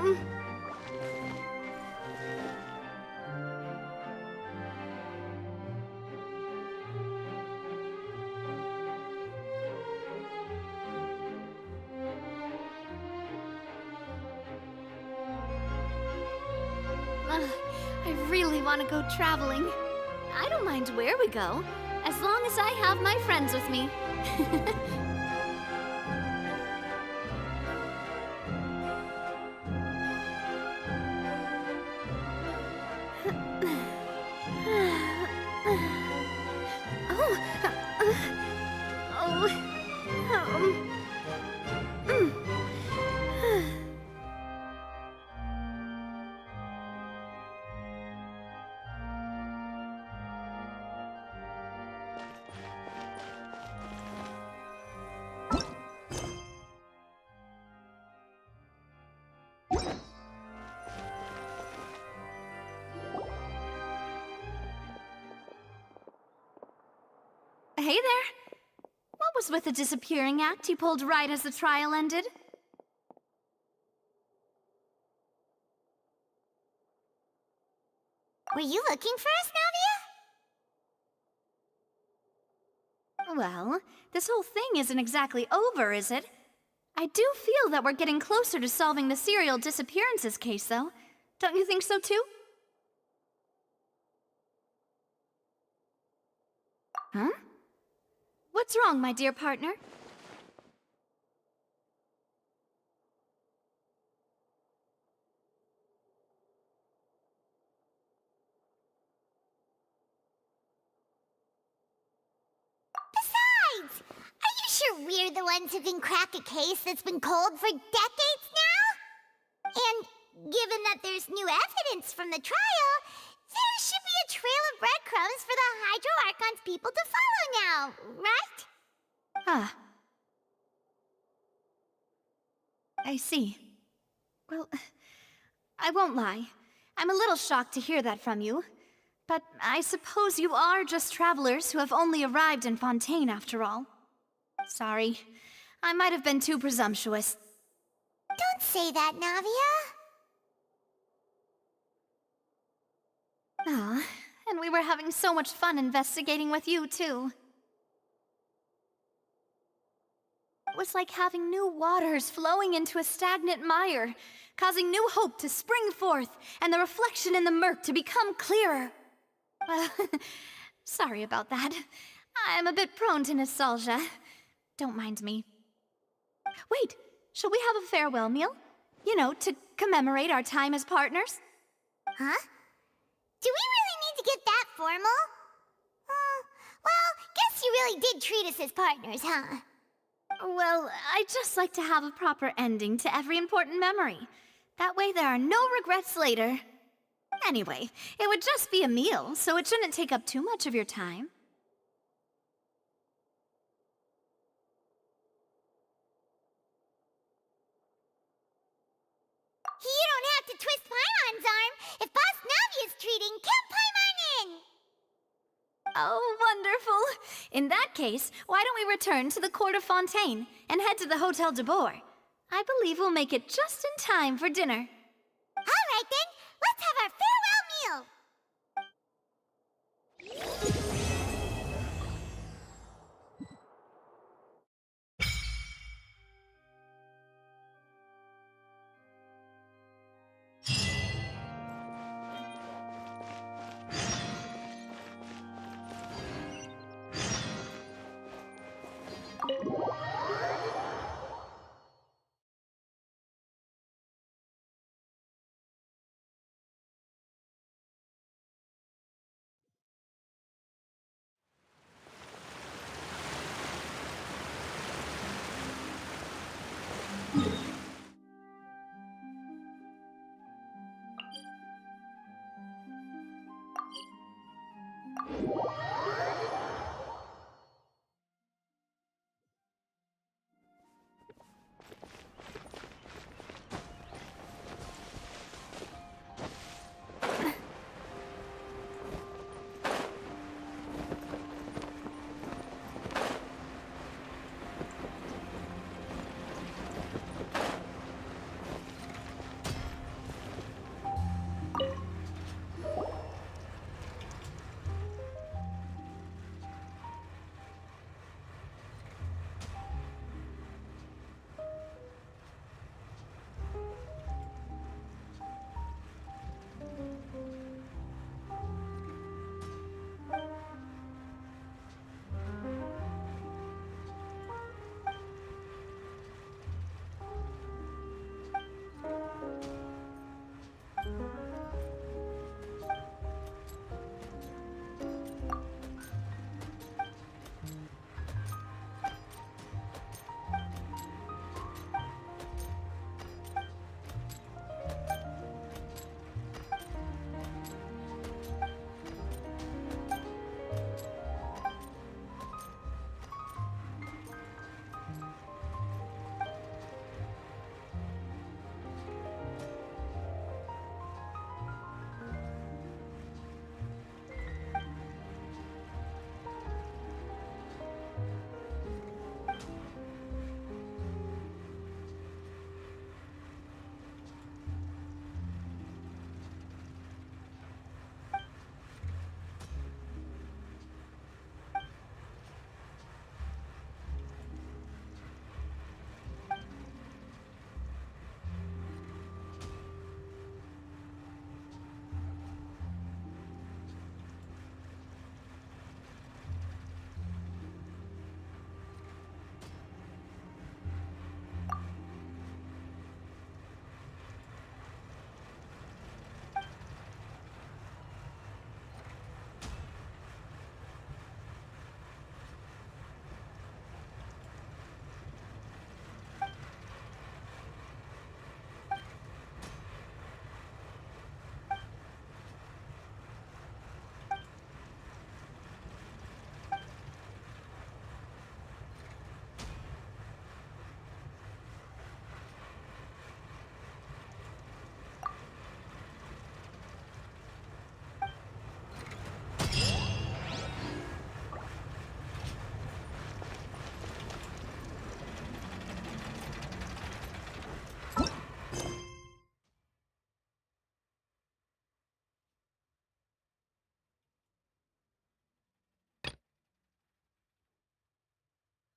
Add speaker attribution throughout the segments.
Speaker 1: I really want to go traveling. I don't mind where we go, as long as I have my friends with me. Hey there! What was with the disappearing act you pulled right as the trial ended?
Speaker 2: Were you looking for us, Navia?
Speaker 1: Well, this whole thing isn't exactly over, is it? I do feel that we're getting closer to solving the serial disappearances case, though. Don't you think so, too? Huh? What's wrong, my dear partner?
Speaker 2: Besides, are you sure we're the ones who can crack a case that's been cold for decades now? And given that there's new evidence from the trial, there should be a trail of breadcrumbs for the Hydro Archon's people to follow now, right?
Speaker 1: Ah. I see. Well, I won't lie. I'm a little shocked to hear that from you. But I suppose you are just travelers who have only arrived in Fontaine after all. Sorry. I might have been too presumptuous.
Speaker 2: Don't say that, Navia.
Speaker 1: Ah, and we were having so much fun investigating with you, too. It was like having new waters flowing into a stagnant mire, causing new hope to spring forth, and the reflection in the murk to become clearer. Well, sorry about that. I'm a bit prone to nostalgia. Don't mind me. Wait, shall we have a farewell meal? You know, to commemorate our time as partners?
Speaker 2: Huh? Do we really need to get that formal? Well, guess you really did treat us as partners, huh?
Speaker 1: Well, I'd just like to have a proper ending to every important memory. That way there are no regrets later. Anyway, it would just be a meal, so it shouldn't take up too much of your time.
Speaker 2: You don't have to twist Paimon's arm. If Boss Navia's treating, count Paimon in!
Speaker 1: Oh, wonderful! In that case, why don't we return to the Court of Fontaine and head to the Hotel de Boer? I believe we'll make it just in time for dinner.
Speaker 2: All right then, let's have our farewell meal!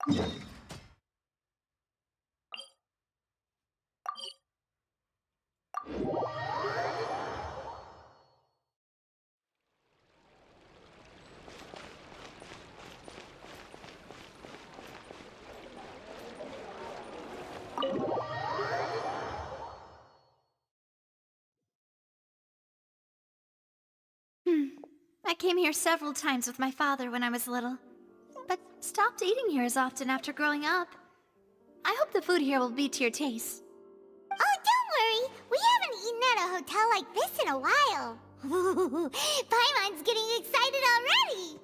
Speaker 1: I came here several times with my father when I was little, but stopped eating here as often after growing up. I hope the food here will be to your taste.
Speaker 2: Oh, don't worry. We haven't eaten at a hotel like this in a while. Paimon's getting excited already.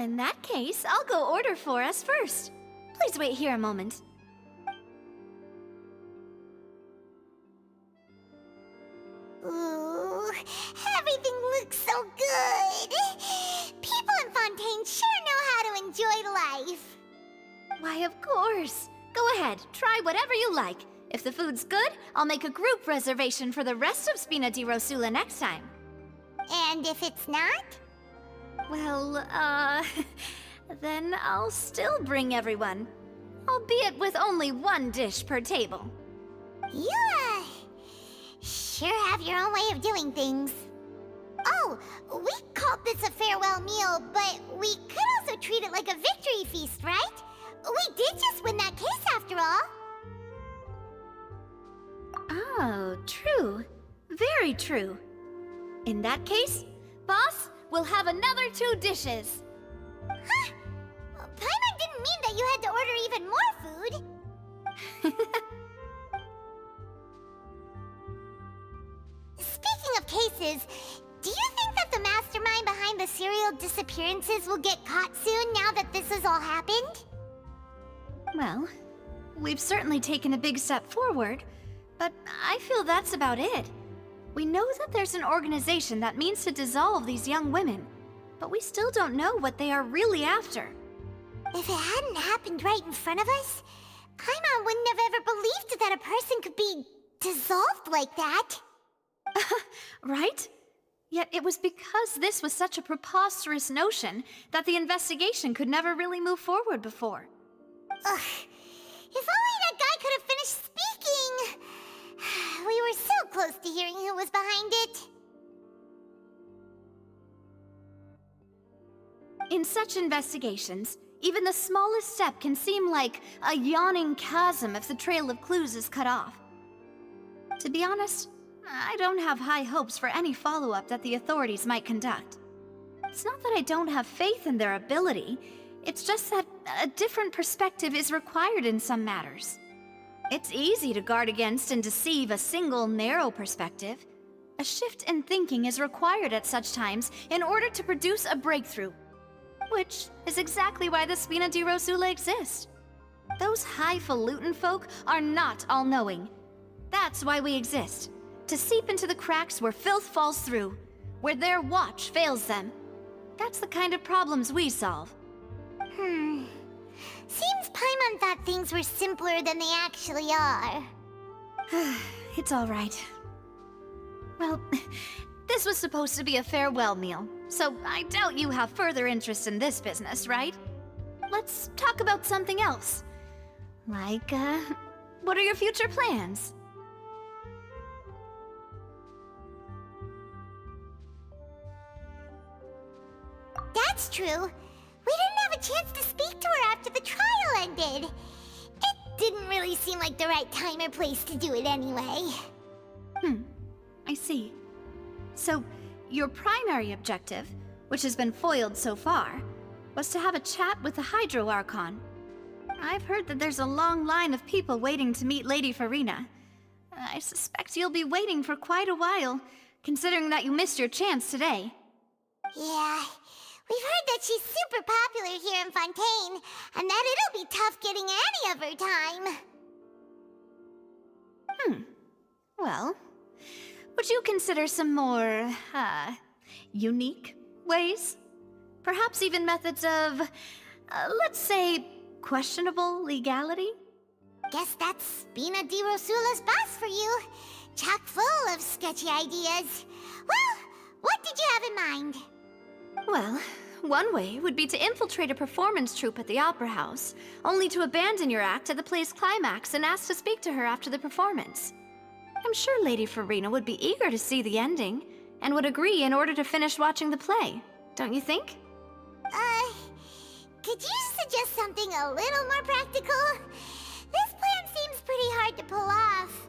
Speaker 1: In that case, I'll go order for us first. Please wait here a moment.
Speaker 2: Ooh, everything looks so good. People in Fontaine sure know how to enjoy life.
Speaker 1: Why, of course. Go ahead, try whatever you like. If the food's good, I'll make a group reservation for the rest of Spina di Rosula next time.
Speaker 2: And if it's not?
Speaker 1: Well, then I'll still bring everyone. Albeit with only one dish per table.
Speaker 2: You, sure have your own way of doing things. Oh, we called this a farewell meal, but we could also treat it like a victory feast, right? We did just win that case after all.
Speaker 1: Oh, true. Very true. In that case, boss, we'll have another 2 dishes.
Speaker 2: Huh? Paimon didn't mean that you had to order even more food. Speaking of cases, do you think that the mastermind behind the serial disappearances will get caught soon now that this has all happened?
Speaker 1: Well, we've certainly taken a big step forward, but I feel that's about it. We know that there's an organization that means to dissolve these young women, but we still don't know what they are really after.
Speaker 2: If it hadn't happened right in front of us, Paimon wouldn't have ever believed that a person could be dissolved like that.
Speaker 1: Right? Yet it was because this was such a preposterous notion that the investigation could never really move forward before.
Speaker 2: Ugh. If only that guy could have finished speaking! We were so close to hearing who was behind it.
Speaker 1: In such investigations, even the smallest step can seem like a yawning chasm if the trail of clues is cut off. To be honest, I don't have high hopes for any follow-up that the authorities might conduct. It's not that I don't have faith in their ability, it's just that a different perspective is required in some matters. It's easy to guard against and deceive a single narrow perspective. A shift in thinking is required at such times in order to produce a breakthrough. Which is exactly why the Spina di Rosula exist. Those highfalutin folk are not all-knowing. That's why we exist. To seep into the cracks where filth falls through, where their watch fails them. That's the kind of problems we solve.
Speaker 2: Seems Paimon thought things were simpler than they actually are.
Speaker 1: It's all right. Well, this was supposed to be a farewell meal, so I doubt you have further interest in this business, right? Let's talk about something else. Like, what are your future plans?
Speaker 2: That's true. We didn't have a chance to speak to her after the trial ended. It didn't really seem like the right time or place to do it anyway.
Speaker 1: I see. So, your primary objective, which has been foiled so far, was to have a chat with the Hydro Archon. I've heard that there's a long line of people waiting to meet Lady Farina. I suspect you'll be waiting for quite a while, considering that you missed your chance today.
Speaker 2: Yeah, we've heard that she's super popular here in Fontaine, and that it'll be tough getting any of her time.
Speaker 1: Well, would you consider some more, unique ways? Perhaps even methods of, let's say, questionable legality?
Speaker 2: Guess that's Spina di Rosula's boss for you. Chock full of sketchy ideas. Well, what did you have in mind?
Speaker 1: Well, one way would be to infiltrate a performance troupe at the Opera House, only to abandon your act at the play's climax and ask to speak to her after the performance. I'm sure Lady Farina would be eager to see the ending, and would agree in order to finish watching the play. Don't you think?
Speaker 2: Could you suggest something a little more practical? This plan seems pretty hard to pull off.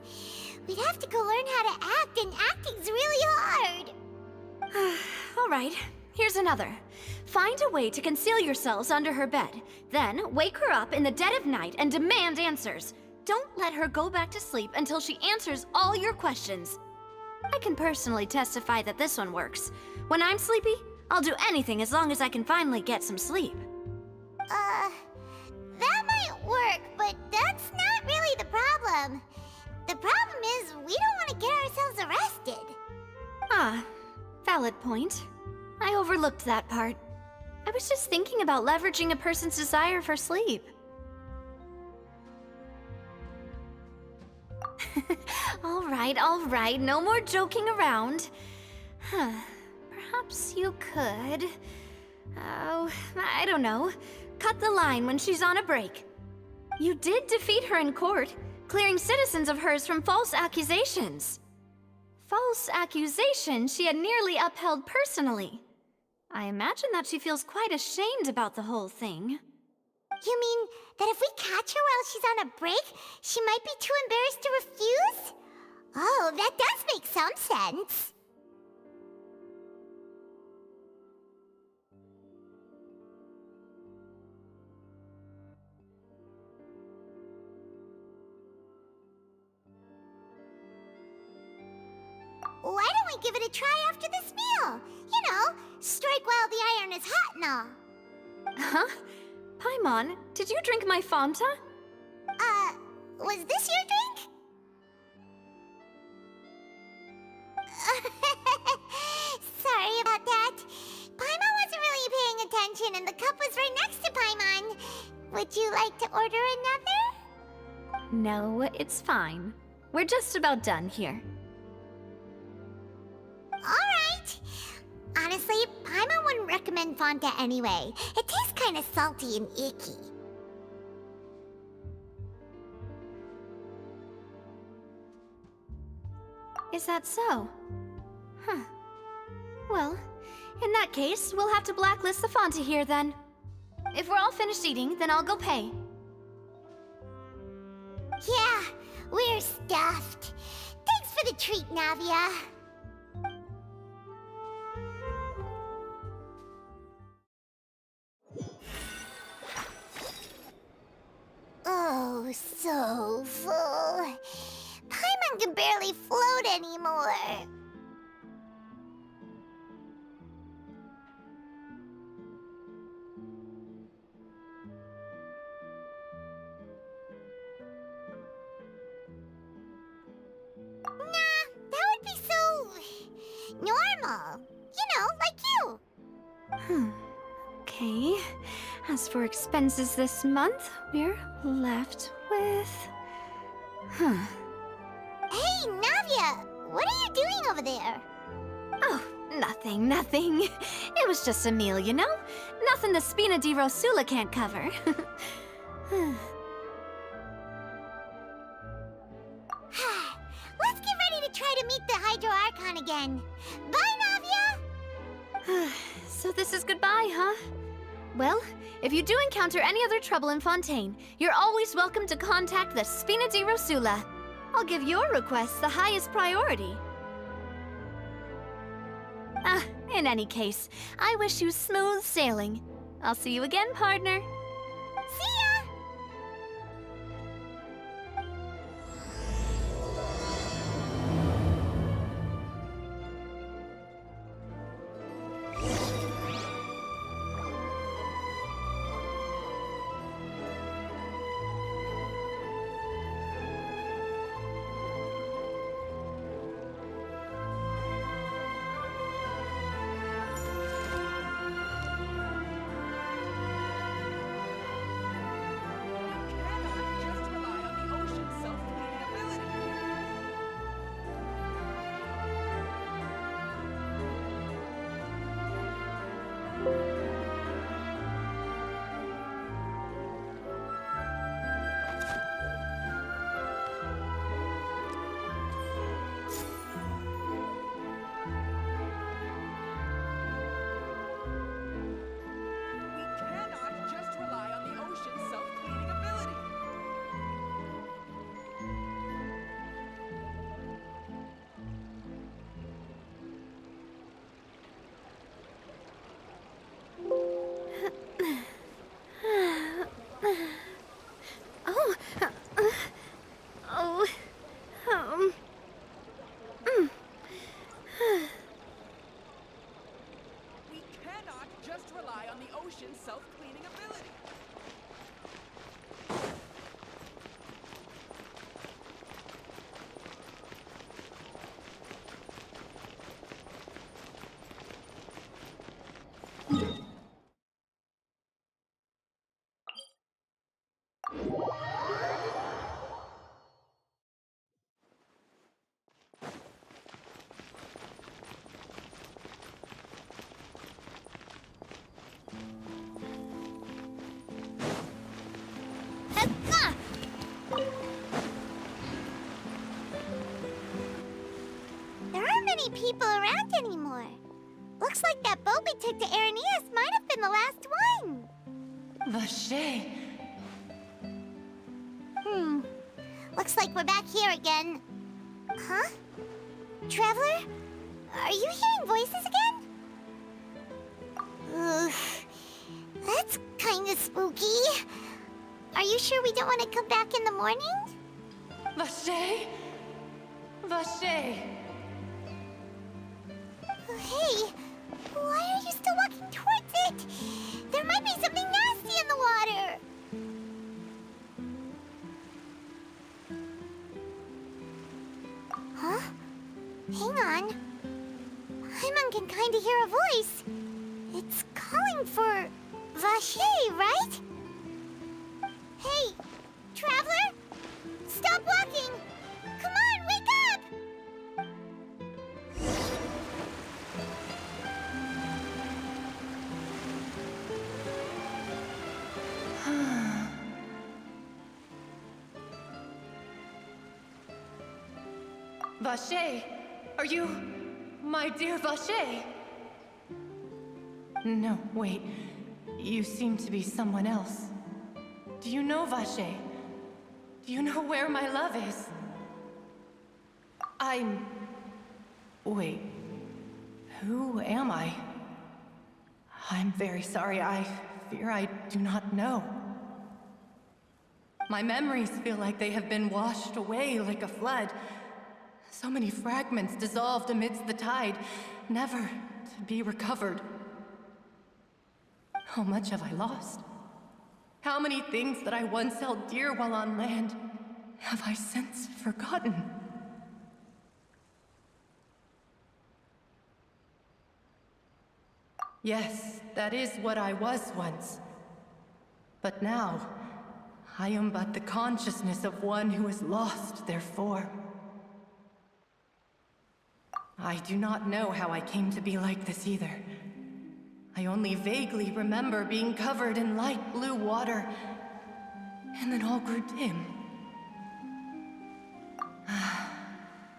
Speaker 2: We'd have to go learn how to act, and acting's really hard.
Speaker 1: All right, here's another. Find a way to conceal yourselves under her bed. Then wake her up in the dead of night and demand answers. Don't let her go back to sleep until she answers all your questions. I can personally testify that this one works. When I'm sleepy, I'll do anything as long as I can finally get some sleep.
Speaker 2: That might work, but that's not really the problem. The problem is we don't want to get ourselves arrested.
Speaker 1: Ah, valid point. I overlooked that part. I was just thinking about leveraging a person's desire for sleep. All right, no more joking around. Perhaps you could... Oh, I don't know. Cut the line when she's on a break. You did defeat her in court, clearing citizens of hers from false accusations. False accusations she had nearly upheld personally. I imagine that she feels quite ashamed about the whole thing.
Speaker 2: You mean that if we catch her while she's on a break, she might be too embarrassed to refuse? Oh, that does make some sense. Why don't we give it a try after this meal? You know, strike while the iron is hot and all.
Speaker 1: Huh? Paimon, did you drink my Fanta?
Speaker 2: Was this your drink? Sorry about that. Paimon wasn't really paying attention and the cup was right next to Paimon. Would you like to order another?
Speaker 1: No, it's fine. We're just about done here.
Speaker 2: Alright. Honestly, Paimon wouldn't recommend Fanta anyway. It tastes kind of salty and icky.
Speaker 1: Is that so? Huh. Well, in that case, we'll have to blacklist the Fanta here then. If we're all finished eating, then I'll go pay.
Speaker 2: Yeah, we're stuffed. Thanks for the treat, Navia. Oh, so full. Paimon can barely float anymore. Nah, that would be so... normal. You know, like you.
Speaker 1: Okay. As for expenses this month, we're left with...
Speaker 2: Hey, Navia! What are you doing over there?
Speaker 1: Oh, nothing. It was just a meal, you know? Nothing the Spina di Rosula can't cover.
Speaker 2: Let's get ready to try to meet the Hydro Archon again. Bye, Navia!
Speaker 1: So this is goodbye, huh? Well, if you do encounter any other trouble in Fontaine, you're always welcome to contact the Spina di Rosula. I'll give your request the highest priority. In any case, I wish you smooth sailing. I'll see you again, partner.
Speaker 2: See ya!
Speaker 1: Oh.
Speaker 3: We cannot just rely on the ocean's self-cleaning ability.
Speaker 2: There aren't many people around anymore. Looks like that boat we took to Araneas might have been the last one.
Speaker 4: Vache!
Speaker 2: Looks like we're back here again. Huh? Traveler? Are you hearing voices again? Ugh. That's kinda spooky. Are you sure we don't want to come back in the morning?
Speaker 4: Vache! Vache!
Speaker 2: Hey, why are you still walking towards it? There might be something nasty in the water. Huh? Hang on. Paimon can kinda hear a voice. It's calling for Vache, right? Hey, Traveler? Stop walking! Come on, wake up!
Speaker 4: Vache! Are you... my dear Vache? No, wait. You seem to be someone else. Do you know Vache? Do you know where my love is? I'm... Wait. Who am I? I'm very sorry. I fear I do not know. My memories feel like they have been washed away like a flood. So many fragments dissolved amidst the tide, never to be recovered. How much have I lost? How many things that I once held dear while on land have I since forgotten? Yes, that is what I was once. But now, I am but the consciousness of one who has lost their form. I do not know how I came to be like this either. I only vaguely remember being covered in light blue water, and then all grew dim.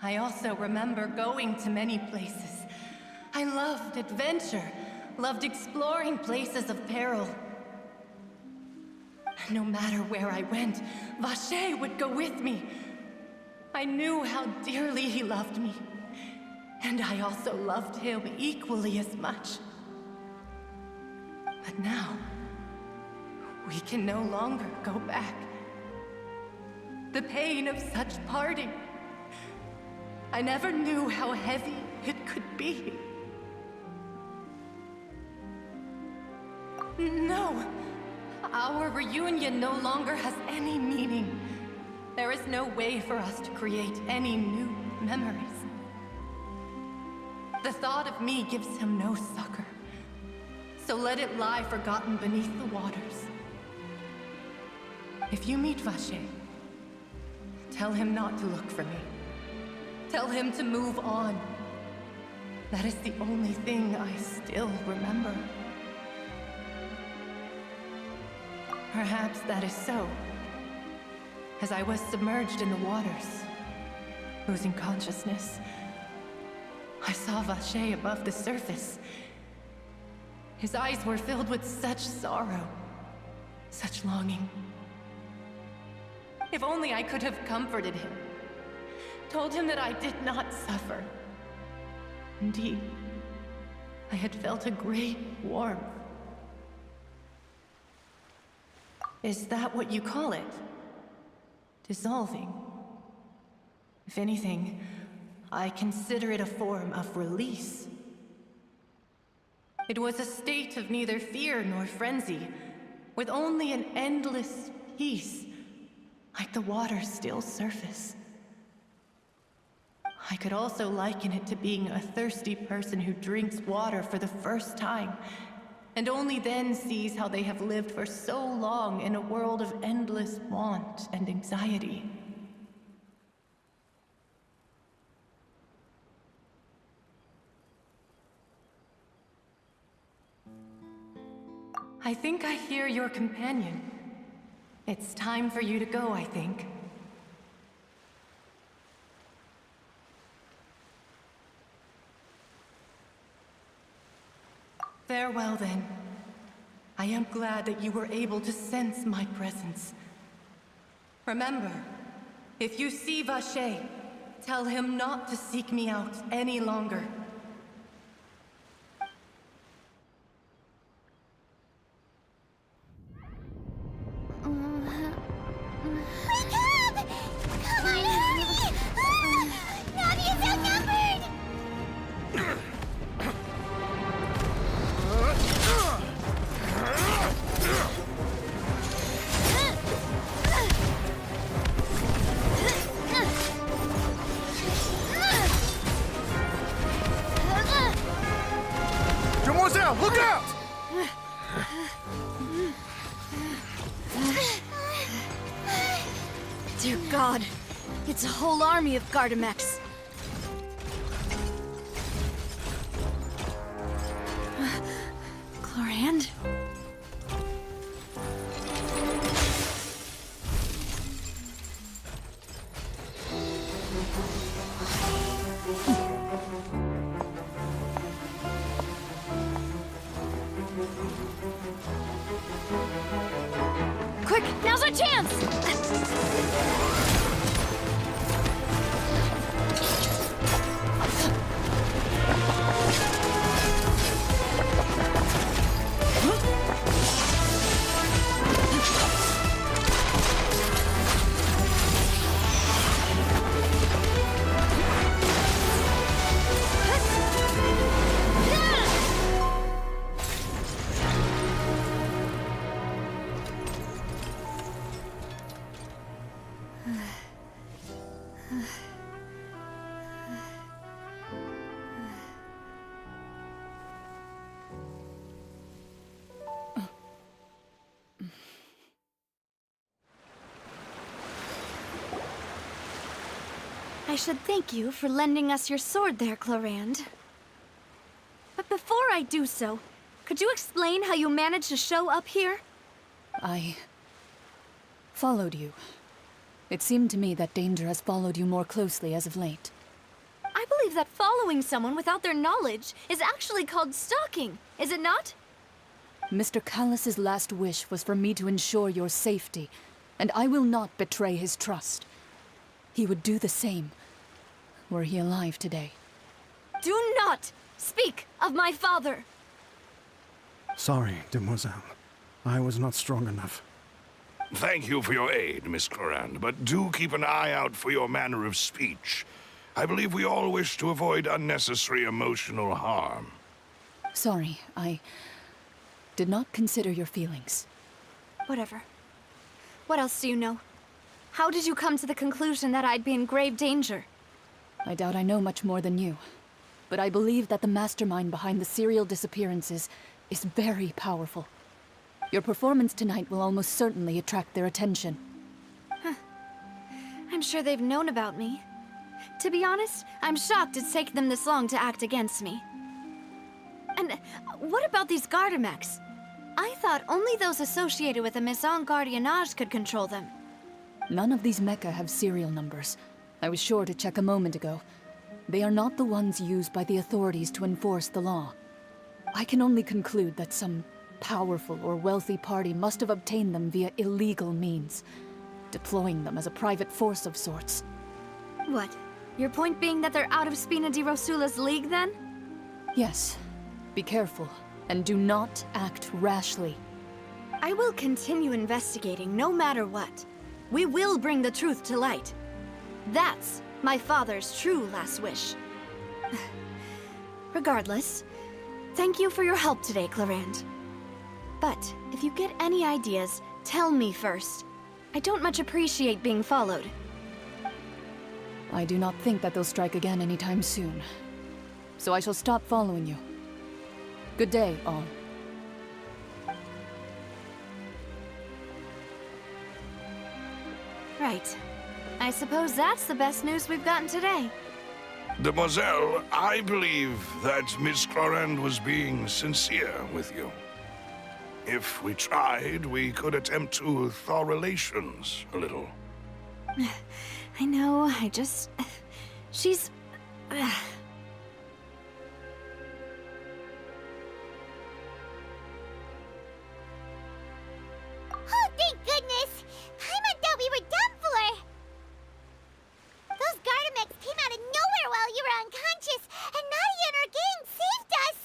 Speaker 4: I also remember going to many places. I loved adventure, loved exploring places of peril. No matter where I went, Vache would go with me. I knew how dearly he loved me, and I also loved him equally as much. But now, we can no longer go back. The pain of such parting, I never knew how heavy it could be. No, our reunion no longer has any meaning. There is no way for us to create any new memories. The thought of me gives him no succor. So let it lie forgotten beneath the waters. If you meet Vache, tell him not to look for me. Tell him to move on. That is the only thing I still remember. Perhaps that is so. As I was submerged in the waters, losing consciousness, I saw Vache above the surface. His eyes were filled with such sorrow, such longing. If only I could have comforted him, told him that I did not suffer. Indeed, I had felt a great warmth. Is that what you call it? dissolving. If anything, I consider it a form of release. It was a state of neither fear nor frenzy, with only an endless peace, like the water's still surface. I could also liken it to being a thirsty person who drinks water for the first time, and only then sees how they have lived for so long in a world of endless want and anxiety. I think I hear your companion. It's time for you to go, I think. Farewell, then. I am glad that you were able to sense my presence. Remember, if you see Vache, tell him not to seek me out any longer.
Speaker 2: Wake up! Come on, hurry! Navia's outnumbered!
Speaker 5: Demoiselle, look out!
Speaker 1: Dear God, it's a whole army of Gardamex. Chlorand? Quick, now's our chance! I should thank you for lending us your sword there, Chlorand. But before I do so, could you explain how you managed to show up here?
Speaker 6: I followed you. It seemed to me that danger has followed you more closely as of late.
Speaker 1: I believe that following someone without their knowledge is actually called stalking, is it not?
Speaker 6: Mr. Callus's last wish was for me to ensure your safety, and I will not betray his trust. He would do the same, were he alive today.
Speaker 1: Do not speak of my father!
Speaker 5: Sorry, Demoiselle. I was not strong enough.
Speaker 7: Thank you for your aid, Miss Chlorand, but do keep an eye out for your manner of speech. I believe we all wish to avoid unnecessary emotional harm.
Speaker 6: Sorry, I did not consider your feelings.
Speaker 1: Whatever. What else do you know? How did you come to the conclusion that I'd be in grave danger?
Speaker 6: I doubt I know much more than you, but I believe that the mastermind behind the serial disappearances is very powerful. Your performance tonight will almost certainly attract their attention.
Speaker 1: I'm sure they've known about me. To be honest, I'm shocked it's taken them this long to act against me. And what about these Gardamex? I thought only those associated with the Maison Gardiennage could control them.
Speaker 6: None of these mecha have serial numbers. I was sure to check a moment ago. They are not the ones used by the authorities to enforce the law. I can only conclude that some powerful or wealthy party must have obtained them via illegal means, deploying them as a private force of sorts.
Speaker 1: What? Your point being that they're out of Spina di Rosula's league, then?
Speaker 6: Yes. Be careful, and do not act rashly.
Speaker 1: I will continue investigating no matter what. we will bring the truth to light. That's my father's true last wish. Regardless, thank you for your help today, Clarand. But if you get any ideas, tell me first. I don't much appreciate being followed.
Speaker 6: I do not think that they'll strike again anytime soon. So I shall stop following you. Good day, all.
Speaker 1: Right. I suppose that's the best news we've gotten today.
Speaker 7: Demoiselle, I believe that Miss Clarand was being sincere with you. If we tried, we could attempt to thaw relations a little.
Speaker 1: I know, she's...
Speaker 2: Oh, thank goodness! Paimon thought we were done for! Those Gardamex came out of nowhere while you were unconscious, and Nadia and her gang saved us!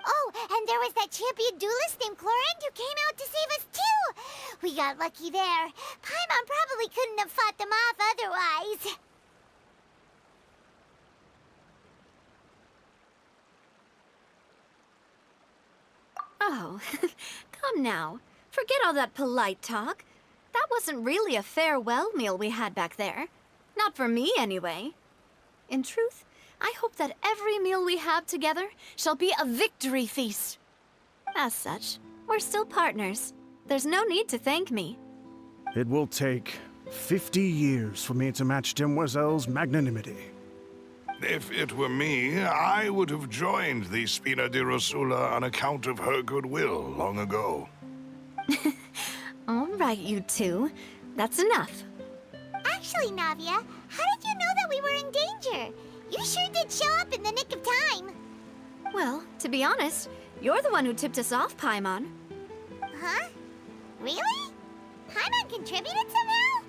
Speaker 2: Oh, and there was that champion duelist named Clarand who came out to save us too! We got lucky there. Paimon probably couldn't have fought them off otherwise.
Speaker 1: Oh, come now. Forget all that polite talk. That wasn't really a farewell meal we had back there. Not for me, anyway. In truth, I hope that every meal we have together shall be a victory feast. As such, we're still partners. There's no need to thank me.
Speaker 5: It will take 50 years for me to match Demoiselle's magnanimity.
Speaker 7: If it were me, I would have joined the Spina di Rosula on account of her goodwill long ago.
Speaker 1: All right, you two. That's enough.
Speaker 2: Actually, Navia, how did you know that we were in danger? You sure did show up in the nick of time.
Speaker 1: Well, to be honest, you're the one who tipped us off, Paimon.
Speaker 2: Huh? Really? Paimon contributed somehow?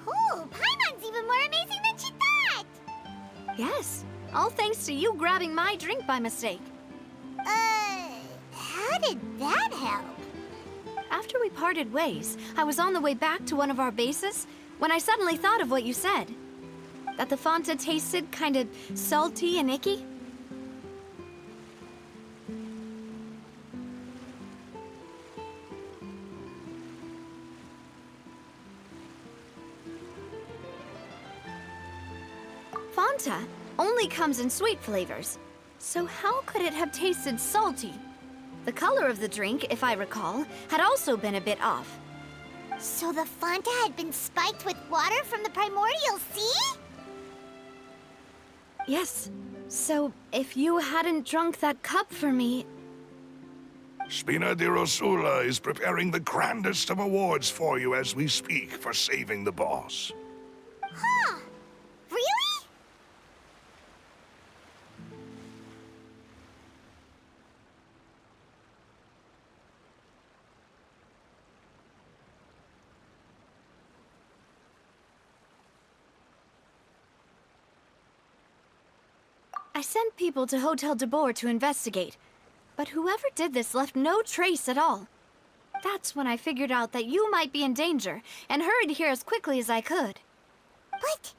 Speaker 2: Ooh, Paimon's even more amazing than she thought!
Speaker 1: Yes, all thanks to you grabbing my drink by mistake.
Speaker 2: How did that help?
Speaker 1: After we parted ways, I was on the way back to one of our bases when I suddenly thought of what you said. That the Fanta tasted kind of salty and icky. Fanta only comes in sweet flavors, so how could it have tasted salty? The color of the drink, if I recall, had also been a bit off.
Speaker 2: So the Fanta had been spiked with water from the primordial sea?
Speaker 1: Yes, so if you hadn't drunk that cup for me...
Speaker 7: Spina di Rosula is preparing the grandest of awards for you as we speak for saving the boss.
Speaker 2: Huh. Really?
Speaker 1: I sent people to Hotel de Boer to investigate, but whoever did this left no trace at all. That's when I figured out that you might be in danger and hurried here as quickly as I could.
Speaker 2: But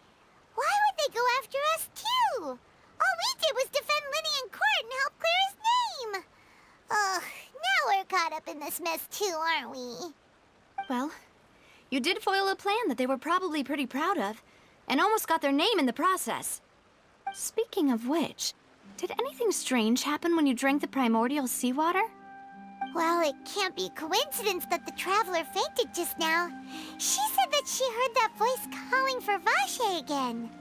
Speaker 2: why would they go after us too? All we did was defend Linny in court and help clear his name. Ugh, now we're caught up in this mess too, aren't we?
Speaker 1: Well, you did foil a plan that they were probably pretty proud of, and almost got their name in the process. Speaking of which, did anything strange happen when you drank the primordial seawater?
Speaker 2: Well, it can't be coincidence that the traveler fainted just now. She said that she heard that voice calling for Vache again.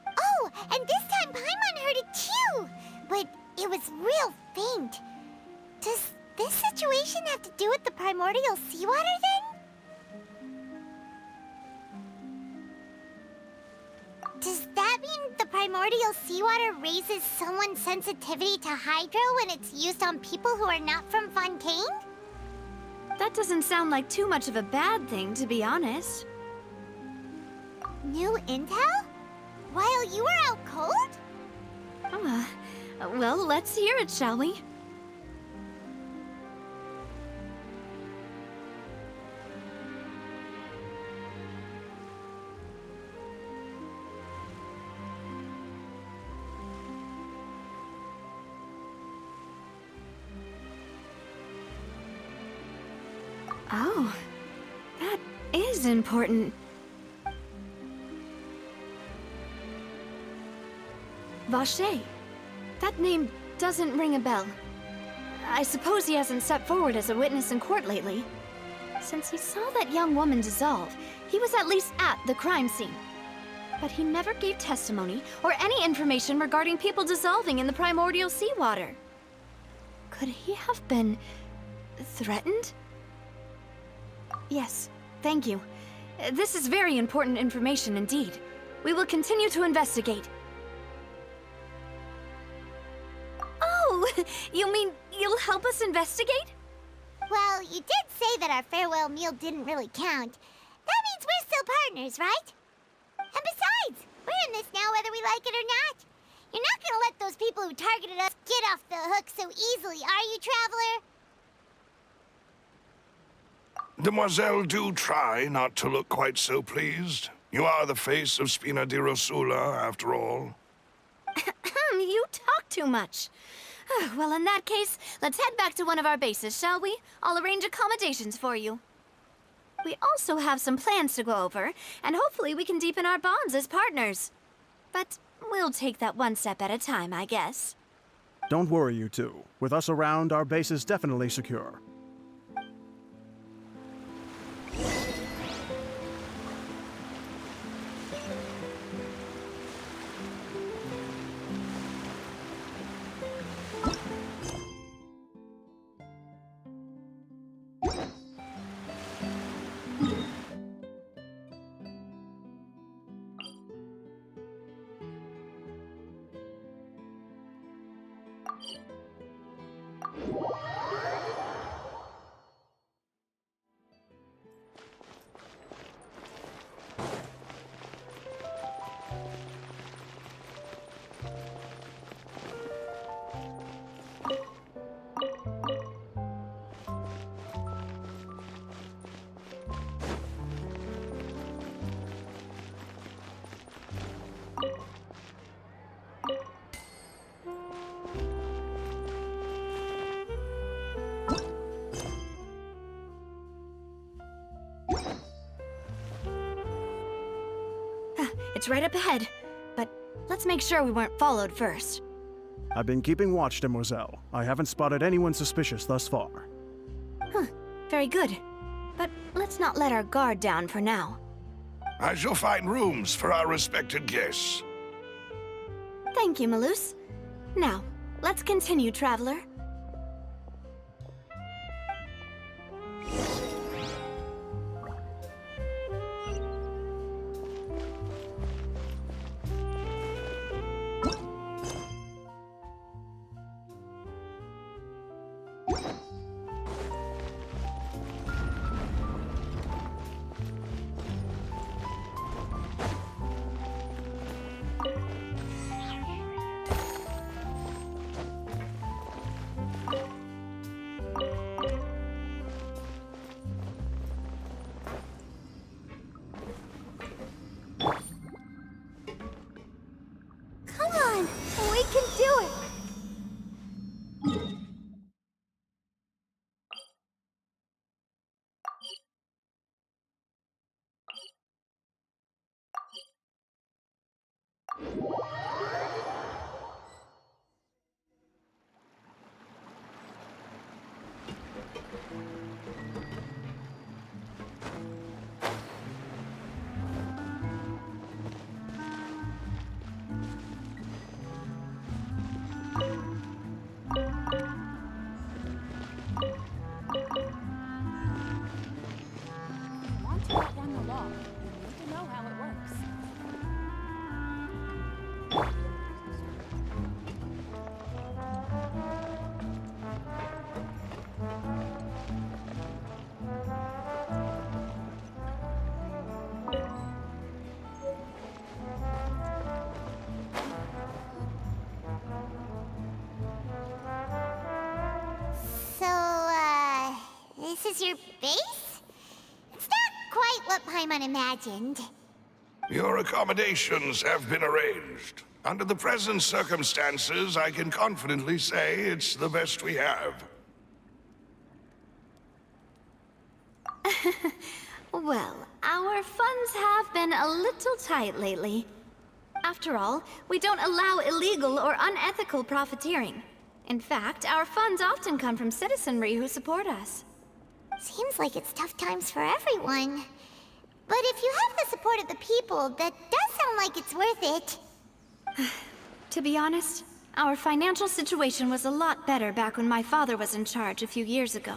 Speaker 2: Oh, and this time Paimon heard it too, but it was real faint. Does this situation have to do with the primordial seawater then? Does that mean the primordial seawater raises someone's sensitivity to hydro when it's used on people who are not from Fontaine?
Speaker 1: That doesn't sound like too much of a bad thing, to be honest.
Speaker 2: New intel? While you were out cold?
Speaker 1: Well, let's hear it, shall we? Oh, that is important. Vache. That name doesn't ring a bell. I suppose he hasn't stepped forward as a witness in court lately. Since he saw that young woman dissolve, he was at least at the crime scene. But he never gave testimony or any information regarding people dissolving in the primordial seawater. Could he have been threatened? Yes, thank you. This is very important information indeed. We will continue to investigate. Oh, you mean you'll help us investigate?
Speaker 2: Well, you did say that our farewell meal didn't really count. That means we're still partners, right? And besides, we're in this now whether we like it or not. You're not gonna let those people who targeted us get off the hook so easily, are you, Traveler?
Speaker 7: Demoiselle, do try not to look quite so pleased. You are the face of Spina di Rosula, after all.
Speaker 1: You talk too much. Well, in that case, let's head back to one of our bases, shall we? I'll arrange accommodations for you. We also have some plans to go over, and hopefully we can deepen our bonds as partners. But we'll take that one step at a time, I guess.
Speaker 5: Don't worry, you two. With us around, our base is definitely secure.
Speaker 1: It's right up ahead, but let's make sure we weren't followed first.
Speaker 5: I've been keeping watch, Demoiselle. I haven't spotted anyone suspicious thus far.
Speaker 1: Very good. But let's not let our guard down for now.
Speaker 7: I shall find rooms for our respected guests.
Speaker 1: Thank you, Malus. Now, let's continue, Traveler.
Speaker 2: Come on, we can do it!
Speaker 3: Want to outrun the law, you need to know how it works.
Speaker 2: So, this is your base? It's not quite what Paimon imagined.
Speaker 7: Your accommodations have been arranged. Under the present circumstances, I can confidently say it's the best we have.
Speaker 1: Well, our funds have been a little tight lately. After all, we don't allow illegal or unethical profiteering. In fact, our funds often come from citizenry who support us.
Speaker 2: Seems like it's tough times for everyone. But if you have the support of the people, that does sound like it's worth it.
Speaker 1: To be honest, our financial situation was a lot better back when my father was in charge a few years ago.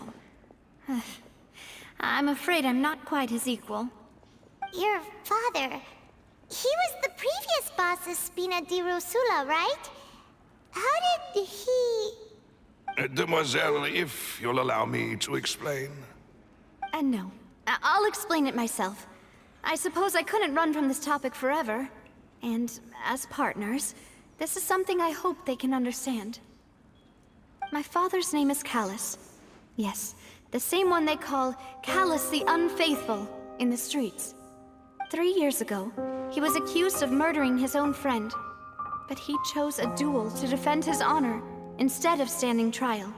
Speaker 1: I'm afraid I'm not quite his equal.
Speaker 2: Your father... he was the previous boss of Spina di Rosula, right? How did he...
Speaker 7: Demoiselle, if you'll allow me to explain.
Speaker 1: No. I'll explain it myself. I suppose I couldn't run from this topic forever. And as partners, this is something I hope they can understand. My father's name is Callus. Yes, the same one they call Callus the Unfaithful in the streets. 3 years ago, he was accused of murdering his own friend. But he chose a duel to defend his honor instead of standing trial.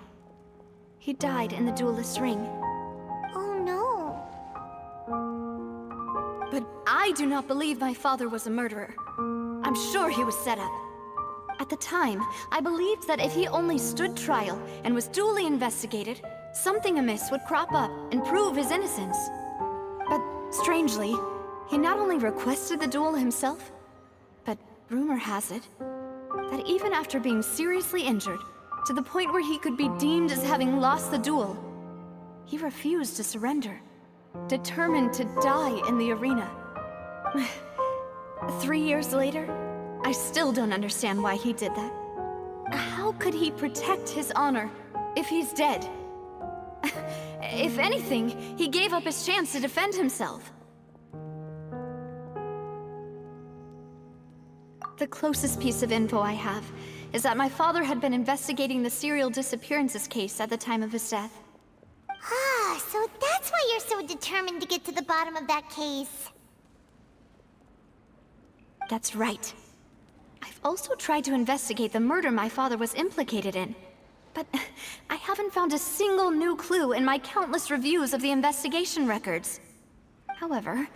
Speaker 1: He died in the duelist's ring.
Speaker 2: Oh no.
Speaker 1: But I do not believe my father was a murderer. I'm sure he was set up. At the time, I believed that if he only stood trial and was duly investigated, something amiss would crop up and prove his innocence. But strangely, he not only requested the duel himself, but rumor has it that even after being seriously injured, to the point where he could be deemed as having lost the duel, he refused to surrender, determined to die in the arena. 3 years later, I still don't understand why he did that. How could he protect his honor if he's dead? If anything, he gave up his chance to defend himself. The closest piece of info I have is that my father had been investigating the serial disappearances case at the time of his death.
Speaker 2: Ah, so that's why you're so determined to get to the bottom of that case.
Speaker 1: That's right. I've also tried to investigate the murder my father was implicated in, but I haven't found a single new clue in my countless reviews of the investigation records. However,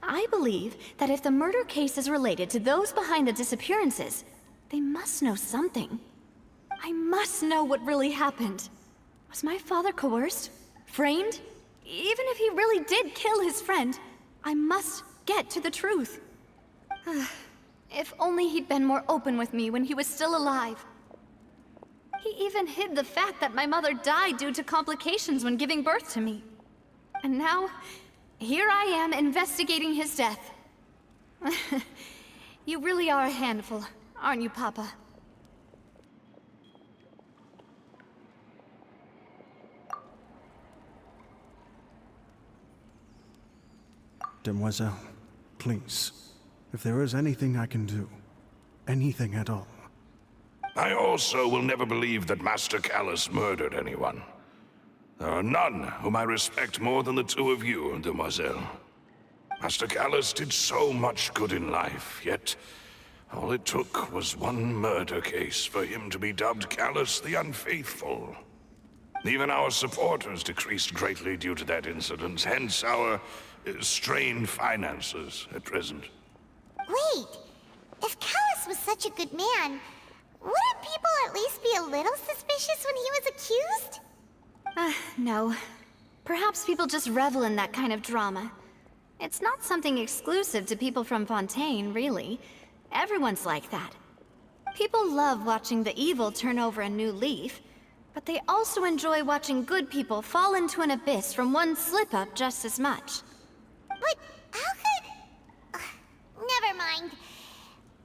Speaker 1: I believe that if the murder case is related to those behind the disappearances, they must know something. I must know what really happened. Was my father coerced? Framed? Even if he really did kill his friend, I must get to the truth. If only he'd been more open with me when he was still alive. He even hid the fact that my mother died due to complications when giving birth to me. And now, here I am investigating his death. You really are a handful, aren't you, Papa?
Speaker 5: Demoiselle, please. If there is anything I can do, anything at all.
Speaker 7: I also will never believe that Master Callus murdered anyone. There are none whom I respect more than the two of you, Demoiselle. Master Callus did so much good in life, yet all it took was one murder case for him to be dubbed Callus the Unfaithful. Even our supporters decreased greatly due to that incident, hence our strained finances at present.
Speaker 2: Wait, if Callus was such a good man, wouldn't people at least be a little suspicious when he was accused?
Speaker 1: No. Perhaps people just revel in that kind of drama. It's not something exclusive to people from Fontaine, really. Everyone's like that. People love watching the evil turn over a new leaf, but they also enjoy watching good people fall into an abyss from one slip-up just as much.
Speaker 2: But how could... never mind.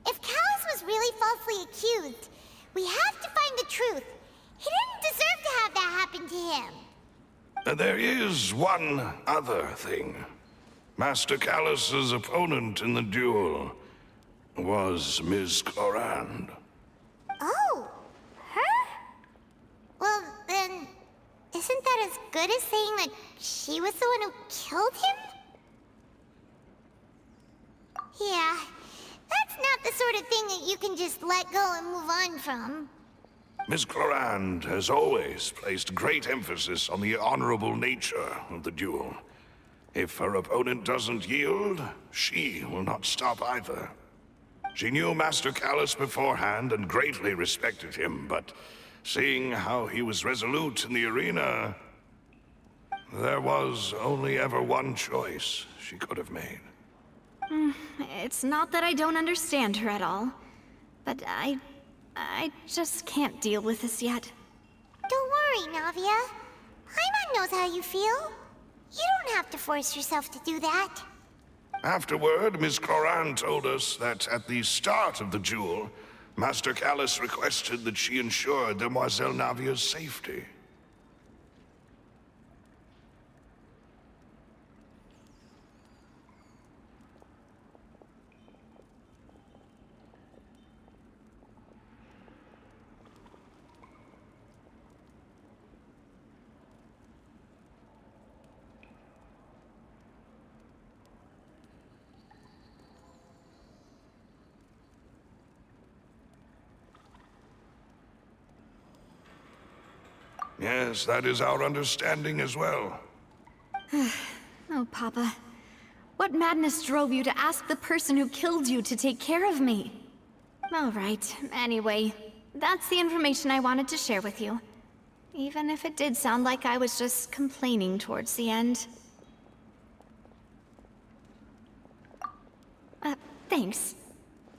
Speaker 2: If Callus was really falsely accused, we have to find the truth. He didn't deserve to have that happen to him.
Speaker 7: There is one other thing. Master Callus's opponent in the duel was Ms. Clorand.
Speaker 2: Oh, her? Well, then, isn't that as good as saying that she was the one who killed him? Yeah, that's not the sort of thing that you can just let go and move on from.
Speaker 7: Ms. Clorand has always placed great emphasis on the honorable nature of the duel. If her opponent doesn't yield, she will not stop either. She knew Master Callus beforehand and greatly respected him, but seeing how he was resolute in the arena, there was only ever one choice she could have made.
Speaker 1: It's not that I don't understand her at all, but I just can't deal with this yet.
Speaker 2: Don't worry, Navia. Paimon knows how you feel. You don't have to force yourself to do that.
Speaker 7: Afterward, Miss Cloran told us that at the start of the duel, Master Callus requested that she ensure Demoiselle Navia's safety. Yes, that is our understanding as well.
Speaker 1: Oh, Papa. What madness drove you to ask the person who killed you to take care of me? All right, anyway, that's the information I wanted to share with you. Even if it did sound like I was just complaining towards the end. Thanks.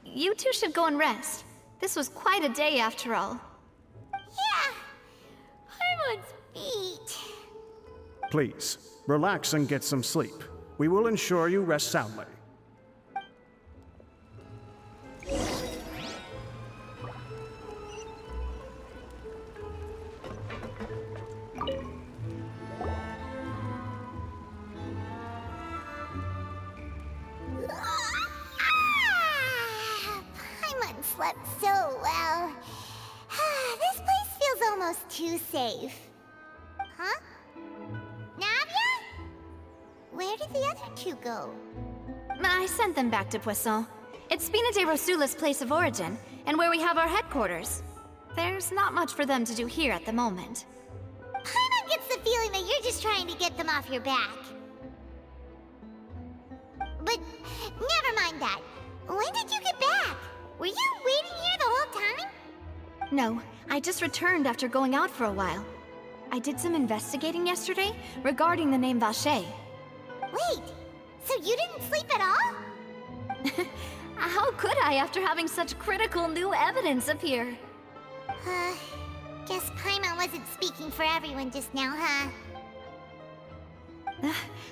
Speaker 1: You two should go and rest. This was quite a day after all.
Speaker 2: Yeah. Paimon's feet.
Speaker 5: Please, relax and get some sleep. We will ensure you rest soundly.
Speaker 2: Paimon slept so well. This place feels almost too safe. Huh? Navia? Where did the other two go?
Speaker 1: I sent them back to Poisson. It's Spina de Rosula's place of origin, and where we have our headquarters. There's not much for them to do here at the moment.
Speaker 2: Paimon gets the feeling that you're just trying to get them off your back. But never mind that. When did you get back? Were you waiting here the whole time?
Speaker 1: No, I just returned after going out for a while. I did some investigating yesterday regarding the name Vache.
Speaker 2: Wait, so you didn't sleep at all?
Speaker 1: How could I after having such critical new evidence appear?
Speaker 2: Guess Paimon wasn't speaking for everyone just now, huh?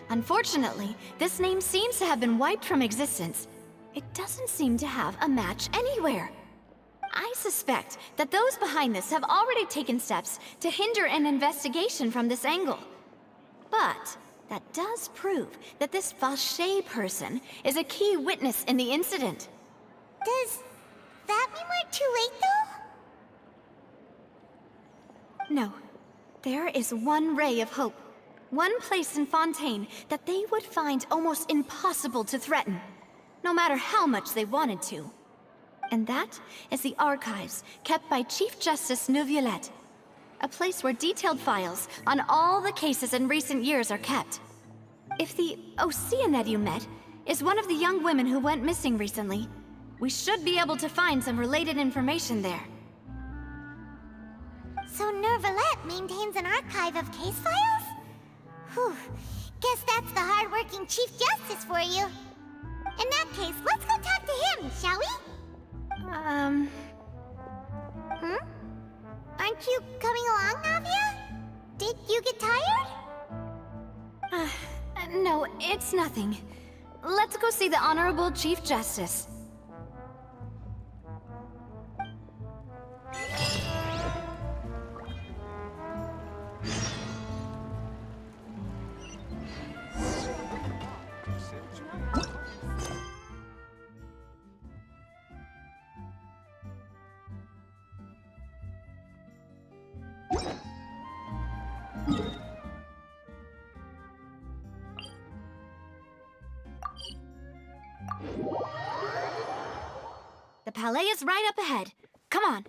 Speaker 1: Unfortunately, this name seems to have been wiped from existence. It doesn't seem to have a match anywhere. I suspect that those behind this have already taken steps to hinder an investigation from this angle. But that does prove that this Vache person is a key witness in the incident.
Speaker 2: Does that mean we're too late, though?
Speaker 1: No. There is one ray of hope. One place in Fontaine that they would find almost impossible to threaten, no matter how much they wanted to. And that is the archives kept by Chief Justice Neuvillette, a place where detailed files on all the cases in recent years are kept. If the Oceanid you met is one of the young women who went missing recently, we should be able to find some related information there.
Speaker 2: So Neuvillette maintains an archive of case files? Whew. Guess that's the hard-working Chief Justice for you. In that case, let's go talk to him, shall we? Aren't you coming along, Navia? Did you get tired?
Speaker 1: No, it's nothing. Let's go see the Honorable Chief Justice. The Palais is right up ahead. Come on.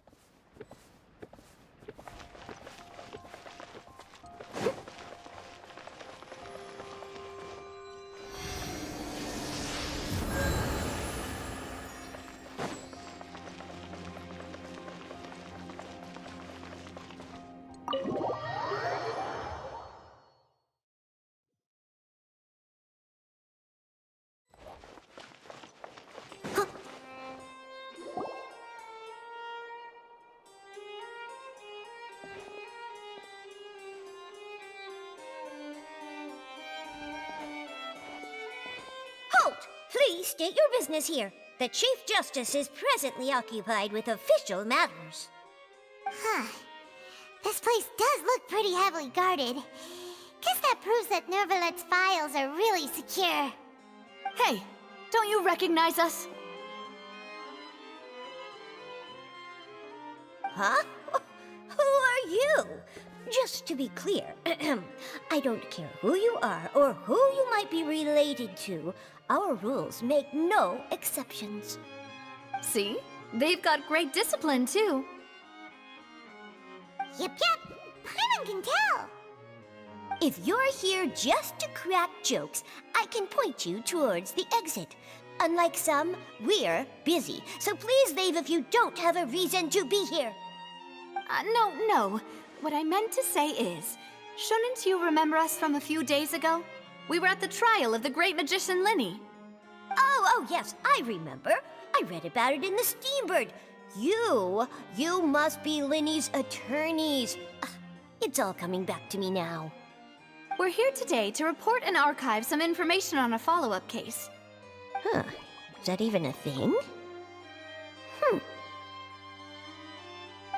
Speaker 8: Please state your business here. The Chief Justice is presently occupied with official matters.
Speaker 2: Huh. This place does look pretty heavily guarded. Guess that proves that Nervalet's files are really secure.
Speaker 1: Hey, don't you recognize us?
Speaker 8: Huh? Who are you? Just to be clear, I don't care who you are or who you might be related to. Our rules make no exceptions.
Speaker 1: See? They've got great discipline, too.
Speaker 2: Yep. Paimon can tell.
Speaker 8: If you're here just to crack jokes, I can point you towards the exit. Unlike some, we're busy, so please leave if you don't have a reason to be here.
Speaker 1: No. What I meant to say is, shouldn't you remember us from a few days ago? We were at the trial of the great magician Linny.
Speaker 8: Oh, yes, I remember. I read about it in the Steambird. You must be Linny's attorneys. It's all coming back to me now.
Speaker 1: We're here today to report and archive some information on a follow-up case.
Speaker 8: Huh, is that even a thing?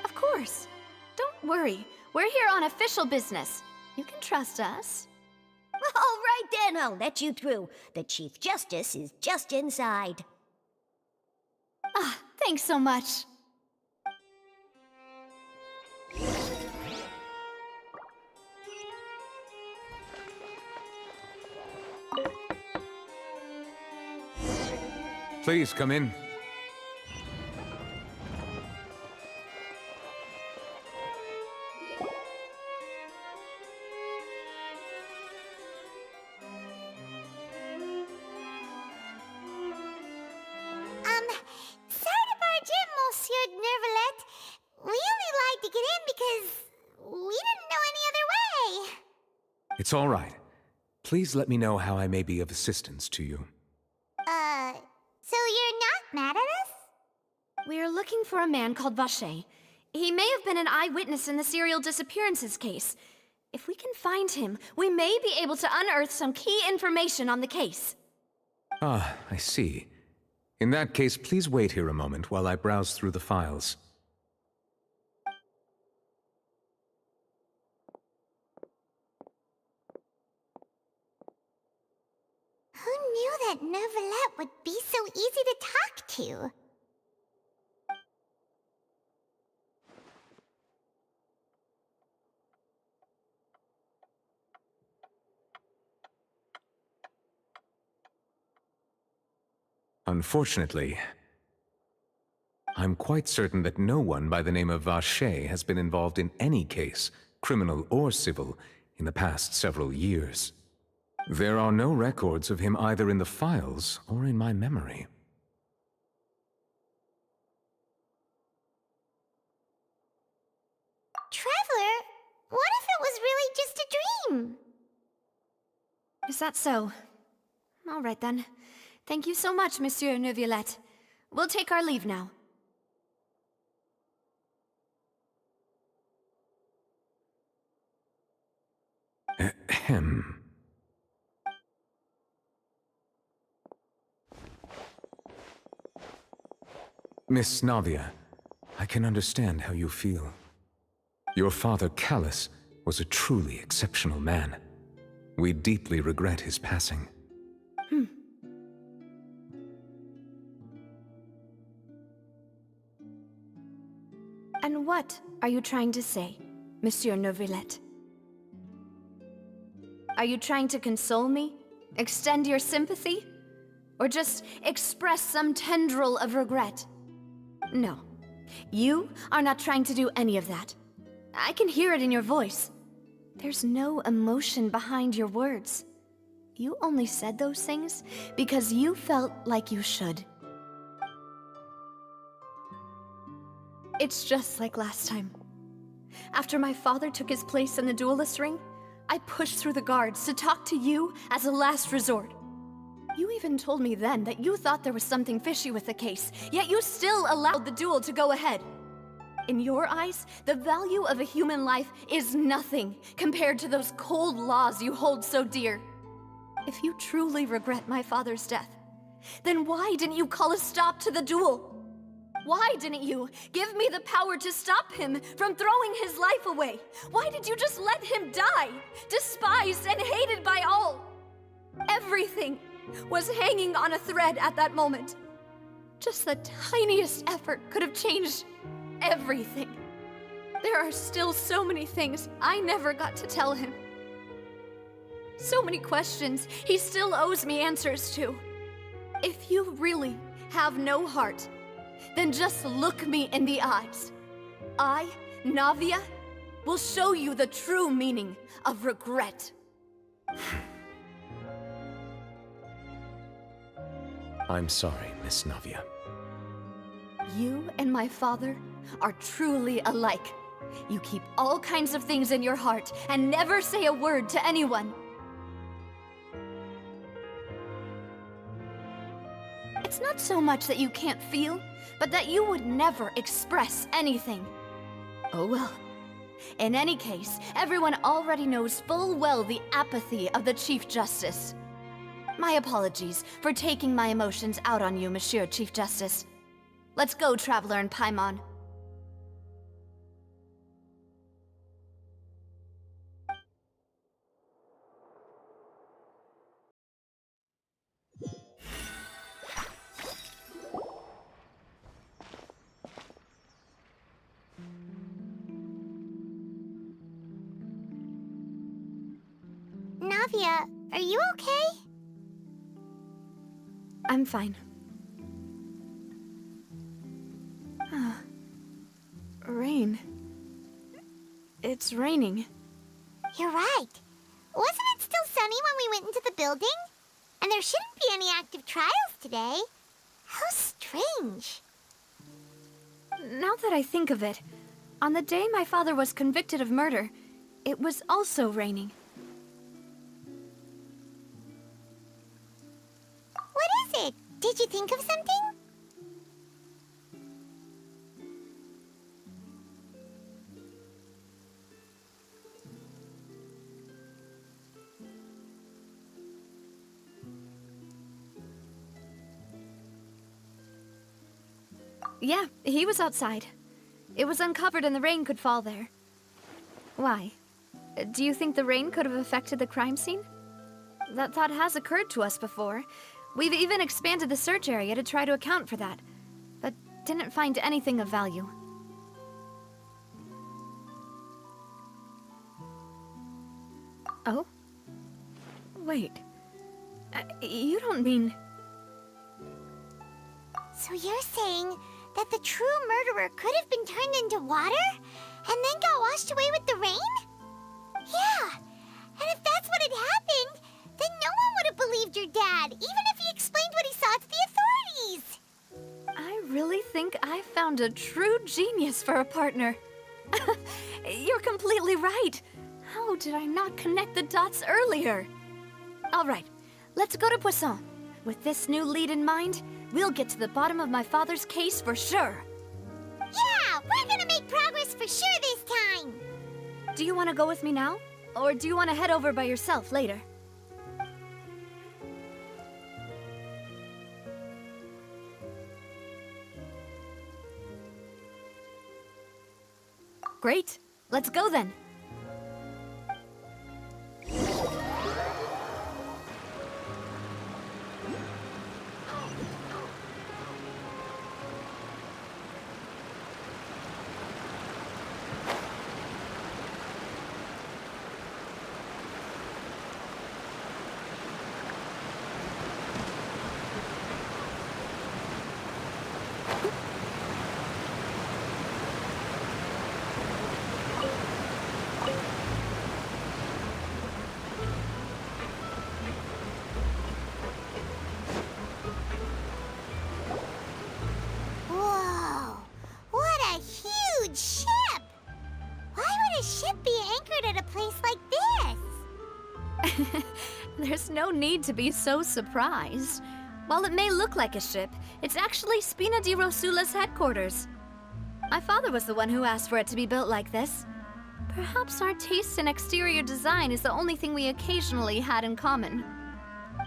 Speaker 1: Of course. Don't worry. We're here on official business. You can trust us.
Speaker 8: All right then, I'll let you through. The Chief Justice is just inside.
Speaker 1: Thanks so much.
Speaker 9: Please come in.
Speaker 2: Sorry to barge in, Monsieur Nervalet. We only lied to get in because we didn't know any other way.
Speaker 9: It's all right. Please let me know how I may be of assistance to you.
Speaker 2: So you're not mad at us?
Speaker 1: We're looking for a man called Vache. He may have been an eyewitness in the serial disappearances case. If we can find him, we may be able to unearth some key information on the case.
Speaker 9: Ah, I see. In that case, please wait here a moment while I browse through the files.
Speaker 2: Who knew that Nervalet would be so easy to talk to?
Speaker 9: Unfortunately, I'm quite certain that no one by the name of Vache has been involved in any case, criminal or civil, in the past several years. There are no records of him either in the files or in my memory.
Speaker 2: Traveler, what if it was really just a dream?
Speaker 1: Is that so? All right then. Thank you so much, Monsieur Neuvillette. We'll take our leave now.
Speaker 9: Ahem. Miss Navia, I can understand how you feel. Your father, Callus, was a truly exceptional man. We deeply regret his passing.
Speaker 1: And what are you trying to say, Monsieur Neuvillette? Are you trying to console me? Extend your sympathy? Or just express some tendril of regret? No. You are not trying to do any of that. I can hear it in your voice. There's no emotion behind your words. You only said those things because you felt like you should. It's just like last time. After my father took his place in the duelist ring, I pushed through the guards to talk to you as a last resort. You even told me then that you thought there was something fishy with the case, yet you still allowed the duel to go ahead. In your eyes, the value of a human life is nothing compared to those cold laws you hold so dear. If you truly regret my father's death, then why didn't you call a stop to the duel? Why didn't you give me the power to stop him from throwing his life away? Why did you just let him die, despised and hated by all? Everything was hanging on a thread at that moment. Just the tiniest effort could have changed everything. There are still so many things I never got to tell him. So many questions he still owes me answers to. If you really have no heart, then just look me in the eyes. I, Navia, will show you the true meaning of regret.
Speaker 9: I'm sorry, Miss Navia.
Speaker 1: You and my father are truly alike. You keep all kinds of things in your heart and never say a word to anyone. It's not so much that you can't feel, but that you would never express anything. Oh well. In any case, everyone already knows full well the apathy of the Chief Justice. My apologies for taking my emotions out on you, Monsieur Chief Justice. Let's go, Traveler and Paimon.
Speaker 2: Navia, are you okay?
Speaker 1: I'm fine. Rain. It's raining.
Speaker 2: You're right. Wasn't it still sunny when we went into the building? And there shouldn't be any active trials today. How strange.
Speaker 1: Now that I think of it, on the day my father was convicted of murder, it was also raining.
Speaker 2: What is it? Did you think of something?
Speaker 1: Yeah, he was outside. It was uncovered and the rain could fall there. Why? Do you think the rain could have affected the crime scene? That thought has occurred to us before. We've even expanded the search area to try to account for that, but didn't find anything of value. Oh? Wait. You don't mean...
Speaker 2: So you're saying that the true murderer could have been turned into water and then got washed away with the rain? Yeah, and if that's what had happened, then no one would have believed your dad, even if he explained what he saw to the authorities.
Speaker 1: I really think I found a true genius for a partner. You're completely right. How did I not connect the dots earlier? All right, let's go to Poisson. With this new lead in mind, we'll get to the bottom of my father's case for sure.
Speaker 2: Yeah, we're gonna make progress for sure this time.
Speaker 1: Do you want to go with me now? Or do you want to head over by yourself later? Great. Let's go then.
Speaker 2: Whoa, what a huge ship! Why would a ship be anchored at a place like this?
Speaker 1: There's no need to be so surprised. While it may look like a ship, it's actually Spina di Rosula's headquarters. My father was the one who asked for it to be built like this. Perhaps our taste in exterior design is the only thing we occasionally had in common.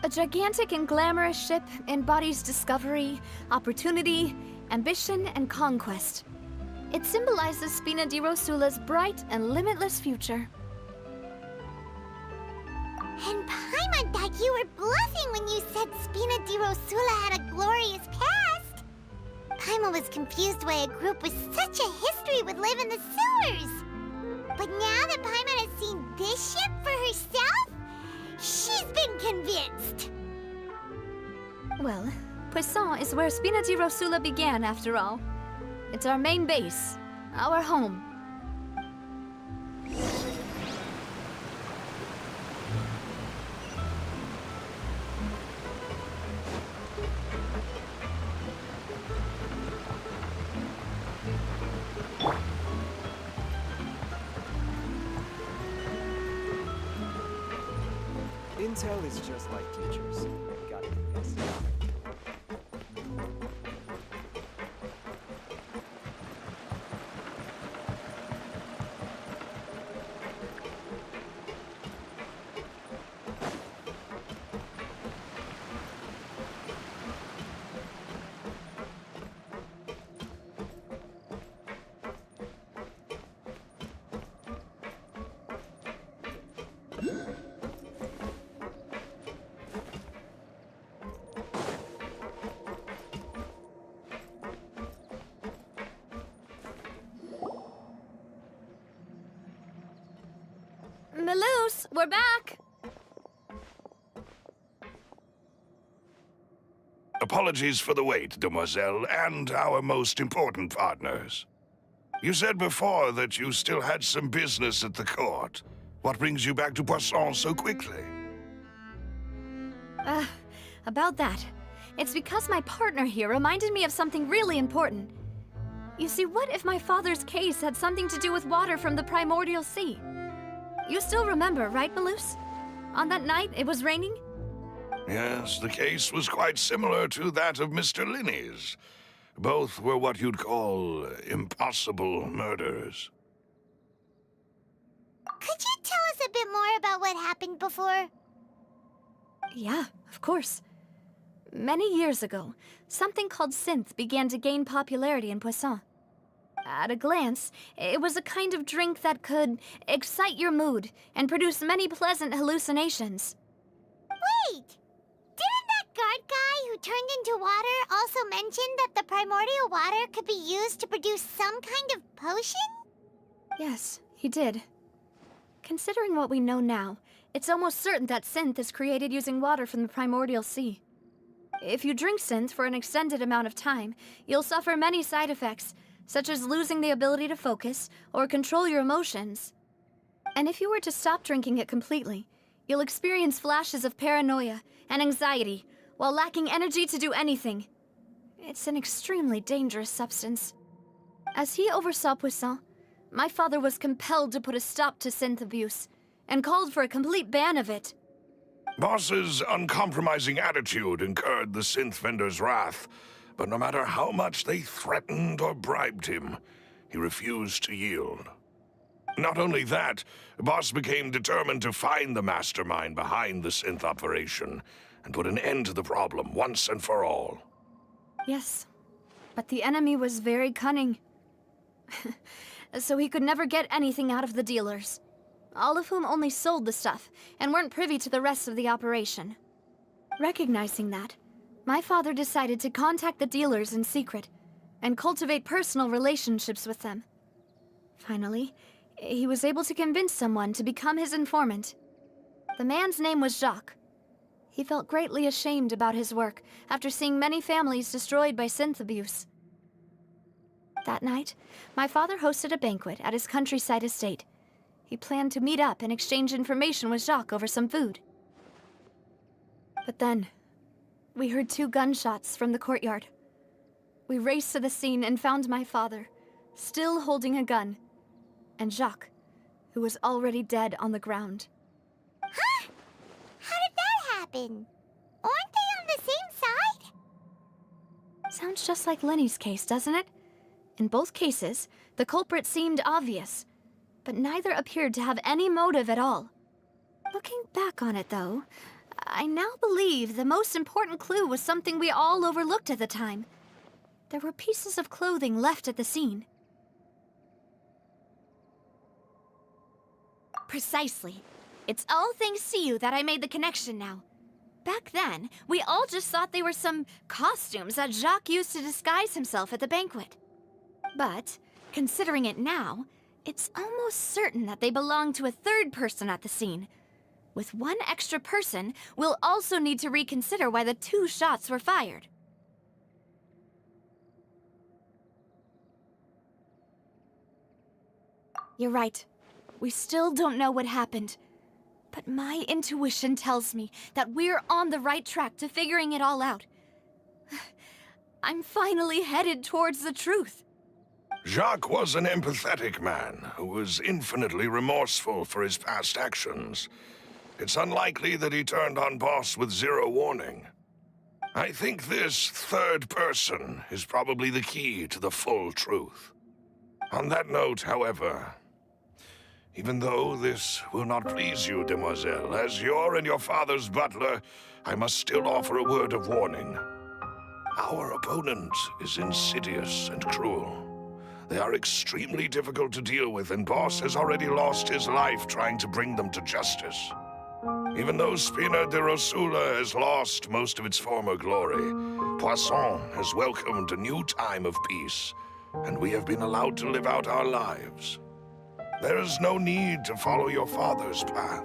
Speaker 1: A gigantic and glamorous ship embodies discovery, opportunity, ambition, and conquest. It symbolizes Spina di Rosula's bright and limitless future.
Speaker 2: And Paimon thought you were bluffing when you said Spina di Rosula had a glorious past. Paimon was confused why a group with such a history would live in the sewers. But now that Paimon has seen this ship for herself, she's been convinced.
Speaker 1: Well, Poisson is where Spina di Rosula began, after all. It's our main base, our home.
Speaker 10: Intel is just like teachers. They've got to be messed up.
Speaker 1: Melus, we're back!
Speaker 7: Apologies for the wait, demoiselle, and our most important partners. You said before that you still had some business at the court. What brings you back to Poisson so quickly?
Speaker 1: About that. It's because my partner here reminded me of something really important. You see, what if my father's case had something to do with water from the primordial sea? You still remember, right, Melus? On that night, it was raining?
Speaker 7: Yes, the case was quite similar to that of Mr. Linney's. Both were what you'd call impossible murders.
Speaker 2: Could you tell us a bit more about what happened before?
Speaker 1: Yeah, of course. Many years ago, something called synth began to gain popularity in Poisson. At a glance, it was a kind of drink that could excite your mood and produce many pleasant hallucinations.
Speaker 2: Wait! Didn't that guard guy who turned into water also mention that the primordial water could be used to produce some kind of potion?
Speaker 1: Yes, he did. Considering what we know now, it's almost certain that synth is created using water from the primordial sea. If you drink synth for an extended amount of time, you'll suffer many side effects, such as losing the ability to focus or control your emotions. And if you were to stop drinking it completely, you'll experience flashes of paranoia and anxiety while lacking energy to do anything. It's an extremely dangerous substance. As he oversaw Poisson, my father was compelled to put a stop to synth abuse and called for a complete ban of it.
Speaker 7: Boss's uncompromising attitude incurred the synth vendor's wrath, but no matter how much they threatened or bribed him, he refused to yield. Not only that, Boss became determined to find the mastermind behind the synth operation and put an end to the problem once and for all.
Speaker 1: Yes, but the enemy was very cunning. So he could never get anything out of the dealers, all of whom only sold the stuff and weren't privy to the rest of the operation. Recognizing that, my father decided to contact the dealers in secret and cultivate personal relationships with them. Finally, he was able to convince someone to become his informant. The man's name was Jacques. He felt greatly ashamed about his work after seeing many families destroyed by synth abuse. That night, my father hosted a banquet at his countryside estate. He planned to meet up and exchange information with Jacques over some food. But then, we heard 2 gunshots from the courtyard. We raced to the scene and found my father, still holding a gun, and Jacques, who was already dead on the ground.
Speaker 2: Huh? How did that happen? Aren't they on the same side?
Speaker 1: Sounds just like Lenny's case, doesn't it? In both cases, the culprit seemed obvious, but neither appeared to have any motive at all. Looking back on it, though, I now believe the most important clue was something we all overlooked at the time. There were pieces of clothing left at the scene. Precisely. It's all thanks to you that I made the connection now. Back then, we all just thought they were some costumes that Jacques used to disguise himself at the banquet. But, considering it now, it's almost certain that they belong to a third person at the scene. With one extra person, we'll also need to reconsider why the 2 shots were fired. You're right. We still don't know what happened. But my intuition tells me that we're on the right track to figuring it all out. I'm finally headed towards the truth.
Speaker 7: Jacques was an empathetic man who was infinitely remorseful for his past actions. It's unlikely that he turned on Boss with 0 warning. I think this third person is probably the key to the full truth. On that note, however, even though this will not please you, demoiselle, as your and your father's butler, I must still offer a word of warning. Our opponent is insidious and cruel. They are extremely difficult to deal with, and Boss has already lost his life trying to bring them to justice. Even though Spina de Rosula has lost most of its former glory, Poisson has welcomed a new time of peace, and we have been allowed to live out our lives. There is no need to follow your father's path.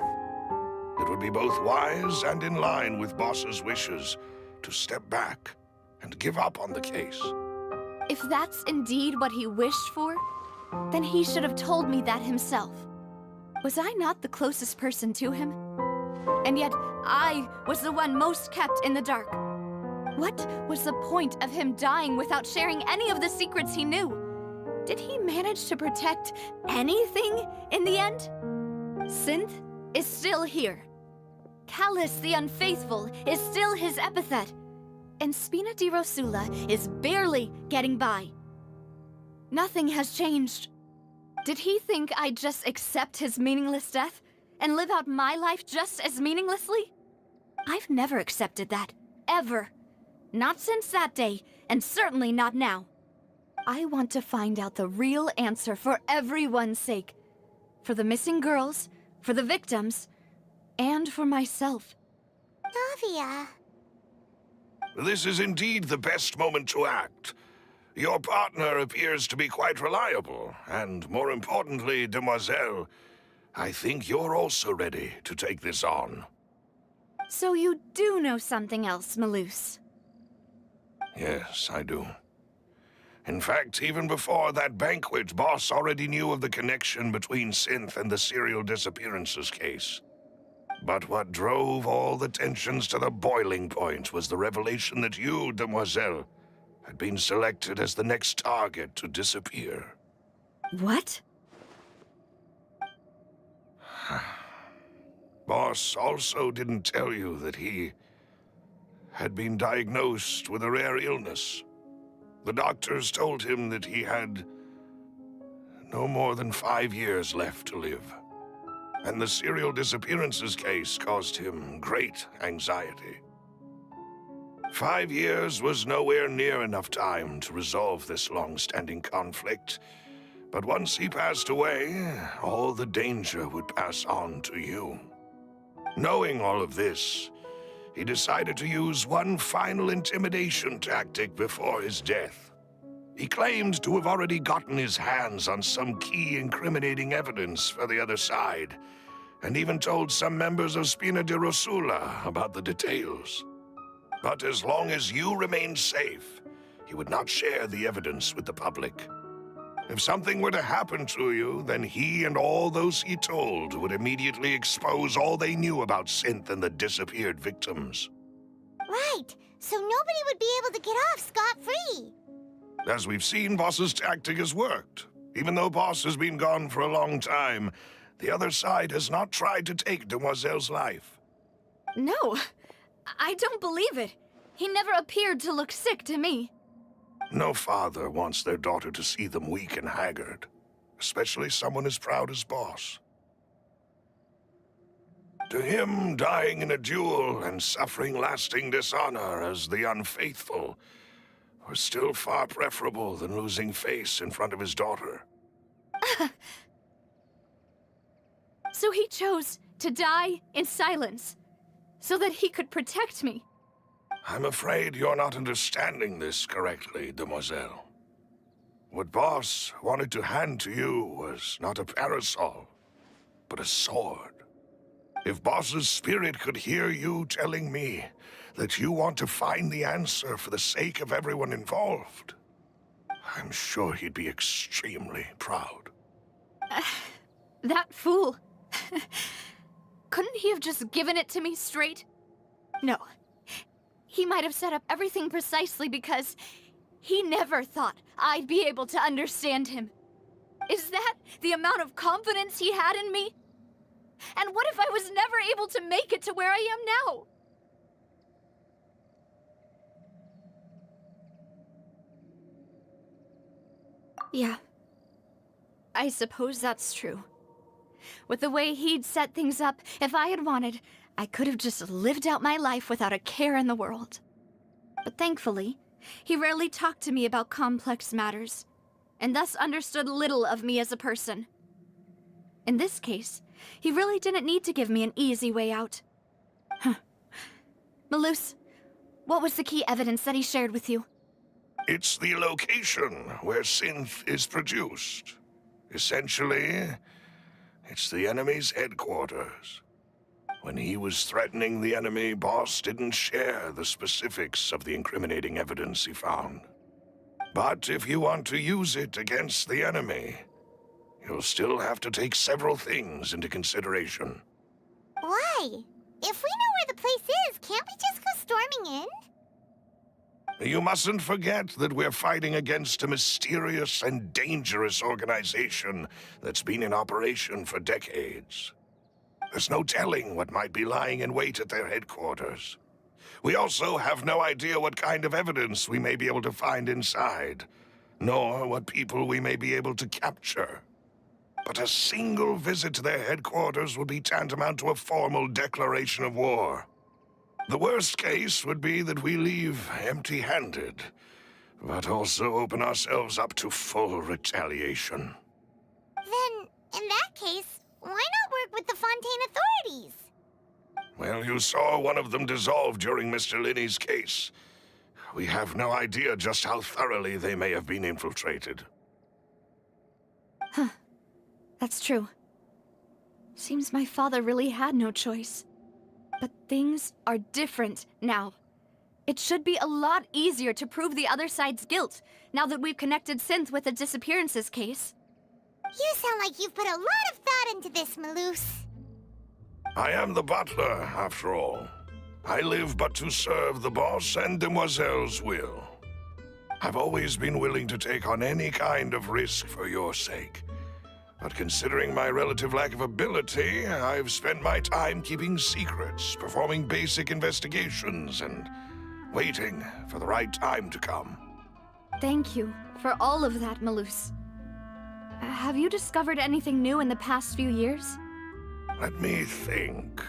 Speaker 7: It would be both wise and in line with Boss's wishes to step back and give up on the case.
Speaker 1: If that's indeed what he wished for, then he should have told me that himself. Was I not the closest person to him? And yet, I was the one most kept in the dark. What was the point of him dying without sharing any of the secrets he knew? Did he manage to protect anything in the end? Synth is still here. Callus the Unfaithful is still his epithet. And Spina di Rosula is barely getting by. Nothing has changed. Did he think I'd just accept his meaningless death and live out my life just as meaninglessly? I've never accepted that, ever. Not since that day, and certainly not now. I want to find out the real answer for everyone's sake. For the missing girls, for the victims, and for myself.
Speaker 2: Navia.
Speaker 7: This is indeed the best moment to act. Your partner appears to be quite reliable, and more importantly, demoiselle, I think you're also ready to take this on.
Speaker 1: So you do know something else, Malus?
Speaker 7: Yes, I do. In fact, even before that banquet, Boss already knew of the connection between Synth and the serial disappearances case. But what drove all the tensions to the boiling point was the revelation that you, demoiselle, had been selected as the next target to disappear.
Speaker 1: What?
Speaker 7: Boss also didn't tell you that he had been diagnosed with a rare illness. The doctors told him that he had no more than 5 years left to live. And the serial disappearances case caused him great anxiety. 5 years was nowhere near enough time to resolve this long-standing conflict. But once he passed away, all the danger would pass on to you. Knowing all of this, he decided to use one final intimidation tactic before his death. He claimed to have already gotten his hands on some key incriminating evidence for the other side, and even told some members of Spina di Rosula about the details. But as long as you remained safe, he would not share the evidence with the public. If something were to happen to you, then he and all those he told would immediately expose all they knew about Synth and the disappeared victims.
Speaker 2: Right, so nobody would be able to get off scot-free.
Speaker 7: As we've seen, Boss's tactic has worked. Even though Boss has been gone for a long time, the other side has not tried to take Demoiselle's life.
Speaker 1: No, I don't believe it. He never appeared to look sick to me.
Speaker 7: No father wants their daughter to see them weak and haggard, especially someone as proud as Boss. To him, dying in a duel and suffering lasting dishonor as the unfaithful was still far preferable than losing face in front of his daughter.
Speaker 1: So he chose to die in silence, so that he could protect me.
Speaker 7: I'm afraid you're not understanding this correctly, demoiselle. What Boss wanted to hand to you was not a parasol, but a sword. If Boss's spirit could hear you telling me that you want to find the answer for the sake of everyone involved, I'm sure he'd be extremely proud.
Speaker 1: That fool. Couldn't he have just given it to me straight? No. He might have set up everything precisely because he never thought I'd be able to understand him. Is that the amount of confidence he had in me? And what if I was never able to make it to where I am now? Yeah. I suppose that's true. With the way he'd set things up, if I had wanted, I could have just lived out my life without a care in the world. But thankfully, he rarely talked to me about complex matters, and thus understood little of me as a person. In this case, he really didn't need to give me an easy way out. Malus, what was the key evidence that he shared with you?
Speaker 7: It's the location where synth is produced. Essentially, it's the enemy's headquarters. When he was threatening the enemy, Boss didn't share the specifics of the incriminating evidence he found. But if you want to use it against the enemy, you'll still have to take several things into consideration.
Speaker 2: Why? If we know where the place is, can't we just go storming in?
Speaker 7: You mustn't forget that we're fighting against a mysterious and dangerous organization that's been in operation for decades. There's no telling what might be lying in wait at their headquarters. We also have no idea what kind of evidence we may be able to find inside, nor what people we may be able to capture. But a single visit to their headquarters would be tantamount to a formal declaration of war. The worst case would be that we leave empty-handed, but also open ourselves up to full retaliation.
Speaker 2: Then, in that case, why not work with the Fontaine authorities?
Speaker 7: Well, you saw one of them dissolve during Mr. Linney's case. We have no idea just how thoroughly they may have been infiltrated.
Speaker 1: Huh. That's true. Seems my father really had no choice. But things are different now. It should be a lot easier to prove the other side's guilt, now that we've connected Synth with the disappearances case.
Speaker 2: You sound like you've put a lot of thought into this, Malus.
Speaker 7: I am the butler, after all. I live but to serve the boss and Demoiselle's will. I've always been willing to take on any kind of risk for your sake. But considering my relative lack of ability, I've spent my time keeping secrets, performing basic investigations, and waiting for the right time to come.
Speaker 1: Thank you for all of that, Malus. Have you discovered anything new in the past few years?
Speaker 7: Let me think.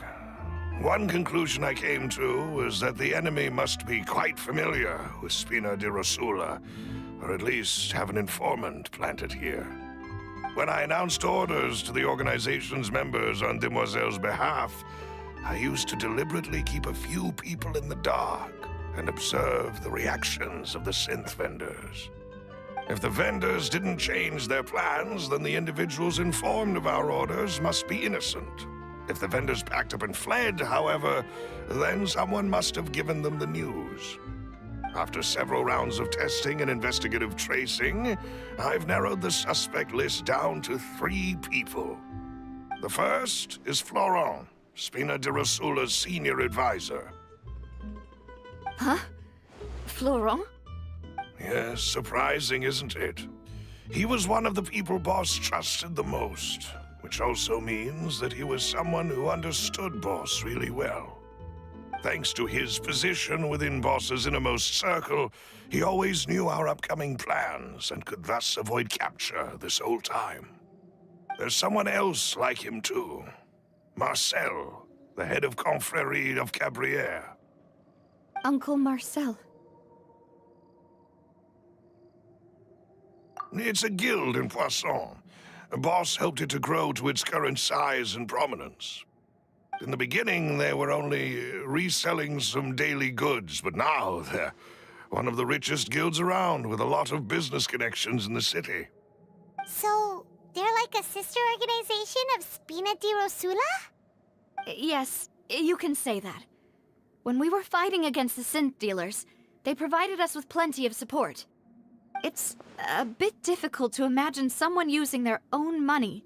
Speaker 7: One conclusion I came to was that the enemy must be quite familiar with Spina di Rosula, or at least have an informant planted here. When I announced orders to the organization's members on Demoiselle's behalf, I used to deliberately keep a few people in the dark and observe the reactions of the synth vendors. If the vendors didn't change their plans, then the individuals informed of our orders must be innocent. If the vendors packed up and fled, however, then someone must have given them the news. After several rounds of testing and investigative tracing, I've narrowed the suspect list down to 3 people. The first is Florent, Spina di Rosula's senior advisor.
Speaker 1: Huh? Florent?
Speaker 7: Yes, surprising, isn't it? He was one of the people Boss trusted the most, which also means that he was someone who understood Boss really well. Thanks to his position within Boss's innermost circle, he always knew our upcoming plans and could thus avoid capture this whole time. There's someone else like him too. Marcel, the head of Confrérie of Cabrières.
Speaker 1: Uncle Marcel.
Speaker 7: It's a guild in Poisson. A boss helped it to grow to its current size and prominence. In the beginning, they were only reselling some daily goods, but now they're one of the richest guilds around, with a lot of business connections in the city.
Speaker 2: So, they're like a sister organization of Spina di Rosula?
Speaker 1: Yes, you can say that. When we were fighting against the synth dealers, they provided us with plenty of support. It's a bit difficult to imagine someone using their own money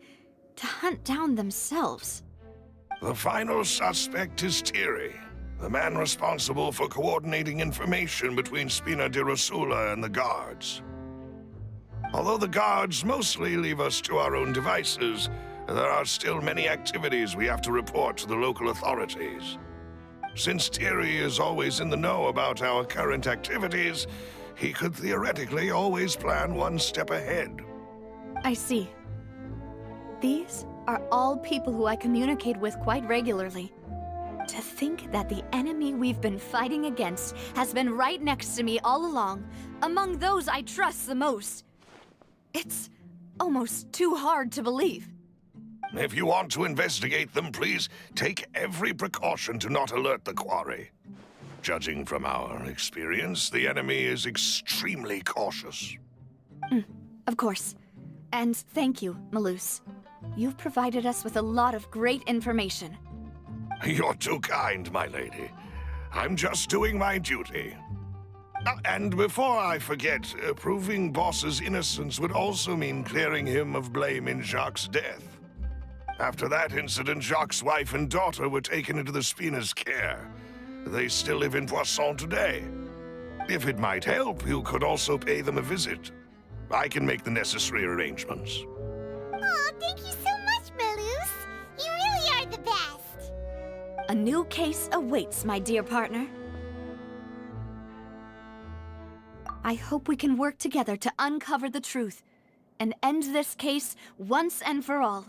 Speaker 1: to hunt down themselves.
Speaker 7: The final suspect is Thierry, the man responsible for coordinating information between Spina di Rosula and the guards. Although the guards mostly leave us to our own devices, there are still many activities we have to report to the local authorities. Since Thierry is always in the know about our current activities, he could theoretically always plan one step ahead.
Speaker 1: I see. These are all people who I communicate with quite regularly. To think that the enemy we've been fighting against has been right next to me all along, among those I trust the most. It's almost too hard to believe.
Speaker 7: If you want to investigate them, please take every precaution to not alert the quarry. Judging from our experience, the enemy is extremely cautious.
Speaker 1: Of course. And thank you, Malus. You've provided us with a lot of great information.
Speaker 7: You're too kind, my lady. I'm just doing my duty. And before I forget, proving Boss's innocence would also mean clearing him of blame in Jacques' death. After that incident, Jacques' wife and daughter were taken into the Spina's care. They still live in Poisson today. If it might help, you could also pay them a visit. I can make the necessary arrangements.
Speaker 2: Oh, thank you so much, Malus. You really are the best.
Speaker 1: A new case awaits, my dear partner. I hope we can work together to uncover the truth and end this case once and for all.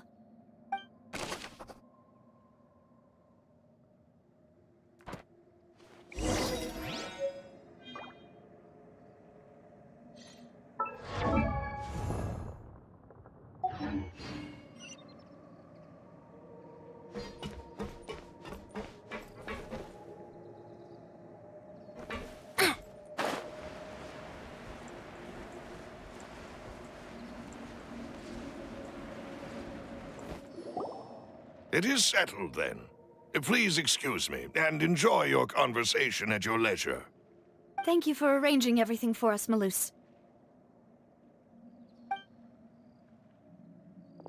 Speaker 7: It is settled, then. Please excuse me, and enjoy your conversation at your leisure.
Speaker 1: Thank you for arranging everything for us, Malus.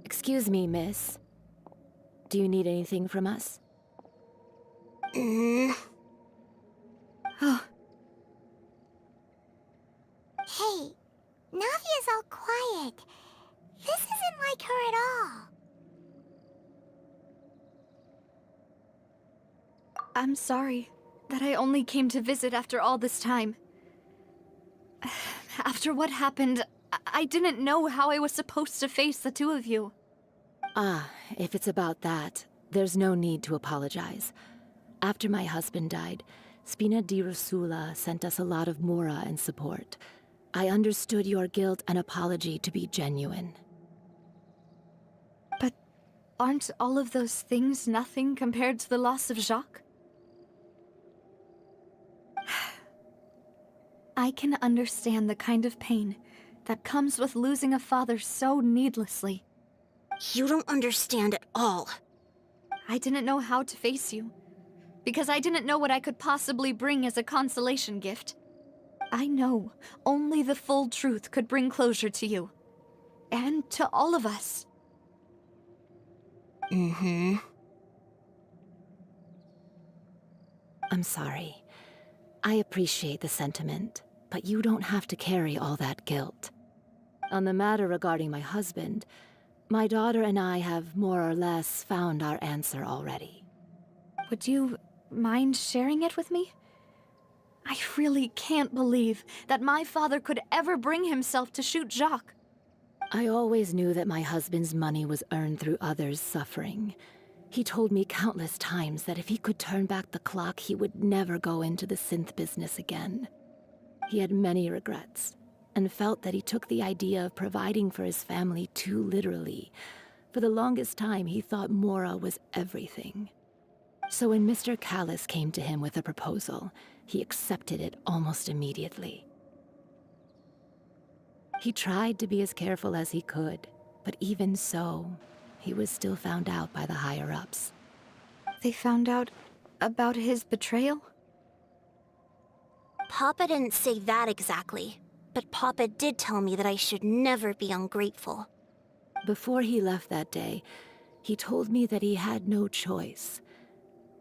Speaker 11: Excuse me, miss. Do you need anything from us?
Speaker 1: Oh,
Speaker 2: Hey, Navia's all quiet. This isn't like her at all.
Speaker 1: I'm sorry that I only came to visit after all this time. After what happened, I didn't know how I was supposed to face the two of you.
Speaker 11: Ah, if it's about that, there's no need to apologize. After my husband died, Spina di Rosula sent us a lot of mora and support. I understood your guilt and apology to be genuine.
Speaker 1: But aren't all of those things nothing compared to the loss of Jacques? I can understand the kind of pain that comes with losing a father so needlessly.
Speaker 8: You don't understand at all.
Speaker 1: I didn't know how to face you, because I didn't know what I could possibly bring as a consolation gift. I know only the full truth could bring closure to you, and to all of us.
Speaker 11: I'm sorry. I appreciate the sentiment, but you don't have to carry all that guilt. On the matter regarding my husband, my daughter and I have more or less found our answer already.
Speaker 1: Would you mind sharing it with me? I really can't believe that my father could ever bring himself to shoot Jacques.
Speaker 11: I always knew that my husband's money was earned through others' suffering. He told me countless times that if he could turn back the clock, he would never go into the synth business again. He had many regrets, and felt that he took the idea of providing for his family too literally. For the longest time, he thought Mora was everything. So when Mr. Callis came to him with a proposal, he accepted it almost immediately. He tried to be as careful as he could, but even so, he was still found out by the higher-ups.
Speaker 1: They found out about his betrayal?
Speaker 2: Papa didn't say that exactly, but Papa did tell me that I should never be ungrateful.
Speaker 11: Before he left that day, he told me that he had no choice.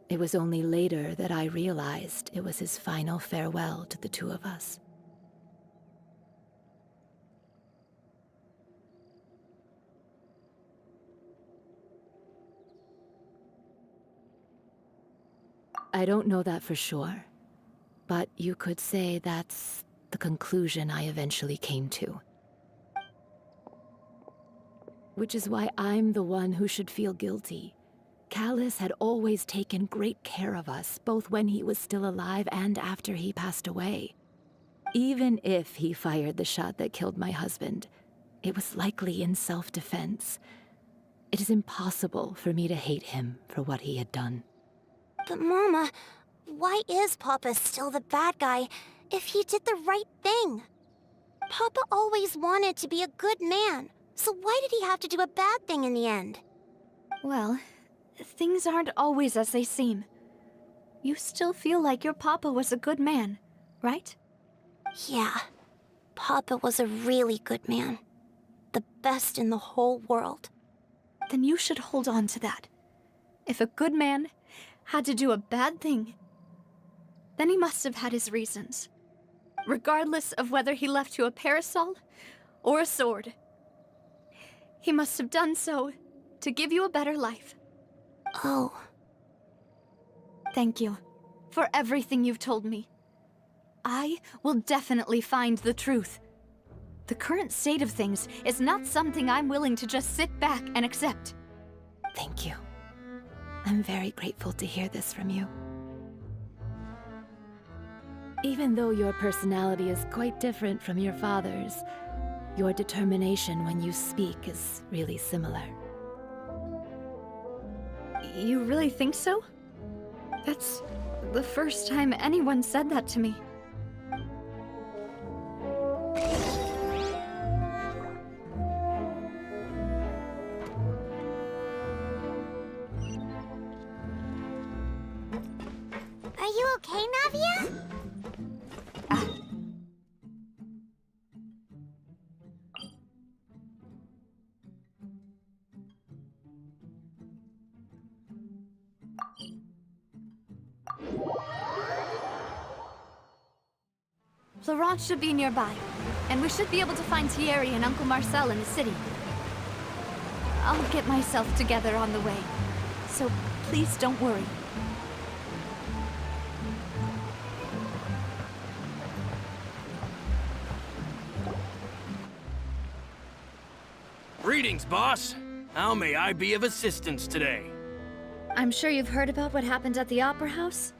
Speaker 11: It was only later that I realized it was his final farewell to the two of us. I don't know that for sure, but you could say that's the conclusion I eventually came to. Which is why I'm the one who should feel guilty. Callis had always taken great care of us, both when he was still alive and after he passed away. Even if he fired the shot that killed my husband, it was likely in self-defense. It is impossible for me to hate him for what he had done.
Speaker 2: But Mama, why is Papa still the bad guy if he did the right thing? Papa always wanted to be a good man, so why did he have to do a bad thing in the end?
Speaker 1: Well, things aren't always as they seem. You still feel like your papa was a good man, right?
Speaker 2: Yeah, Papa was a really good man. The best in the whole world.
Speaker 1: Then you should hold on to that. If a good man had to do a bad thing, then he must have had his reasons. Regardless of whether he left you a parasol or a sword. He must have done so to give you a better life.
Speaker 2: Oh.
Speaker 1: Thank you for everything you've told me. I will definitely find the truth. The current state of things is not something I'm willing to just sit back and accept.
Speaker 11: Thank you. I'm very grateful to hear this from you. Even though your personality is quite different from your father's, your determination when you speak is really similar.
Speaker 1: You really think so? That's the first time anyone said that to me.
Speaker 2: Are you okay, Navia?
Speaker 1: Florence should be nearby, and we should be able to find Thierry and Uncle Marcel in the city. I'll get myself together on the way, so please don't worry.
Speaker 12: Greetings, boss. How may I be of assistance today?
Speaker 1: I'm sure you've heard about what happened at the Opera House.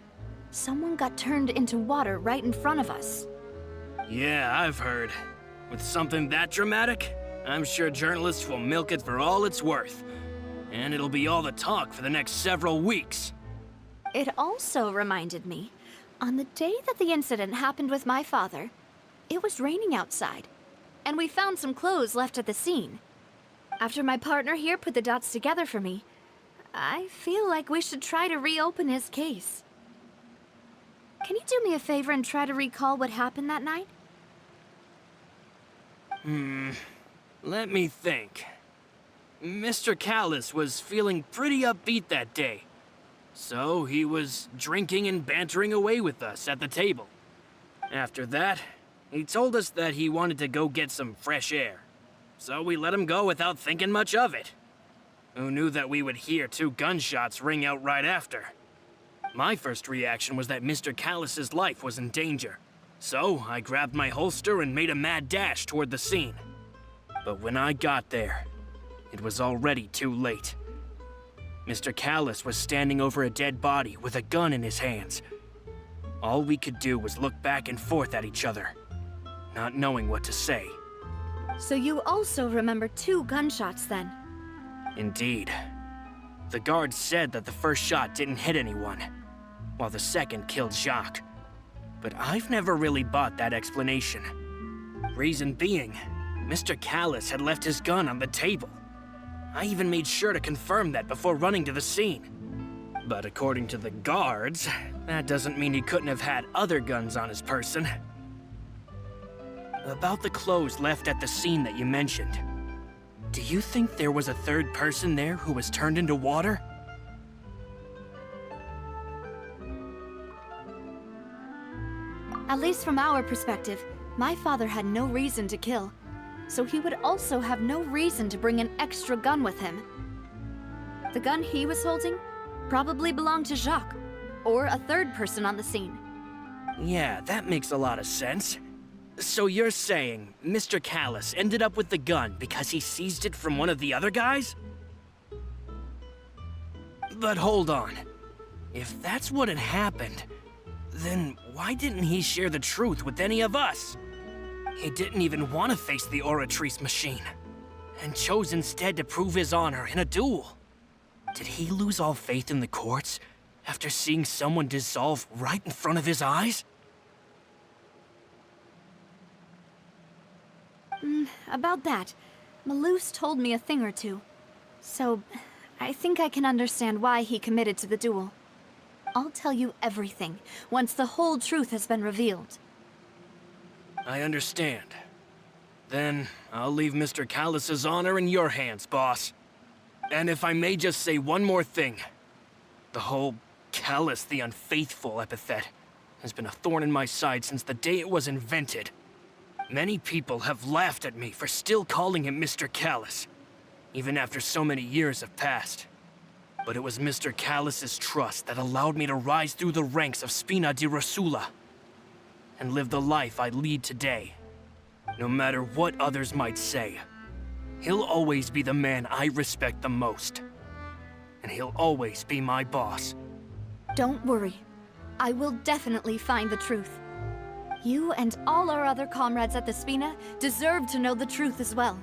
Speaker 1: Someone got turned into water right in front of us.
Speaker 12: Yeah, I've heard. With something that dramatic, I'm sure journalists will milk it for all it's worth. And it'll be all the talk for the next several weeks.
Speaker 1: It also reminded me, on the day that the incident happened with my father, it was raining outside, and we found some clothes left at the scene. After my partner here put the dots together for me, I feel like we should try to reopen his case. Can you do me a favor and try to recall what happened that night?
Speaker 12: Let me think. Mr. Callis was feeling pretty upbeat that day. So he was drinking and bantering away with us at the table. After that, he told us that he wanted to go get some fresh air. So we let him go without thinking much of it. Who knew that we would hear 2 gunshots ring out right after? My first reaction was that Mr. Callis's life was in danger. So I grabbed my holster and made a mad dash toward the scene. But when I got there, it was already too late. Mr. Callus was standing over a dead body with a gun in his hands. All we could do was look back and forth at each other, not knowing what to say.
Speaker 1: So you also remember 2 gunshots then?
Speaker 12: Indeed. The guard said that the first shot didn't hit anyone, while the second killed Jacques. But I've never really bought that explanation. Reason being, Mr. Callus had left his gun on the table. I even made sure to confirm that before running to the scene. But according to the guards, that doesn't mean he couldn't have had other guns on his person. About the clothes left at the scene that you mentioned, do you think there was a third person there who was turned into water?
Speaker 1: At least from our perspective, my father had no reason to kill. So he would also have no reason to bring an extra gun with him. The gun he was holding probably belonged to Jacques, or a third person on the scene.
Speaker 12: Yeah, that makes a lot of sense. So you're saying Mr. Callus ended up with the gun because he seized it from one of the other guys? But hold on. If that's what had happened, then why didn't he share the truth with any of us? He didn't even want to face the Oratrice machine, and chose instead to prove his honor in a duel. Did he lose all faith in the courts after seeing someone dissolve right in front of his eyes?
Speaker 1: About that, Malus told me a thing or two. So, I think I can understand why he committed to the duel. I'll tell you everything, once the whole truth has been revealed.
Speaker 12: I understand. Then, I'll leave Mr. Callus's honor in your hands, boss. And if I may just say one more thing. The whole Callus the Unfaithful epithet has been a thorn in my side since the day it was invented. Many people have laughed at me for still calling him Mr. Callus, even after so many years have passed. But it was Mr. Callus's trust that allowed me to rise through the ranks of Spina di Rosula and live the life I lead today. No matter what others might say, he'll always be the man I respect the most. And he'll always be my boss.
Speaker 1: Don't worry. I will definitely find the truth. You and all our other comrades at the Spina deserve to know the truth as well.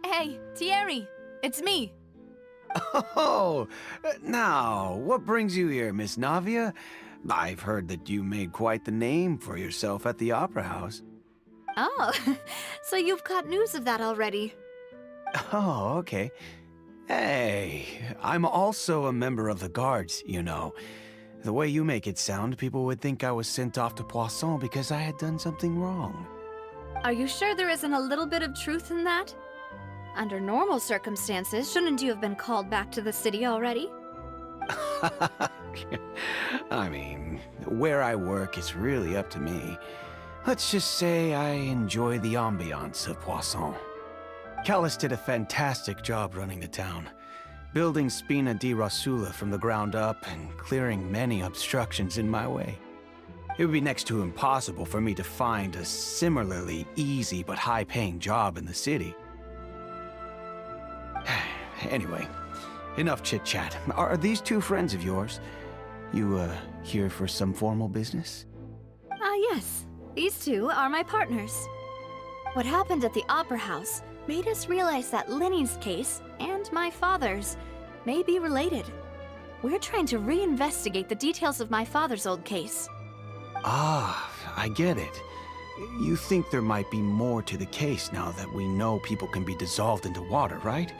Speaker 1: Hey, Thierry, it's me.
Speaker 13: Oh, now, what brings you here, Miss Navia? I've heard that you made quite the name for yourself at the Opera House.
Speaker 1: Oh, so you've caught news of that already.
Speaker 13: Oh, okay. Hey, I'm also a member of the Guards, you know. The way you make it sound, people would think I was sent off to Poisson because I had done something wrong.
Speaker 1: Are you sure there isn't a little bit of truth in that? Under normal circumstances, shouldn't you have been called back to the city already?
Speaker 13: I mean, where I work is really up to me. Let's just say I enjoy the ambiance of Poisson. Callus did a fantastic job running the town, building Spina di Rosula from the ground up and clearing many obstructions in my way. It would be next to impossible for me to find a similarly easy but high-paying job in the city. Anyway, enough chit-chat. Are these 2 friends of yours? You, here for some formal business?
Speaker 1: Yes. These 2 are my partners. What happened at the Opera House made us realize that Linny's case and my father's may be related. We're trying to reinvestigate the details of my father's old case.
Speaker 13: Ah, I get it. You think there might be more to the case now that we know people can be dissolved into water, right?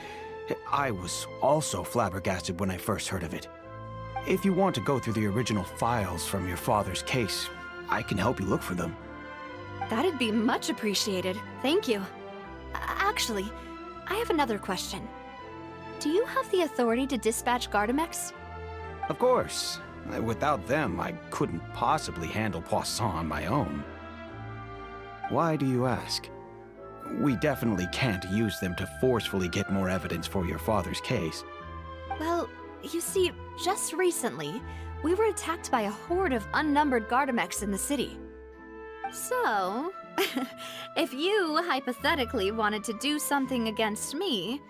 Speaker 13: I was also flabbergasted when I first heard of it. If you want to go through the original files from your father's case, I can help you look for them.
Speaker 1: That'd be much appreciated. Thank you. Actually, I have another question. Do you have the authority to dispatch Gardamex?
Speaker 13: Of course. Without them, I couldn't possibly handle Poisson on my own. Why do you ask? We definitely can't use them to forcefully get more evidence for your father's case.
Speaker 1: Well, you see, just recently, we were attacked by a horde of unnumbered Gardamex in the city. So, if you hypothetically wanted to do something against me,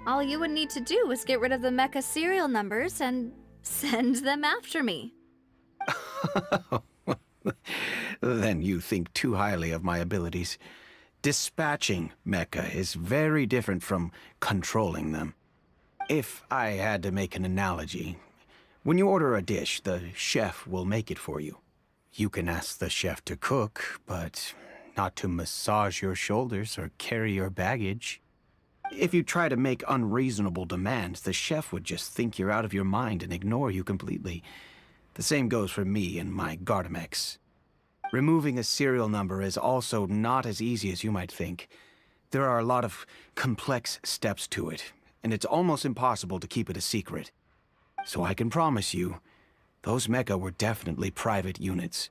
Speaker 1: all you would need to do was get rid of the mecha serial numbers and send them after me.
Speaker 13: Then you think too highly of my abilities. Dispatching mecha is very different from controlling them. If I had to make an analogy, when you order a dish, the chef will make it for you. You can ask the chef to cook, but not to massage your shoulders or carry your baggage. If you try to make unreasonable demands, the chef would just think you're out of your mind and ignore you completely. The same goes for me and my Gardamex. Removing a serial number is also not as easy as you might think. There are a lot of complex steps to it, and it's almost impossible to keep it a secret. So I can promise you, those mecha were definitely private units.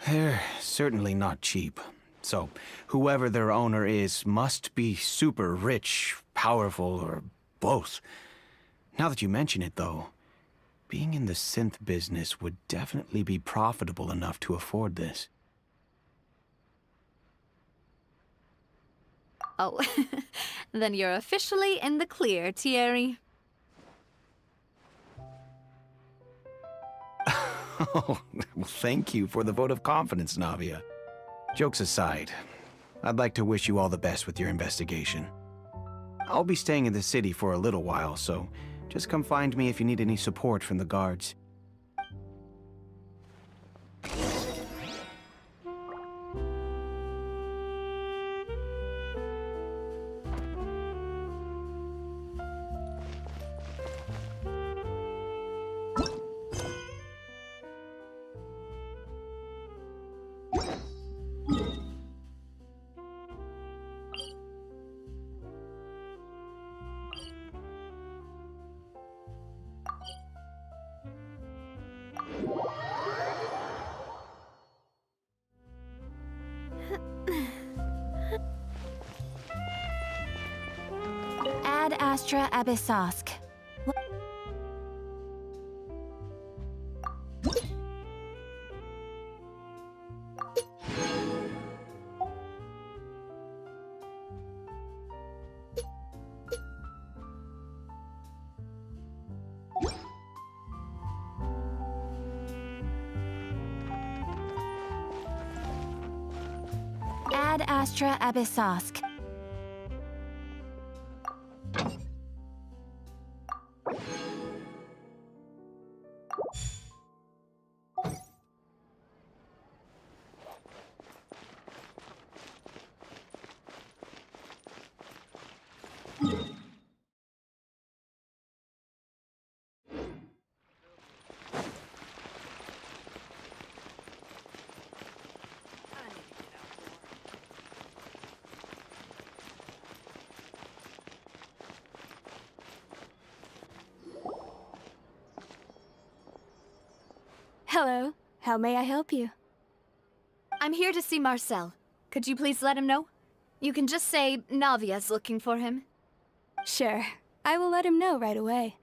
Speaker 13: They're certainly not cheap. So whoever their owner is must be super rich, powerful, or both. Now that you mention it, though, being in the synth business would definitely be profitable enough to afford this.
Speaker 1: Oh, then you're officially in the clear, Thierry.
Speaker 13: Oh, well, thank you for the vote of confidence, Navia. Jokes aside, I'd like to wish you all the best with your investigation. I'll be staying in the city for a little while, so just come find me if you need any support from the guards.
Speaker 1: Ad Astra Abyssosk. Ad Astra Abyssosk.
Speaker 14: Hello. How may I help you?
Speaker 1: I'm here to see Marcel. Could you please let him know? You can just say Navia's looking for him.
Speaker 14: Sure. I will let him know right away.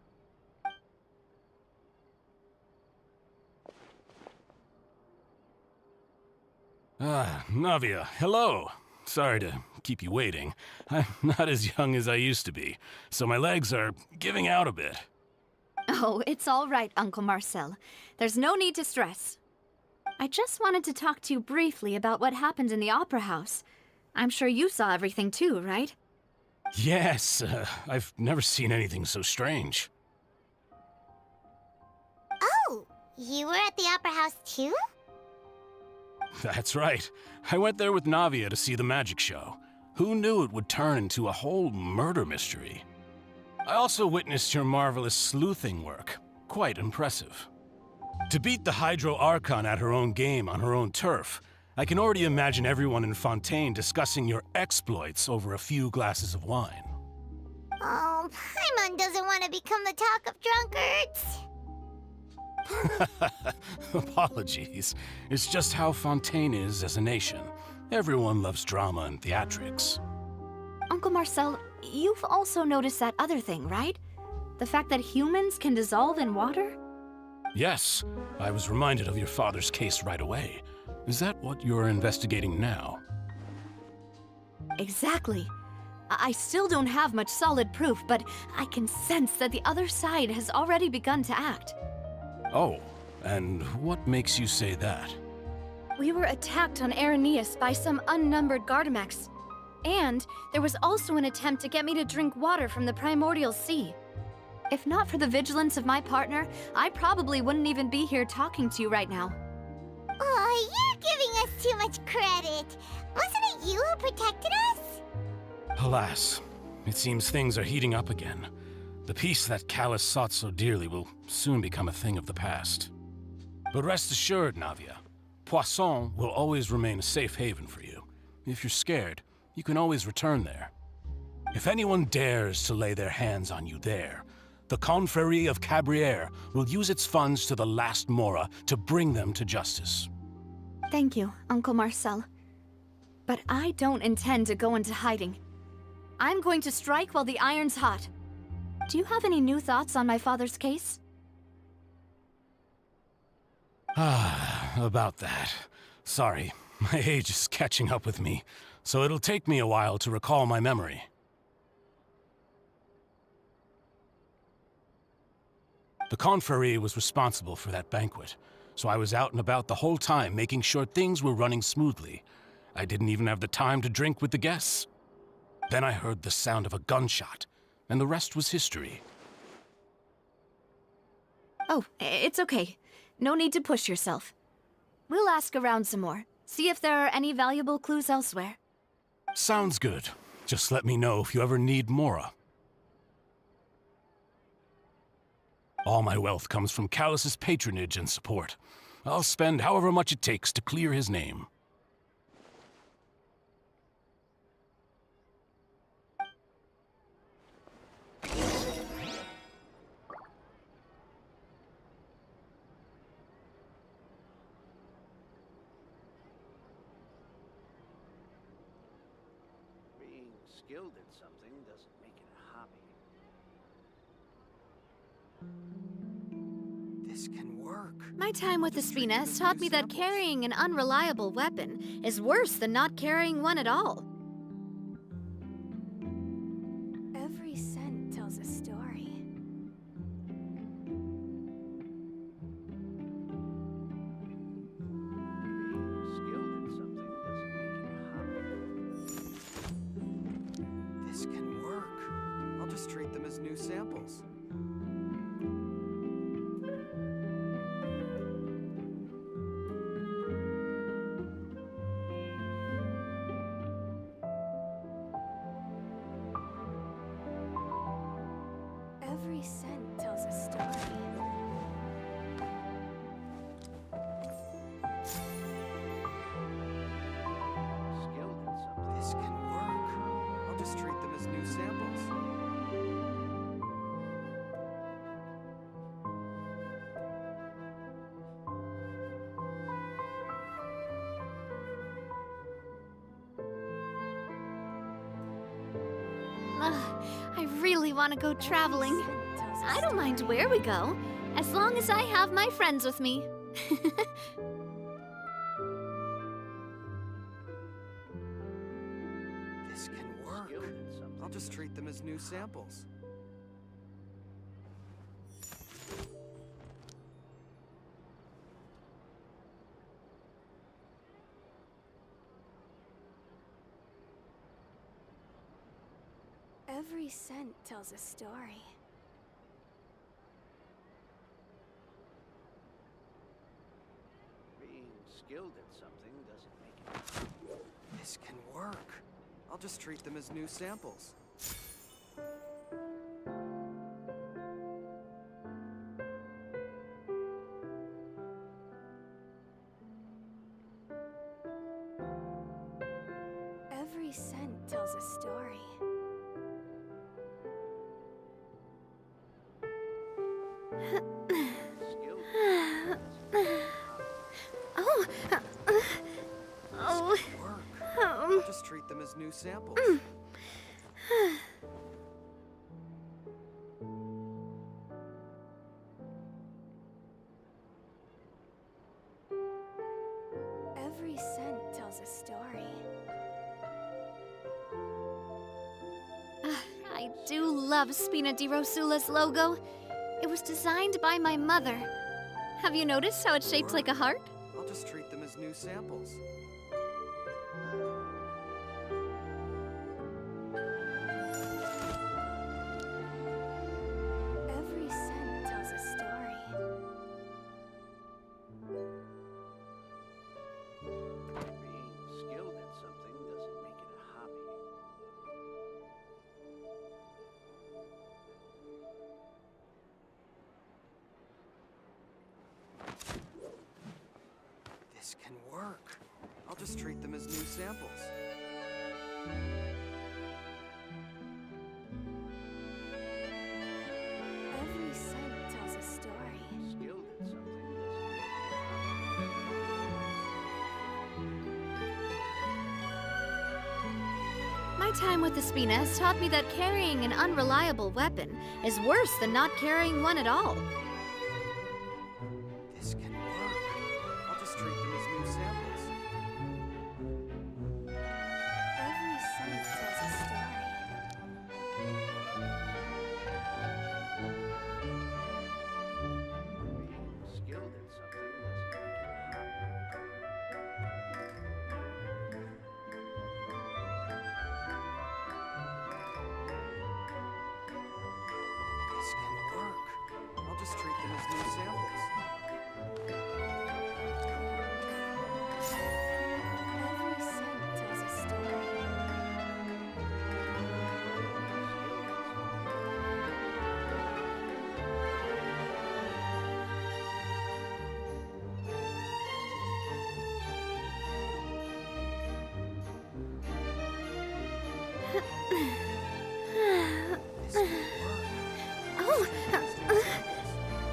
Speaker 15: Navia, hello. Sorry to keep you waiting. I'm not as young as I used to be, so my legs are giving out a bit.
Speaker 1: Oh, it's all right, Uncle Marcel. There's no need to stress. I just wanted to talk to you briefly about what happened in the Opera House. I'm sure you saw everything too, right?
Speaker 15: Yes, I've never seen anything so strange.
Speaker 2: Oh, you were at the Opera House too?
Speaker 15: That's right. I went there with Navia to see the magic show. Who knew it would turn into a whole murder mystery? I also witnessed your marvelous sleuthing work. Quite impressive. To beat the Hydro Archon at her own game on her own turf, I can already imagine everyone in Fontaine discussing your exploits over a few glasses of wine.
Speaker 2: Oh, Paimon doesn't want to become the talk of drunkards.
Speaker 15: Apologies. It's just how Fontaine is as a nation. Everyone loves drama and theatrics.
Speaker 1: Uncle Marcel, you've also noticed that other thing, right? The fact that humans can dissolve in water?
Speaker 15: Yes, I was reminded of your father's case right away. Is that what you're investigating now?
Speaker 1: Exactly. I still don't have much solid proof, but I can sense that the other side has already begun to act.
Speaker 15: Oh, and what makes you say that?
Speaker 1: We were attacked on Araneus by some unnumbered Gardamex. And there was also an attempt to get me to drink water from the primordial sea. If not for the vigilance of my partner, I probably wouldn't even be here talking to you right now.
Speaker 2: Oh, you're giving us too much credit. Wasn't it you who protected us?
Speaker 15: Alas, it seems things are heating up again. The peace that Callus sought so dearly will soon become a thing of the past. But rest assured, Navia, Poisson will always remain a safe haven for you. If you're scared, you can always return there. If anyone dares to lay their hands on you there, the Confrérie of Cabrières will use its funds to the last Mora to bring them to justice.
Speaker 1: Thank you, Uncle Marcel. But I don't intend to go into hiding. I'm going to strike while the iron's hot. Do you have any new thoughts on my father's case?
Speaker 15: About that. Sorry, my age is catching up with me, so it'll take me a while to recall my memory. The Confrérie was responsible for that banquet, so I was out and about the whole time making sure things were running smoothly. I didn't even have the time to drink with the guests. Then I heard the sound of a gunshot, and the rest was history.
Speaker 1: Oh, it's okay. No need to push yourself. We'll ask around some more, see if there are any valuable clues elsewhere.
Speaker 15: Sounds good. Just let me know if you ever need Mora. All my wealth comes from Callus's patronage and support. I'll spend however much it takes to clear his name.
Speaker 16: Being skilled at something doesn't make it a hobby. This can work.
Speaker 1: My time with the Spina has taught me that carrying an unreliable weapon is worse than not carrying one at all.
Speaker 14: Every scent tells a story.
Speaker 16: Being skilled at something doesn't make it a hobby.
Speaker 10: This can work. I'll just treat them as new samples.
Speaker 14: Every scent tells a story.
Speaker 16: Skilled at something.
Speaker 10: This can work. I'll just treat them as new samples.
Speaker 1: Ugh, I really want to go traveling. I don't mind where we go, as long as I have my friends with me.
Speaker 10: This can work. I'll just treat them as new samples.
Speaker 14: Every scent tells a story.
Speaker 16: Being skilled at something doesn't make it.
Speaker 10: This can work. I'll just treat them as new samples.
Speaker 14: Every scent tells a story.
Speaker 10: them as new samples.
Speaker 14: Every scent tells a story.
Speaker 1: I do love Spina di Rosula's logo. It was designed by my mother. Have you noticed how it's shaped like a heart?
Speaker 10: I'll just treat them as new samples.
Speaker 14: Every scent tells a story.
Speaker 16: Being skilled at something doesn't make it a hobby.
Speaker 10: This can work. I'll just treat them as new samples.
Speaker 14: Every scent tells a story.
Speaker 16: Skilled at something
Speaker 1: My time with the Spina has taught me that carrying an unreliable weapon is worse than not carrying one at all.
Speaker 10: This can work. I'll just treat them as new samples.
Speaker 14: Every scent tells a story.
Speaker 16: being skilled at something doesn't make it a hobby.
Speaker 10: This can work. I'll just treat them as new samples.
Speaker 14: Every scent tells a story.
Speaker 10: This can work.
Speaker 1: Oh,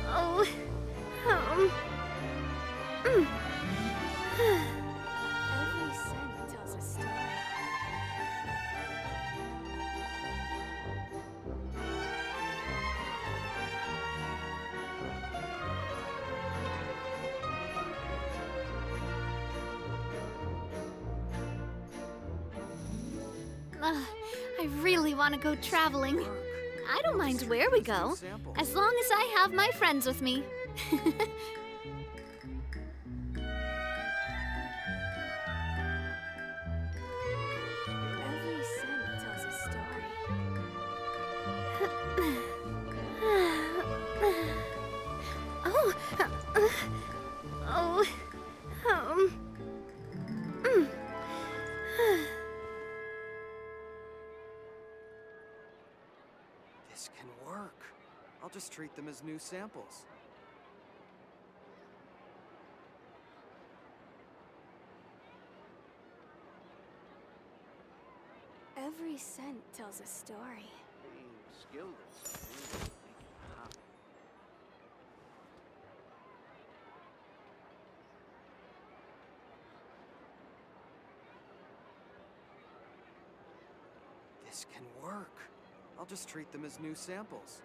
Speaker 1: oh,
Speaker 14: Every scent tells a story.
Speaker 1: I really want to go traveling. I don't mind where we go, as long as I have my friends with me.
Speaker 14: Every scent tells a story.
Speaker 1: Oh, oh, mm.
Speaker 10: This can work. I'll just treat them as new samples.
Speaker 14: Every scent tells a story.
Speaker 16: Being skilled at something doesn't make it a hobby.
Speaker 10: This can work. I'll just treat them as new samples.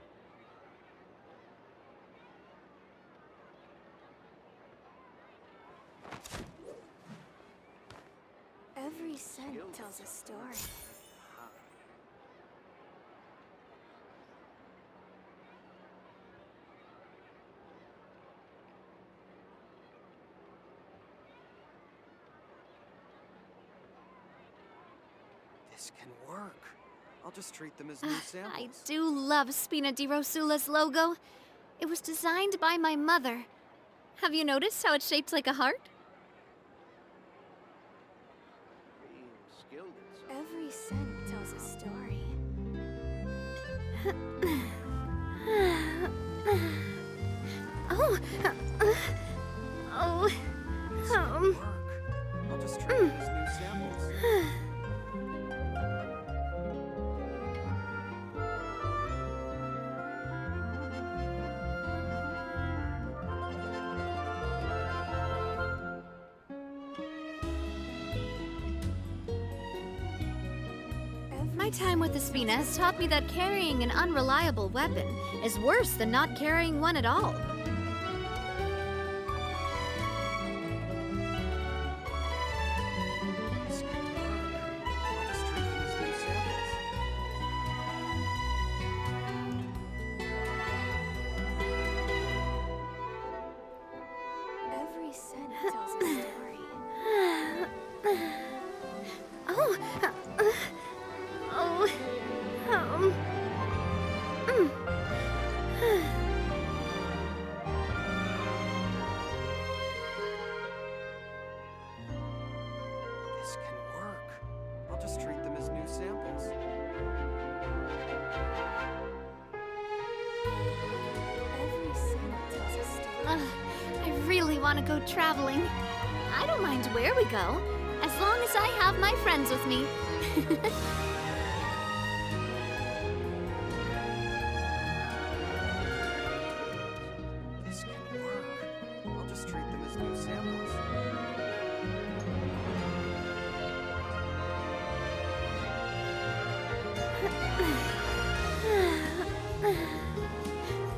Speaker 14: Every scent tells a story.
Speaker 10: This can work. I'll just treat them as new samples.
Speaker 1: I do love Spina di Rosula's logo. It was designed by my mother. Have you noticed how it's shaped like a heart?
Speaker 16: Being skilled at something.
Speaker 14: Every scent tells a story.
Speaker 1: Oh, oh,
Speaker 10: This can work. I'll just treat them as new samples.
Speaker 1: time with the Spina has taught me that carrying an unreliable weapon is worse than not carrying one at all.
Speaker 10: This could work. I'll just treat them as new samples.
Speaker 14: Every scent tells a story.
Speaker 1: Oh, oh,
Speaker 10: This can work. I'll just treat them as new samples.
Speaker 14: Every scent tells a story.
Speaker 1: I really want to go traveling. I don't mind where we go, as long as I have my friends with me.
Speaker 10: This can work. I'll just treat them as new samples.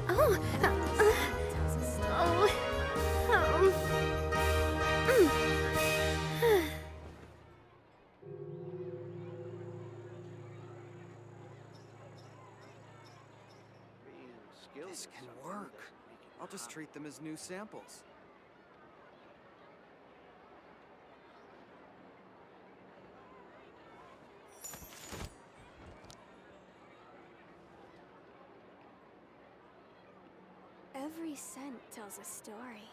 Speaker 1: Oh,
Speaker 16: Being skilled
Speaker 10: This
Speaker 16: at
Speaker 10: can
Speaker 16: something
Speaker 10: work.
Speaker 16: doesn't make it
Speaker 10: I'll just
Speaker 16: hobby.
Speaker 10: treat them as new samples.
Speaker 14: Every scent tells a story.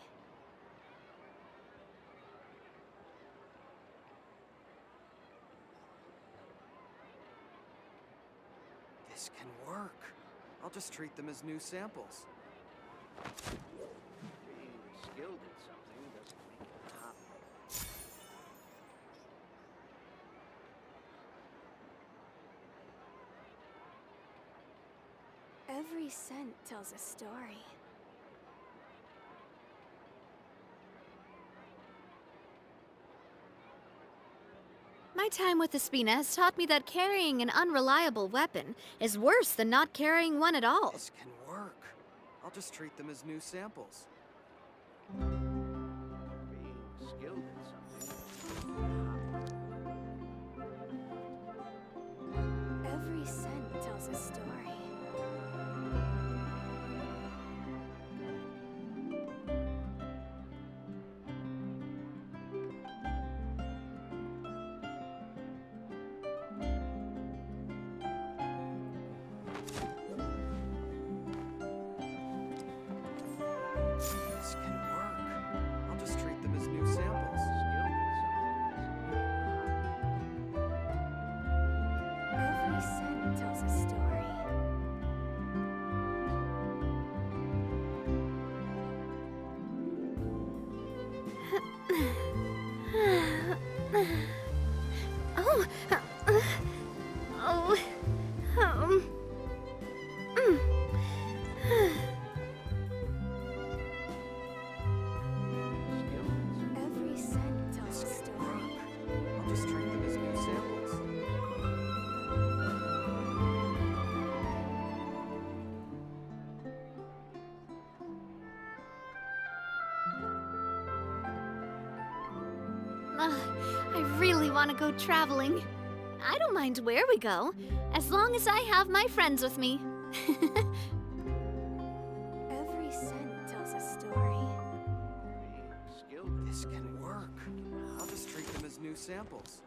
Speaker 10: This can work. I'll just treat them as new samples.
Speaker 16: Being skilled at something doesn't make it a hobby.
Speaker 14: Every scent tells a story.
Speaker 1: my time with the Spina has taught me that carrying an unreliable weapon is worse than not carrying one at all.
Speaker 10: This can work. I'll just treat them as new samples.
Speaker 16: Being skilled at something doesn't make it a hobby.
Speaker 14: Every scent tells a story.
Speaker 10: This can work. I'll just treat them as new samples.
Speaker 16: Skilled at something doesn't make it a hobby.
Speaker 14: Every scent tells a story.
Speaker 1: Oh, oh,
Speaker 14: Every scent tells a story.
Speaker 10: I'll just treat them as new samples.
Speaker 1: I really want to go traveling. I don't mind where we go, as long as I have my friends with me.
Speaker 14: Every scent tells a story.
Speaker 16: Being skilled at
Speaker 10: This
Speaker 16: something
Speaker 10: can work.
Speaker 16: doesn't make it a
Speaker 10: I'll
Speaker 16: hobby.
Speaker 10: just treat them as new samples.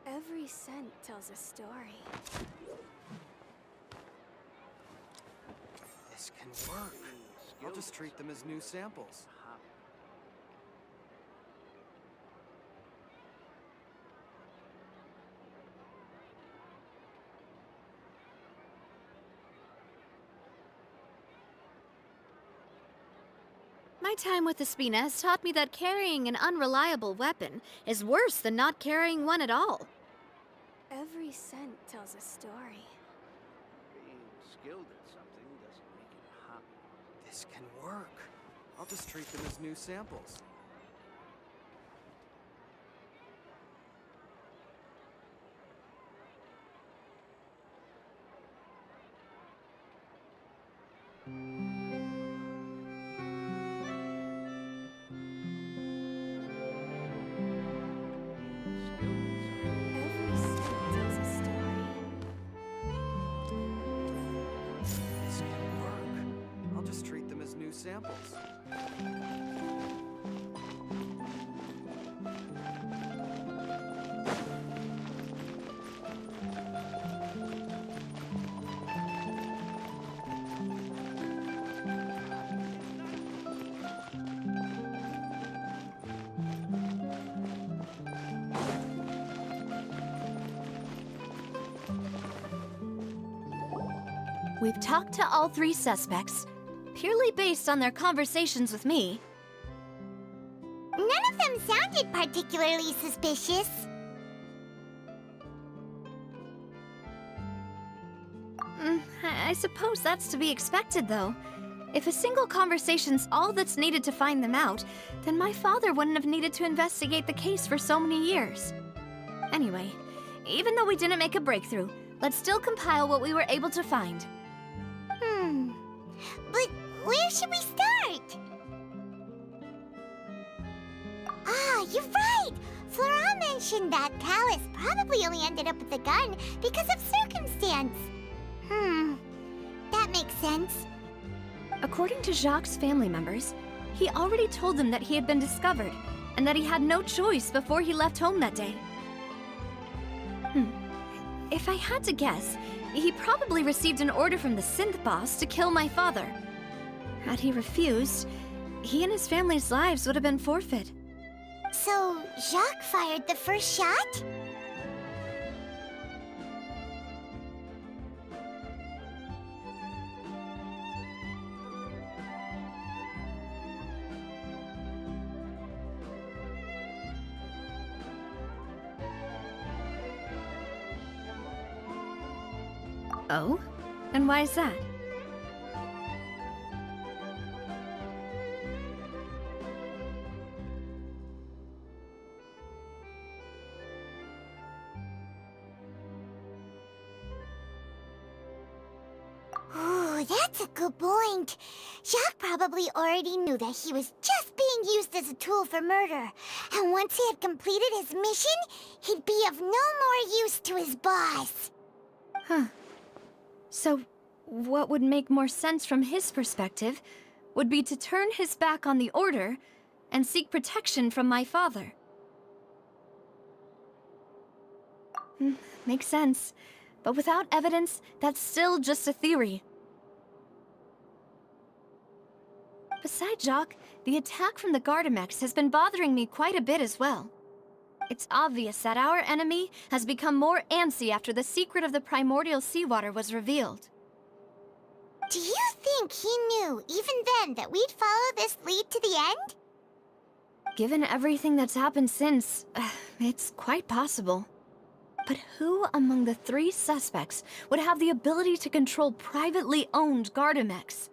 Speaker 14: Every scent tells a story.
Speaker 10: This can work. I'll just treat them as new samples.
Speaker 16: Hobby.
Speaker 1: My time with the Spina has taught me that carrying an unreliable weapon is worse than not carrying one at all.
Speaker 14: Every scent tells a story.
Speaker 16: Being skilled at something doesn't make it a hobby.
Speaker 10: This can work. I'll just treat them as new samples.
Speaker 14: Every scent tells a story.
Speaker 10: This can work. I'll just treat them as new samples.
Speaker 1: We've talked to all 3 suspects, purely based on their conversations with me.
Speaker 2: None of them sounded particularly suspicious.
Speaker 1: I suppose that's to be expected, though. If a single conversation's all that's needed to find them out, then my father wouldn't have needed to investigate the case for so many years. Anyway, even though we didn't make a breakthrough, let's still compile what we were able to find.
Speaker 2: But where should we start? Ah, you're right! Flora mentioned that Callus probably only ended up with the gun because of circumstance. That makes sense.
Speaker 1: According to Jacques' family members, he already told them that he had been discovered, and that he had no choice before he left home that day. If I had to guess, he probably received an order from the synth boss to kill my father. Had he refused, he and his family's lives would have been forfeit.
Speaker 2: So, Jacques fired the first shot?
Speaker 1: Oh? And why is that?
Speaker 2: Ooh, that's a good point. Jacques probably already knew that he was just being used as a tool for murder. And once he had completed his mission, he'd be of no more use to his boss.
Speaker 1: Huh. So, what would make more sense from his perspective would be to turn his back on the Order and seek protection from my father. Makes sense. But without evidence, that's still just a theory. Besides Jacques, the attack from the Gardamex has been bothering me quite a bit as well. It's obvious that our enemy has become more antsy after the secret of the primordial seawater was revealed.
Speaker 2: Do you think he knew, even then, that we'd follow this lead to the end?
Speaker 1: Given everything that's happened since, it's quite possible. But who among the 3 suspects would have the ability to control privately owned Gardamex?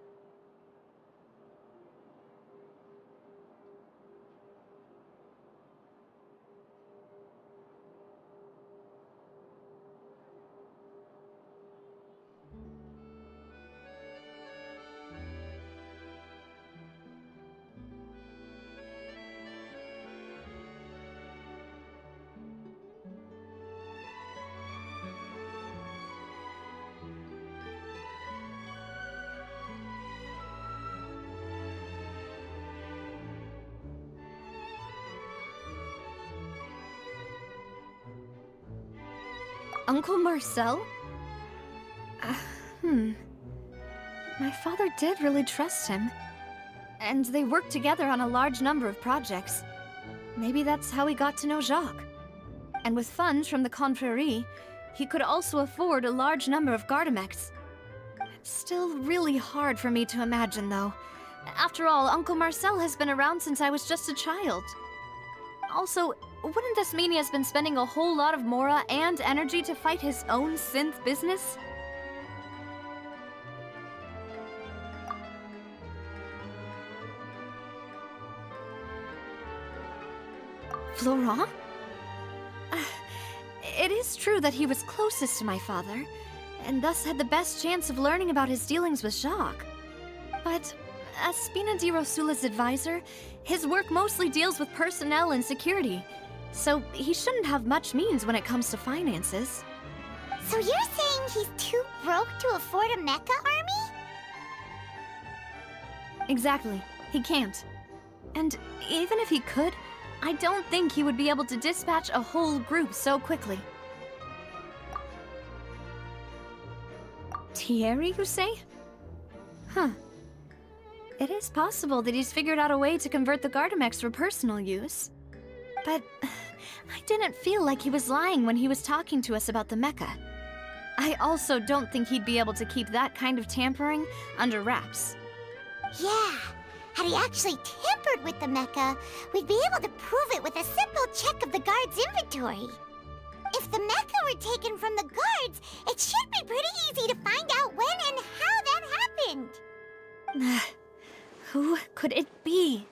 Speaker 1: Uncle Marcel? My father did really trust him. And they worked together on a large number of projects. Maybe that's how he got to know Jacques. And with funds from the Confrérie, he could also afford a large number of Gardamex. It's still really hard for me to imagine, though. After all, Uncle Marcel has been around since I was just a child. Also, wouldn't this mean he has been spending a whole lot of mora and energy to fight his own synth business? Florent? It is true that he was closest to my father, and thus had the best chance of learning about his dealings with Jacques. But as Spina di Rosula's advisor, his work mostly deals with personnel and security, so he shouldn't have much means when it comes to finances.
Speaker 2: So you're saying he's too broke to afford a mecha army?
Speaker 1: Exactly. He can't. And even if he could, I don't think he would be able to dispatch a whole group so quickly. Thierry, you say? Huh. It is possible that he's figured out a way to convert the Gardamex for personal use. But I didn't feel like he was lying when he was talking to us about the mecha. I also don't think he'd be able to keep that kind of tampering under wraps.
Speaker 2: Yeah. Had he actually tampered with the mecha, we'd be able to prove it with a simple check of the guard's inventory. If the mecha were taken from the guards, it should be pretty easy to find out when and how that happened.
Speaker 1: Who could it be?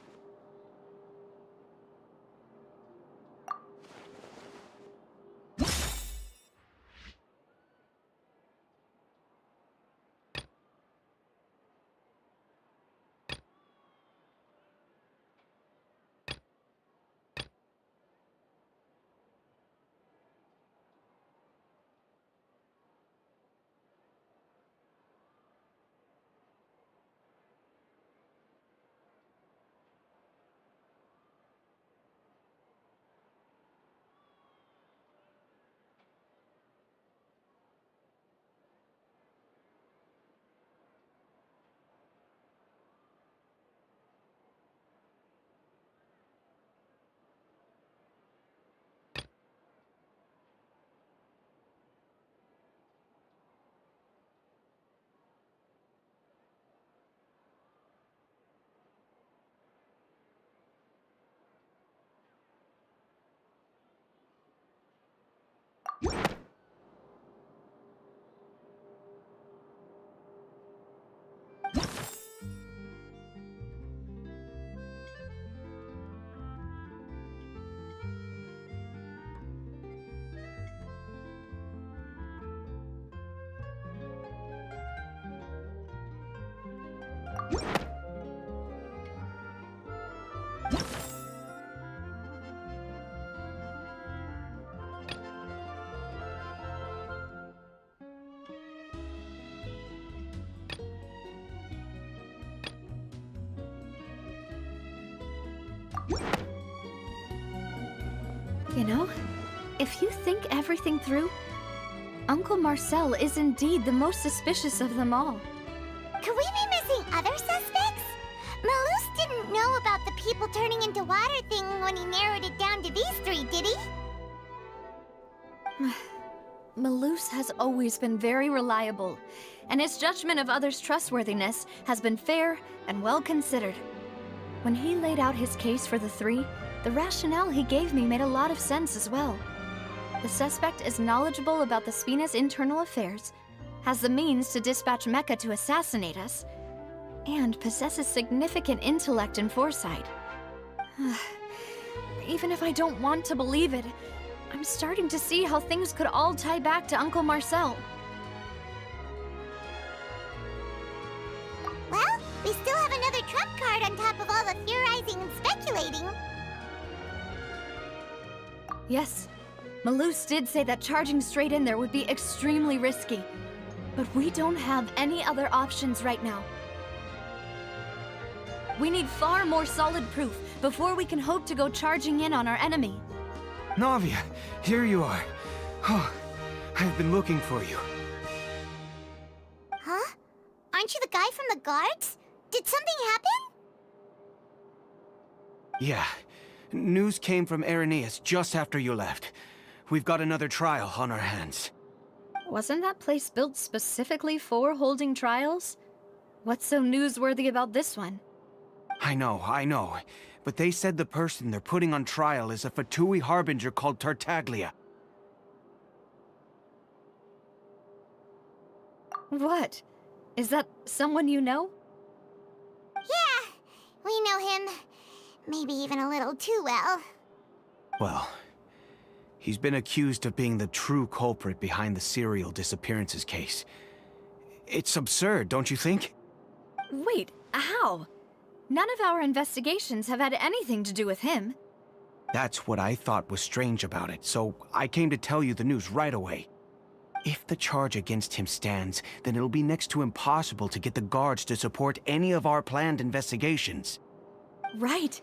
Speaker 1: You know, if you think everything through, Uncle Marcel is indeed the most suspicious of them all.
Speaker 2: Could we be missing other suspects? Malus didn't know about the people turning into water thing when he narrowed it down to these three, did he?
Speaker 1: Malus has always been very reliable, and his judgment of others' trustworthiness has been fair and well considered. When he laid out his case for the three, the rationale he gave me made a lot of sense as well. The suspect is knowledgeable about the Spina's internal affairs, has the means to dispatch Mecha to assassinate us, and possesses significant intellect and foresight. Even if I don't want to believe it, I'm starting to see how things could all tie back to Uncle Marcel.
Speaker 2: Well, we still have another trump card on top of all the theorizing and speculating.
Speaker 1: Yes, Malus did say that charging straight in there would be extremely risky, but we don't have any other options right now. We need far more solid proof before we can hope to go charging in on our enemy.
Speaker 13: Navia, here you are. Oh, I've been looking for you.
Speaker 2: Huh? Aren't you the guy from the guards? Did something happen?
Speaker 13: Yeah. News came from Irenaeus just after you left. We've got another trial on our hands.
Speaker 1: Wasn't that place built specifically for holding trials? What's so newsworthy about this one?
Speaker 13: I know. but they said the person they're putting on trial is a Fatui harbinger called Tartaglia.
Speaker 1: What? Is that someone you know?
Speaker 2: Yeah, we know him. Maybe even a little too well.
Speaker 13: Well, he's been accused of being the true culprit behind the serial disappearances case. It's absurd, don't you think?
Speaker 1: Wait, how? None of our investigations have had anything to do with him.
Speaker 13: That's what I thought was strange about it, so I came to tell you the news right away. If the charge against him stands, then it'll be next to impossible to get the guards to support any of our planned investigations.
Speaker 1: Right.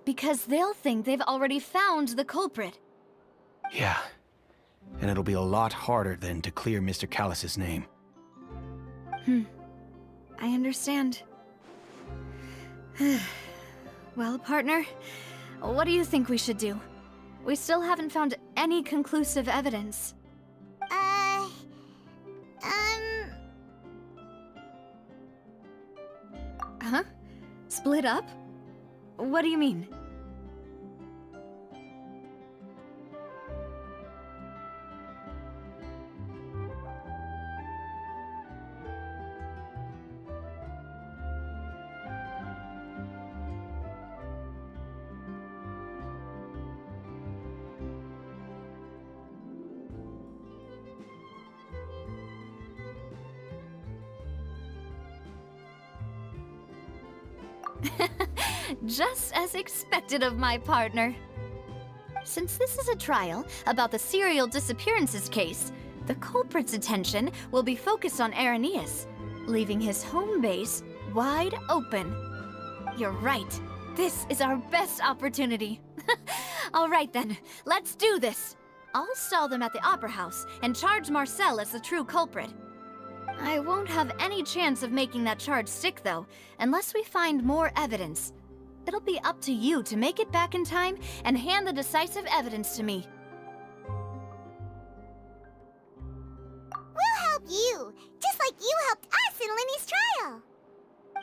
Speaker 1: Because they'll think they've already found the culprit.
Speaker 13: Yeah. And it'll be a lot harder then to clear Mr. Callus's name.
Speaker 1: I understand. Well, partner, what do you think we should do? We still haven't found any conclusive evidence. Huh? Split up? What do you mean? Just as expected of my partner. Since this is a trial about the serial disappearances case, the culprit's attention will be focused on Irenaeus, leaving his home base wide open. You're right. This is our best opportunity. All right then, let's do this. I'll stall them at the Opera House and charge Marcel as the true culprit. I won't have any chance of making that charge stick, though, unless we find more evidence. It'll be up to you to make it back in time and hand the decisive evidence to me.
Speaker 2: We'll help you, just like you helped us in Linny's trial.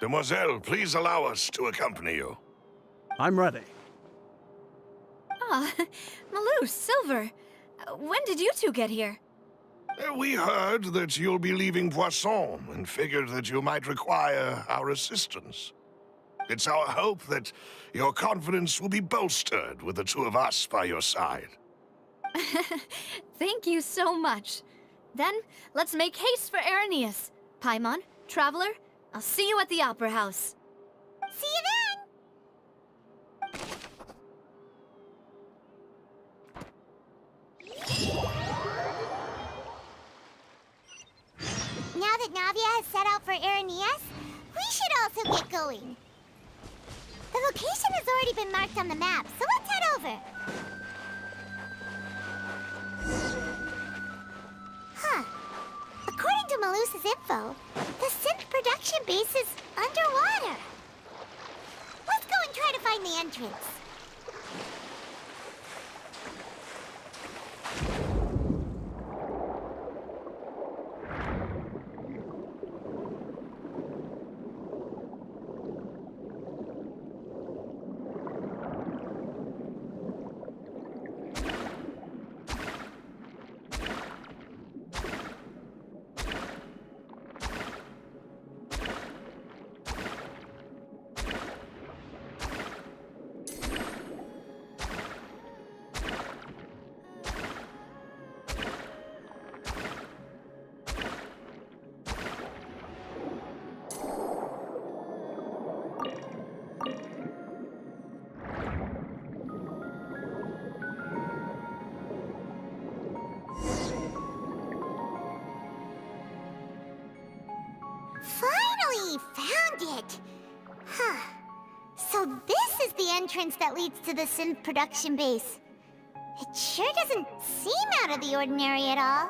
Speaker 7: Demoiselle, please allow us to accompany you.
Speaker 5: I'm ready.
Speaker 1: Ah, Malou, Silver. When did you two get here?
Speaker 7: We heard that you'll be leaving Poisson and figured that you might require our assistance. It's our hope that your confidence will be bolstered with the two of us by your side.
Speaker 1: Thank you so much. Then, let's make haste for Irenaeus. Paimon, Traveler, I'll see you at the Opera House.
Speaker 2: See you then! Now that Navia has set out for Irenaeus, we should also get going. The location has already been marked on the map, so let's head over. Huh. According to Malus's info, the synth production base is underwater. Let's go and try to find the entrance. Finally found it! Huh. So this is the entrance that leads to the synth production base. It sure doesn't seem out of the ordinary at all.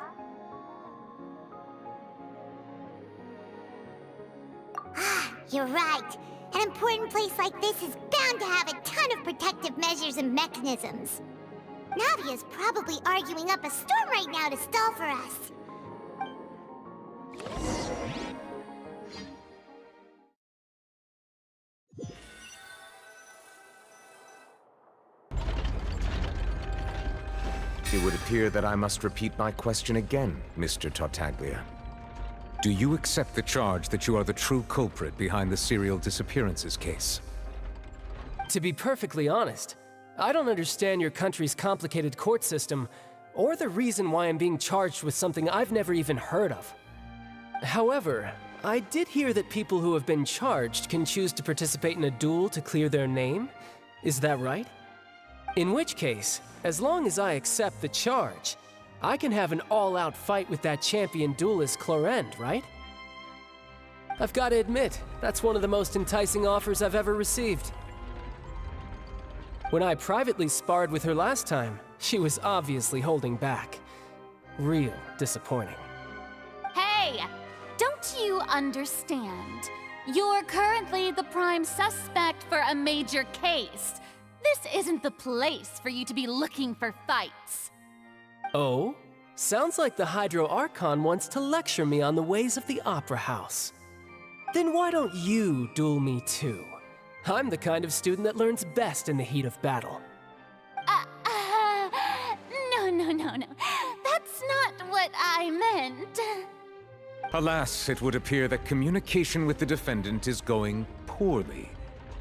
Speaker 2: Ah, you're right. An important place like this is bound to have a ton of protective measures and mechanisms. Navia's probably arguing up a storm right now to stall for us.
Speaker 9: It would appear that I must repeat my question again, Mr. Tartaglia. Do you accept the charge that you are the true culprit behind the serial disappearances case?
Speaker 17: To be perfectly honest, I don't understand your country's complicated court system, or the reason why I'm being charged with something I've never even heard of. However, I did hear that people who have been charged can choose to participate in a duel to clear their name. Is that right? In which case, as long as I accept the charge, I can have an all-out fight with that champion duelist Clorend, right? I've got to admit, that's one of the most enticing offers I've ever received. When I privately sparred with her last time, she was obviously holding back. Real disappointing.
Speaker 1: Hey! Don't you understand? You're currently the prime suspect for a major case. This isn't the place for you to be looking for fights.
Speaker 17: Oh? Sounds like the Hydro Archon wants to lecture me on the ways of the Opera House. Then why don't you duel me too? I'm the kind of student that learns best in the heat of battle.
Speaker 1: No. That's not what I meant.
Speaker 9: Alas, it would appear that communication with the defendant is going poorly,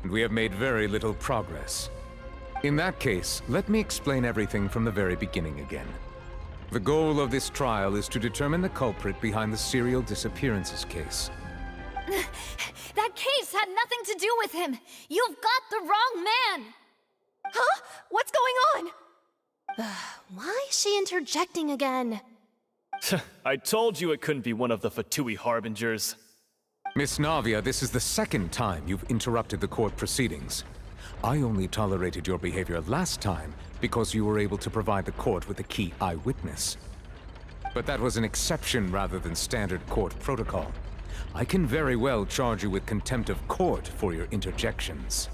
Speaker 9: and we have made very little progress. In that case, let me explain everything from the very beginning again. The goal of this trial is to determine the culprit behind the serial disappearances case.
Speaker 1: That case had nothing to do with him. You've got the wrong man. Huh? What's going on?
Speaker 18: Why is she interjecting again?
Speaker 19: I told you it couldn't be one of the Fatui Harbingers.
Speaker 9: Miss Navia, this is the second time you've interrupted the court proceedings. I only tolerated your behavior last time because you were able to provide the court with a key eyewitness. But that was an exception rather than standard court protocol. I can very well charge you with contempt of court for your interjections.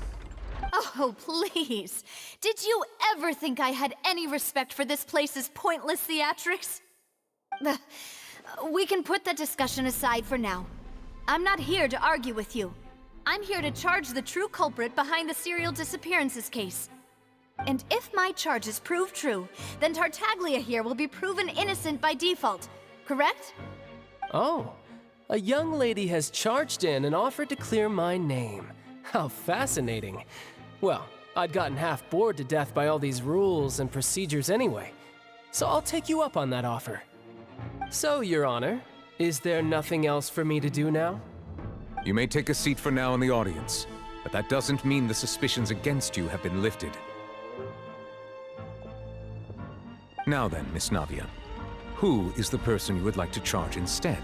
Speaker 1: Oh, please. Did you ever think I had any respect for this place's pointless theatrics? We can put that discussion aside for now. I'm not here to argue with you. I'm here to charge the true culprit behind the serial disappearances case. And if my charges prove true, then Tartaglia here will be proven innocent by default, correct?
Speaker 17: Oh, a young lady has charged in and offered to clear my name. How fascinating. Well, I'd gotten half bored to death by all these rules and procedures anyway, so I'll take you up on that offer. So, Your Honor, is there nothing else for me to do now?
Speaker 9: You may take a seat for now in the audience, but that doesn't mean the suspicions against you have been lifted. Now then, Miss Navia, who is the person you would like to charge instead?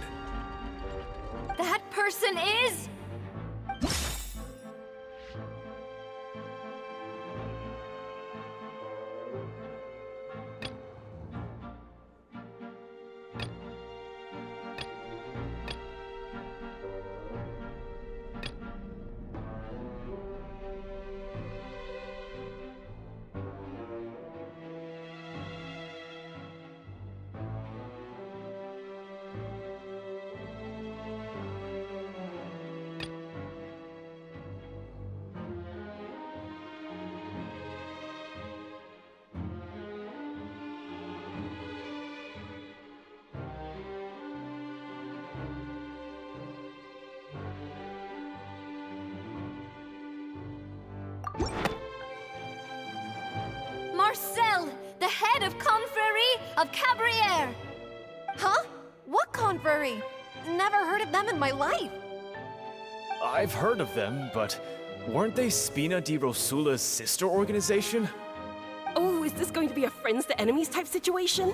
Speaker 1: That person is... Marcel, the head of Confrérie of Cabrières!
Speaker 18: Huh? What confrérie? Never heard of them in my life.
Speaker 19: I've heard of them, but weren't they Spina di Rosula's sister organization?
Speaker 18: Oh, is this going to be a friends to enemies type situation?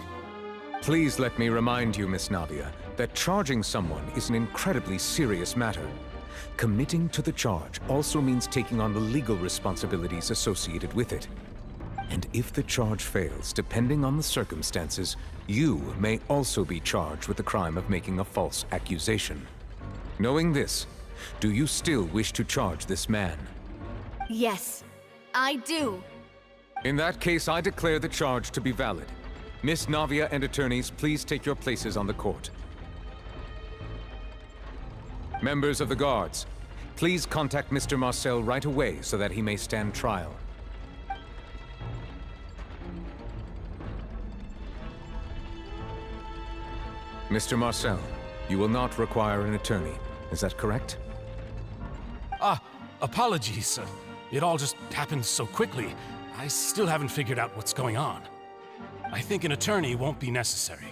Speaker 9: Please let me remind you, Miss Navia, that charging someone is an incredibly serious matter. Committing to the charge also means taking on the legal responsibilities associated with it. And if the charge fails, depending on the circumstances, you may also be charged with the crime of making a false accusation. Knowing this, do you still wish to charge this man?
Speaker 1: Yes, I do.
Speaker 9: In that case, I declare the charge to be valid. Miss Navia and attorneys, please take your places on the court. Members of the guards, please contact Mr. Marcel right away so that he may stand trial. Mr. Marcel, you will not require an attorney. Is that correct?
Speaker 15: Apologies. It all just happened so quickly. I still haven't figured out what's going on. I think an attorney won't be necessary.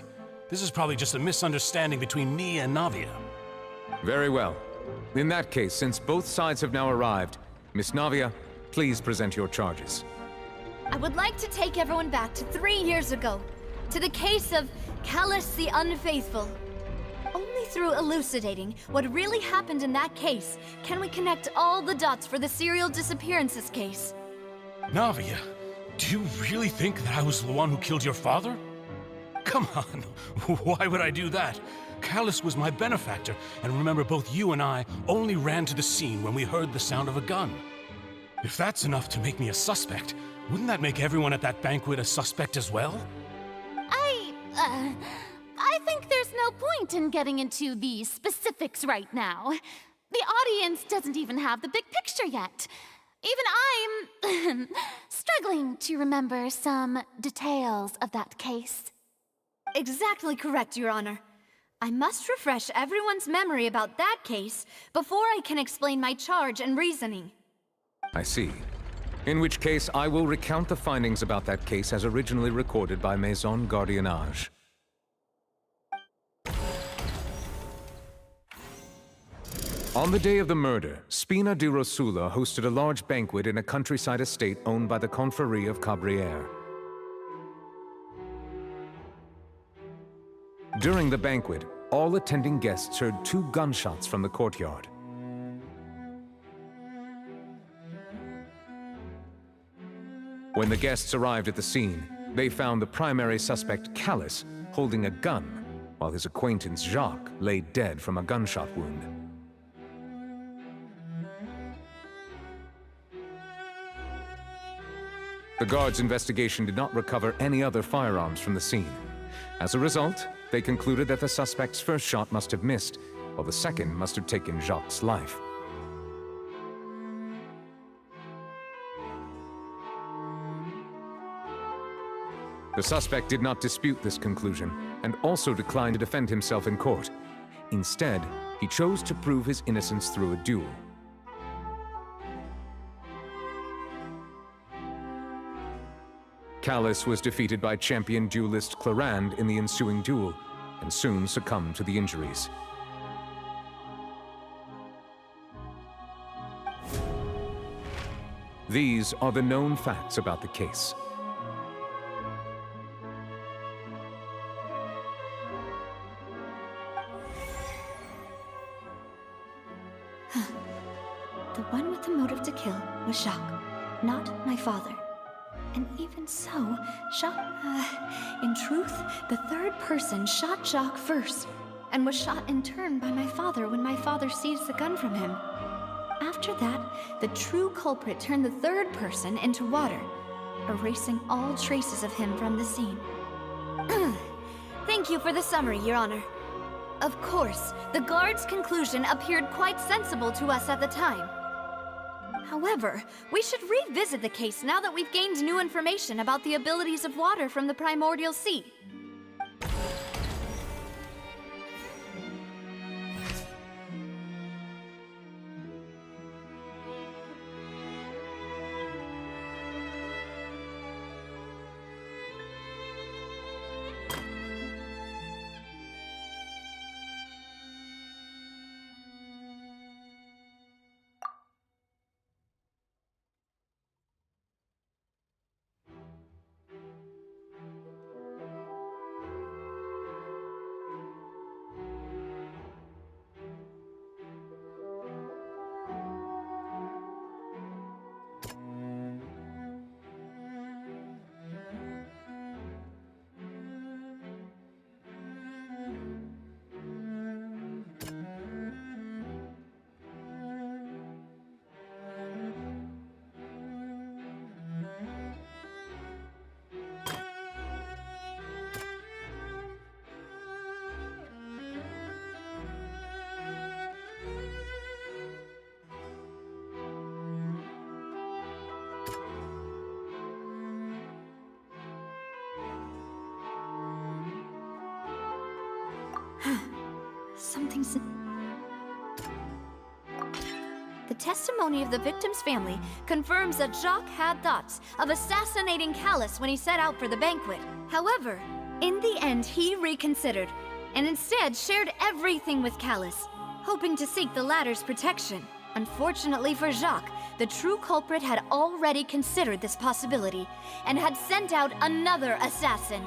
Speaker 15: This is probably just a misunderstanding between me and Navia.
Speaker 9: Very well. In that case, since both sides have now arrived, Miss Navia, please present your charges.
Speaker 1: I would like to take everyone back to 3 years ago, to the case of Callus the Unfaithful. Only through elucidating what really happened in that case can we connect all the dots for the serial disappearances case.
Speaker 15: Navia, do you really think that I was the one who killed your father? Come on, why would I do that? Callus was my benefactor, and remember, both you and I only ran to the scene when we heard the sound of a gun. If that's enough to make me a suspect, wouldn't that make everyone at that banquet a suspect as well?
Speaker 20: I think there's no point in getting into the specifics right now. The audience doesn't even have the big picture yet. Even I'm struggling to remember some details of that case.
Speaker 1: Exactly correct, Your Honor. I must refresh everyone's memory about that case before I can explain my charge and reasoning.
Speaker 9: I see. In which case, I will recount the findings about that case as originally recorded by Maison Gardiennage. On the day of the murder, Spina di Rosula hosted a large banquet in a countryside estate owned by the Confrérie of Cabrières. During the banquet, all attending guests heard 2 gunshots from the courtyard. When the guests arrived at the scene, they found the primary suspect, Callus, holding a gun, while his acquaintance, Jacques, lay dead from a gunshot wound. The guards' investigation did not recover any other firearms from the scene. As a result, they concluded that the suspect's first shot must have missed, while the second must have taken Jacques' life. The suspect did not dispute this conclusion, and also declined to defend himself in court. Instead, he chose to prove his innocence through a duel. Callus was defeated by champion duelist Clarand in the ensuing duel, and soon succumbed to the injuries. These are the known facts about the case.
Speaker 1: The one with the motive to kill was Jacques, not my father. And even so, in truth, the third person shot Jacques first, and was shot in turn by my father when my father seized the gun from him. After that, the true culprit turned the third person into water, erasing all traces of him from the scene. Thank you for the summary, Your Honor. Of course, the guard's conclusion appeared quite sensible to us at the time. However, we should revisit the case now that we've gained new information about the abilities of water from the primordial sea. Something's... The testimony of the victim's family confirms that Jacques had thoughts of assassinating Callus when he set out for the banquet. However, in the end, he reconsidered, and instead shared everything with Callus, hoping to seek the latter's protection. Unfortunately for Jacques, the true culprit had already considered this possibility, and had sent out another assassin.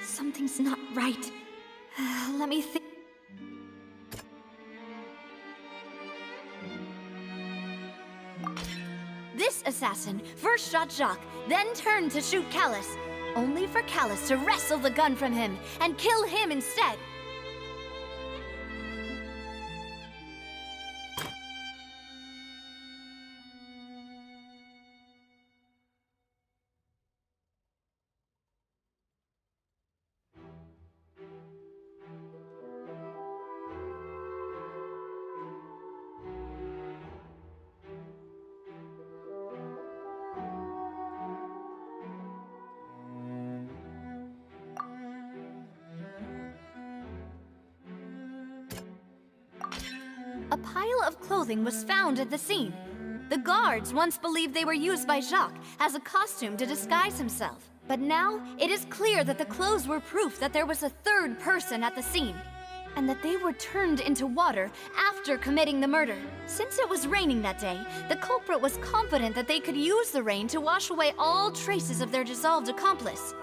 Speaker 1: Something's not right. Let me think. This assassin first shot Jacques, then turned to shoot Callus, only for Callus to wrestle the gun from him and kill him instead. A pile of clothing was found at the scene. The guards once believed they were used by Jacques as a costume to disguise himself. But now, it is clear that the clothes were proof that there was a third person at the scene, and that they were turned into water after committing the murder. Since it was raining that day, the culprit was confident that they could use the rain to wash away all traces of their dissolved accomplice.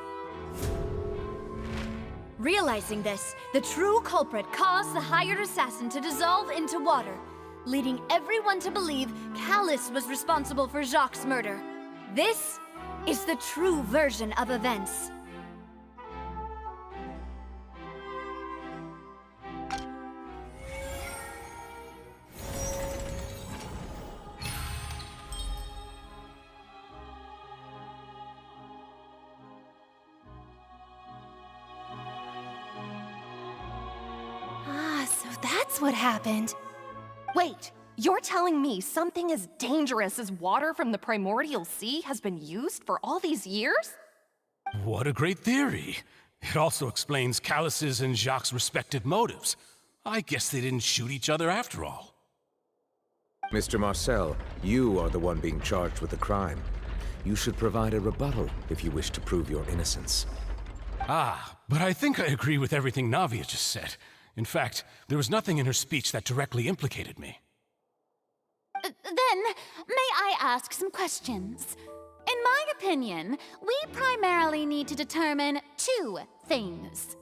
Speaker 1: Realizing this, the true culprit caused the hired assassin to dissolve into water, leading everyone to believe Callus was responsible for Jacques' murder. This is the true version of events.
Speaker 18: That's what happened. Wait, you're telling me something as dangerous as water from the primordial sea has been used for all these years?
Speaker 15: What a great theory. It also explains Callus's and Jacques' respective motives. I guess they didn't shoot each other after all.
Speaker 9: Mr. Marcel, you are the one being charged with the crime. You should provide a rebuttal if you wish to prove your innocence.
Speaker 15: Ah, but I think I agree with everything Navia just said. In fact, there was nothing in her speech that directly implicated me.
Speaker 20: Then, may I ask some questions? In my opinion, we primarily need to determine two things.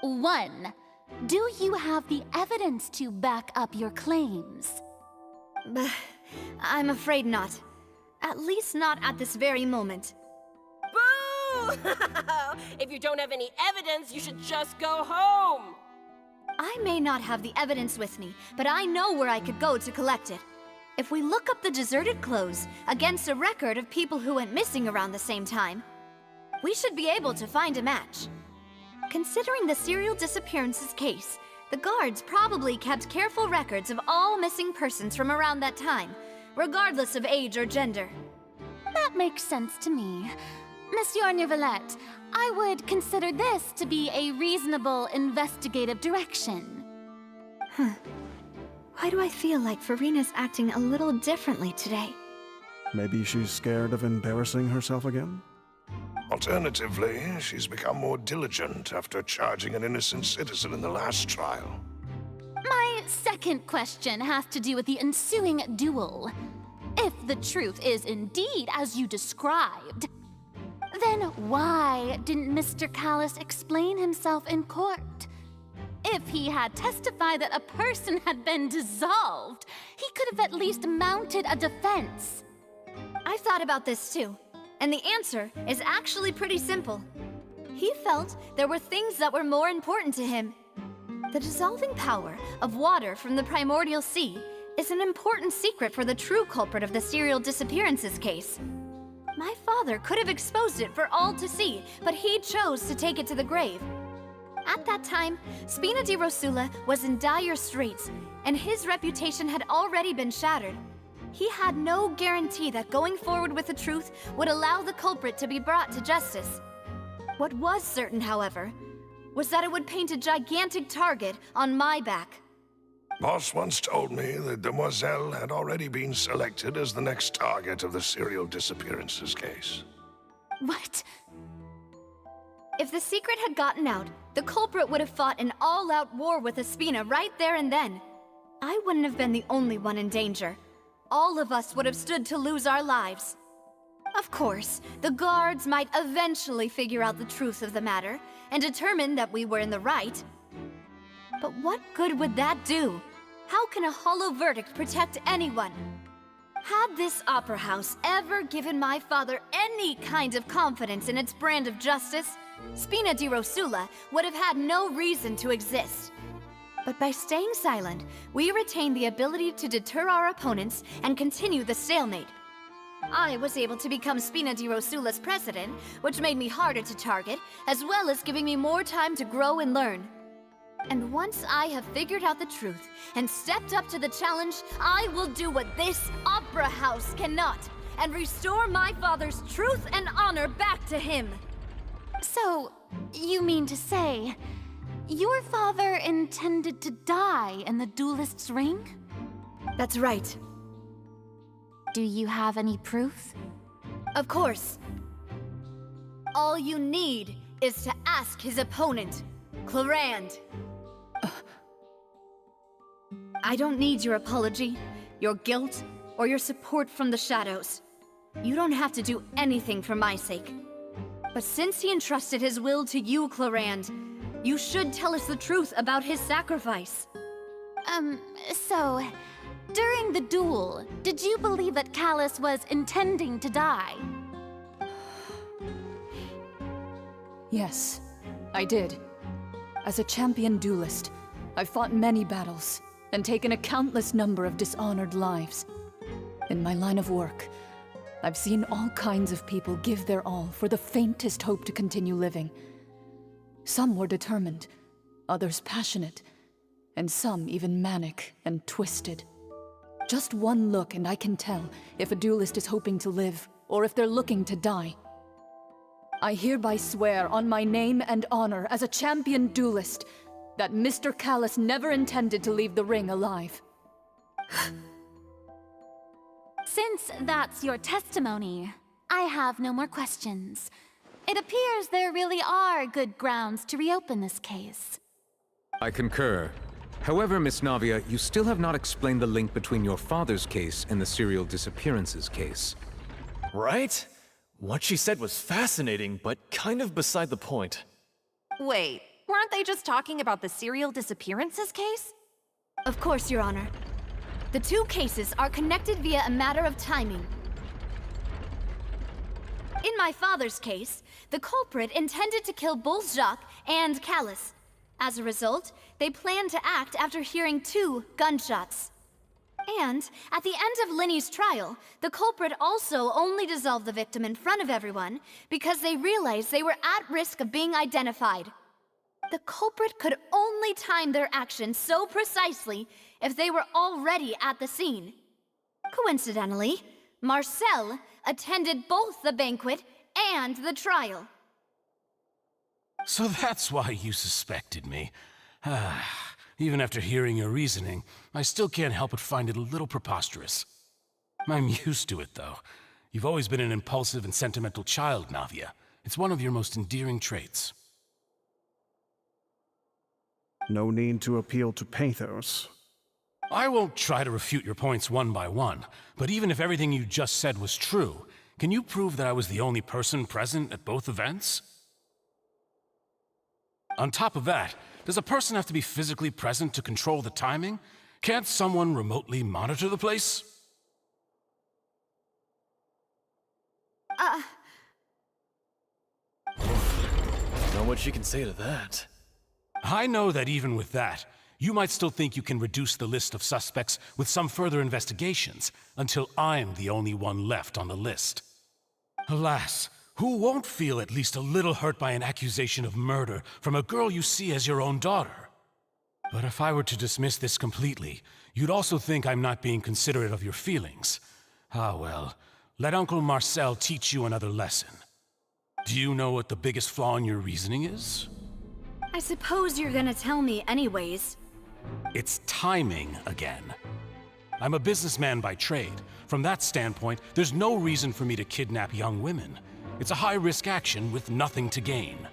Speaker 20: One, do you have the evidence to back up your claims?
Speaker 1: I'm afraid not. At least not at this very moment.
Speaker 21: Boo! If you don't have any evidence, you should just go home!
Speaker 1: I may not have the evidence with me, but I know where I could go to collect it. If we look up the deserted clothes against a record of people who went missing around the same time, we should be able to find a match. Considering the serial disappearances case, the guards probably kept careful records of all missing persons from around that time, regardless of age or gender.
Speaker 20: That makes sense to me. Monsieur Neuvillette, I would consider this to be a reasonable investigative direction.
Speaker 1: Why do I feel like Farina's acting a little differently today?
Speaker 5: Maybe she's scared of embarrassing herself again?
Speaker 7: Alternatively, she's become more diligent after charging an innocent citizen in the last trial.
Speaker 20: My second question has to do with the ensuing duel. If the truth is indeed as you described, then why didn't Mr. Callus explain himself in court? if he had testified that a person had been dissolved, he could have at least mounted a defense.
Speaker 1: I thought about this too, and the answer is actually pretty simple. He felt there were things that were more important to him. The dissolving power of water from the primordial sea is an important secret for the true culprit of the serial disappearances case. My father could have exposed it for all to see, but he chose to take it to the grave. At that time, Spina di Rosula was in dire straits, and his reputation had already been shattered. He had no guarantee that going forward with the truth would allow the culprit to be brought to justice. What was certain, however, was that it would paint a gigantic target on my back.
Speaker 7: Boss once told me that Demoiselle had already been selected as the next target of the serial disappearances case.
Speaker 20: What?
Speaker 1: If the secret had gotten out, the culprit would have fought an all-out war with Espina right there and then. I wouldn't have been the only one in danger. All of us would have stood to lose our lives. Of course, the guards might eventually figure out the truth of the matter and determine that we were in the right. But what good would that do? How can a hollow verdict protect anyone? Had this opera house ever given my father any kind of confidence in its brand of justice, Spina di Rosula would have had no reason to exist. But by staying silent, we retain the ability to deter our opponents and continue the stalemate. I was able to become Spina di Rosula's president, which made me harder to target, as well as giving me more time to grow and learn. And once I have figured out the truth and stepped up to the challenge, I will do what this opera house cannot, and restore my father's truth and honor back to him.
Speaker 20: So, you mean to say, your father intended to die in the duelist's ring?
Speaker 1: That's right.
Speaker 20: Do you have any proof?
Speaker 1: Of course. All you need is to ask his opponent, Clarand. I don't need your apology, your guilt, or your support from the shadows. You don't have to do anything for my sake. But since he entrusted his will to you, Clarand, you should tell us the truth about his sacrifice.
Speaker 20: So, during the duel, did you believe that Callus was intending to die?
Speaker 6: Yes, I did. As a champion duelist, I've fought many battles and taken a countless number of dishonored lives. In my line of work, I've seen all kinds of people give their all for the faintest hope to continue living. Some were determined, others passionate, and some even manic and twisted. Just one look and I can tell if a duelist is hoping to live or if they're looking to die. I hereby swear on my name and honor as a champion duelist that Mr. Callus never intended to leave the ring alive.
Speaker 20: Since that's your testimony, I have no more questions. It appears there really are good grounds to reopen this case.
Speaker 9: I concur. However, Miss Navia, you still have not explained the link between your father's case and the serial disappearances case.
Speaker 19: Right? What she said was fascinating, but kind of beside the point.
Speaker 18: Wait, weren't they just talking about the serial disappearances case?
Speaker 1: Of course, Your Honor. The two cases are connected via a matter of timing. In my father's case, the culprit intended to kill both Jacques and Callus. As a result, they planned to act after hearing 2 gunshots. And at the end of Linny's trial, the culprit also only dissolved the victim in front of everyone because they realized they were at risk of being identified. The culprit could only time their actions so precisely if they were already at the scene. Coincidentally, Marcel attended both the banquet and the trial.
Speaker 15: So that's why you suspected me. Even after hearing your reasoning, I still can't help but find it a little preposterous. I'm used to it, though. You've always been an impulsive and sentimental child, Navia. It's one of your most endearing traits.
Speaker 5: No need to appeal to pathos.
Speaker 15: I won't try to refute your points one by one, but even if everything you just said was true, can you prove that I was the only person present at both events? On top of that, Does a person have to be physically present to control the timing? Can't someone remotely monitor the place?
Speaker 19: Know what she can say to that.
Speaker 15: I know that even with that, you might still think you can reduce the list of suspects with some further investigations until I'm the only one left on the list. Alas, who won't feel at least a little hurt by an accusation of murder from a girl you see as your own daughter? But if I were to dismiss this completely, you'd also think I'm not being considerate of your feelings. Ah well, let Uncle Marcel teach you another lesson. Do you know what the biggest flaw in your reasoning is?
Speaker 1: I suppose you're gonna tell me anyways.
Speaker 15: It's timing again. I'm a businessman by trade. From that standpoint, there's no reason for me to kidnap young women. It's a high-risk action with nothing to gain.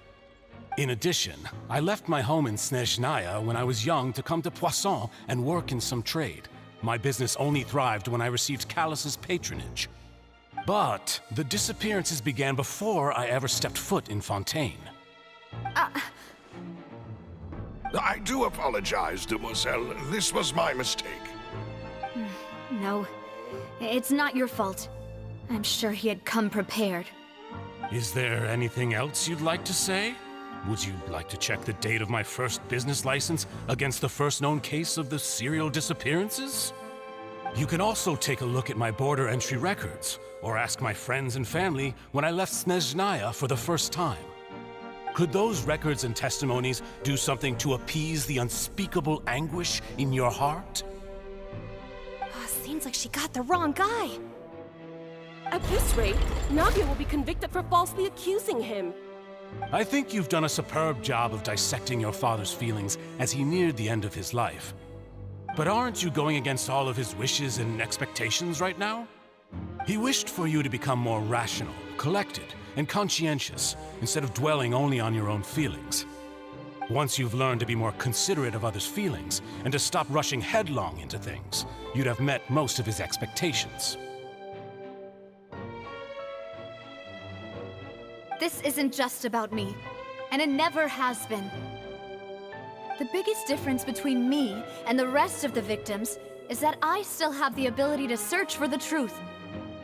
Speaker 15: In addition, I left my home in Snezhnaya when I was young to come to Poisson and work in some trade. My business only thrived when I received Callus's patronage. But the disappearances began before I ever stepped foot in Fontaine.
Speaker 7: I do apologize, demoiselle. This was my mistake.
Speaker 1: No, it's not your fault. I'm sure he had come prepared.
Speaker 15: Is there anything else you'd like to say? Would you like to check the date of my first business license against the first known case of the serial disappearances? You can also take a look at my border entry records, or ask my friends and family when I left Snezhnaya for the first time. Could those records and testimonies do something to appease the unspeakable anguish in your heart?
Speaker 18: Seems like she got the wrong guy.
Speaker 21: At this rate, Navia will be convicted for falsely accusing him.
Speaker 15: I think you've done a superb job of dissecting your father's feelings as he neared the end of his life. But aren't you going against all of his wishes and expectations right now? He wished for you to become more rational, collected, and conscientious, instead of dwelling only on your own feelings. Once you've learned to be more considerate of others' feelings, and to stop rushing headlong into things, you'd have met most of his expectations.
Speaker 1: This isn't just about me, and it never has been. The biggest difference between me and the rest of the victims is that I still have the ability to search for the truth,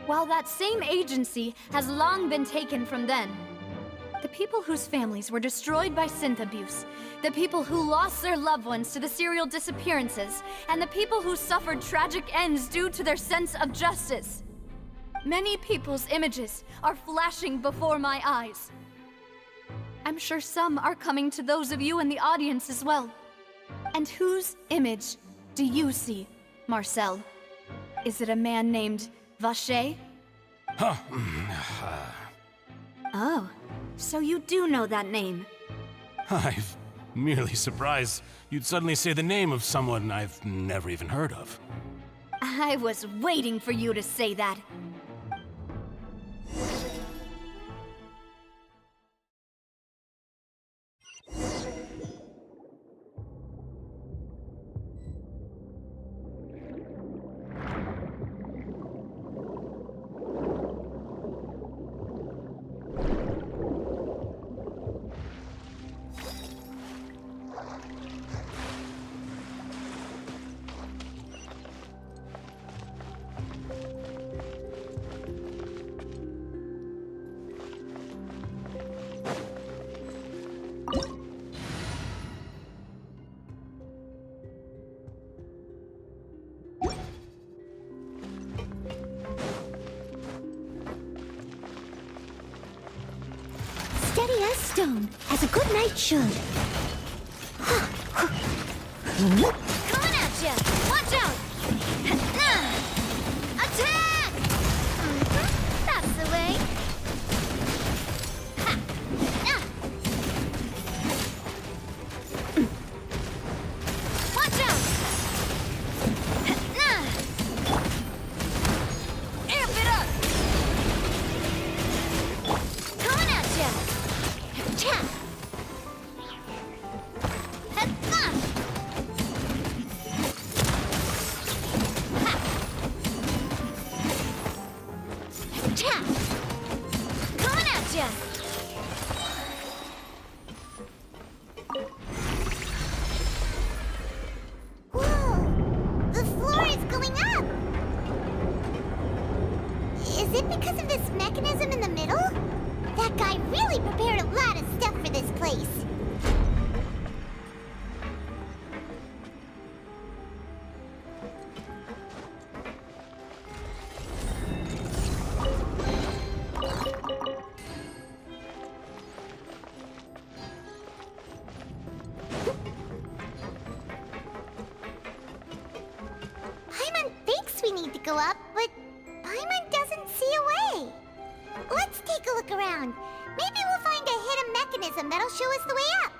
Speaker 1: while that same agency has long been taken from them. The people whose families were destroyed by synth abuse, the people who lost their loved ones to the serial disappearances, and the people who suffered tragic ends due to their sense of justice. Many people's images are flashing before my eyes. I'm sure some are coming to those of you in the audience as well. And whose image do you see, Marcel? Is it a man named Vacher? Oh, so you do know that name.
Speaker 15: I'm merely surprised you'd suddenly say the name of someone I've never even heard of.
Speaker 1: I was waiting for you to say that.
Speaker 2: Steady as stone, as a good knight should.
Speaker 1: Coming at ya! Watch out! Attack! That's the way. Watch out! Amp it up! Coming at ya!
Speaker 2: because of this mechanism in the middle? That guy really prepared a lot of stuff for this place. Paimon thinks we need to go up, but Paimon doesn't see a way. Let's take a look around. Maybe we'll find a hidden mechanism that'll show us the way up.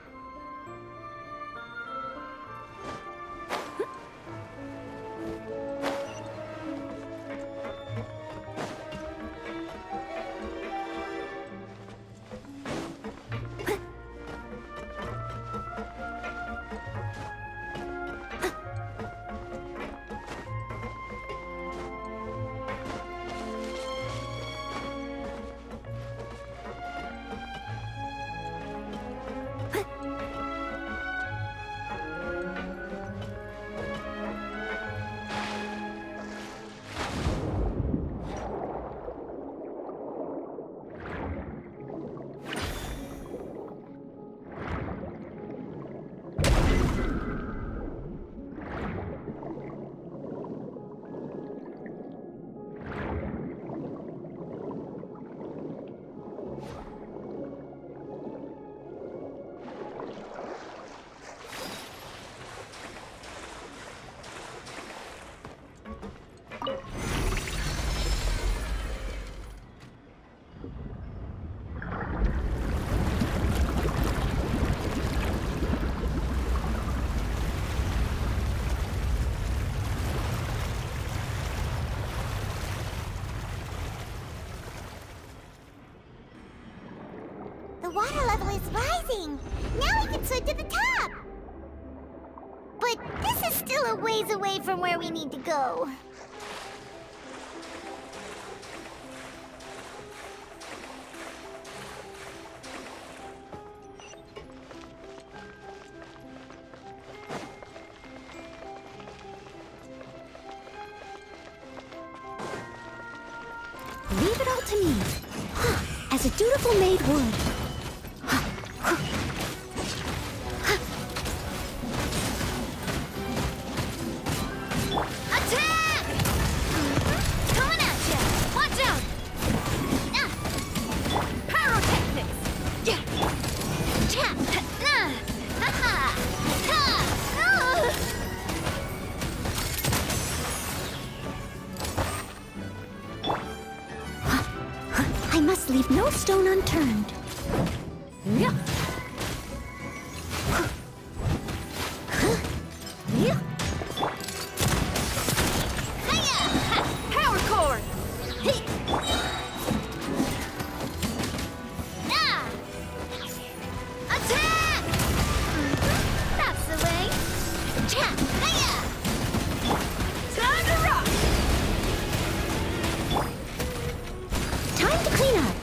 Speaker 2: The water level is rising. Now we can swim to the top. But this is still a ways away from where we need to go.
Speaker 8: Leave it all to me. As a dutiful maid would.
Speaker 2: Attack! Coming at ya! Watch out! Pyrotechnics! Yeah! Tap! Ha-ha! Ha!
Speaker 8: I must leave no stone unturned. Yeah.
Speaker 2: Power core! Attack! That's the way. Tap! Time to rock!
Speaker 8: Time to clean up.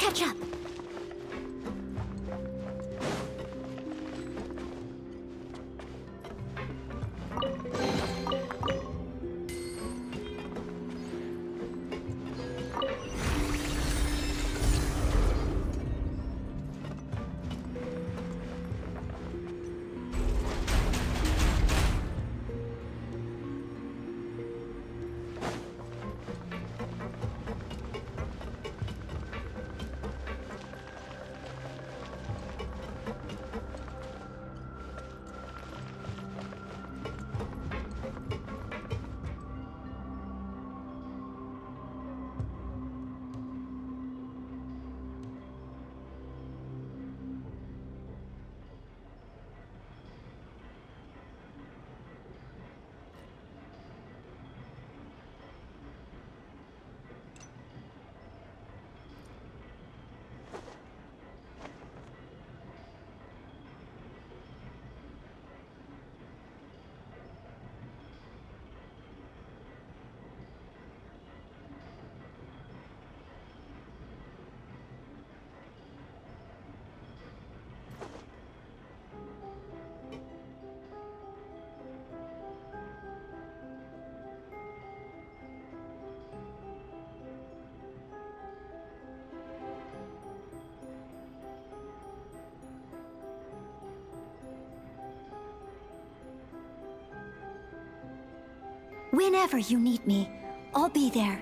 Speaker 8: catch up.
Speaker 1: Whenever you need me, I'll be there.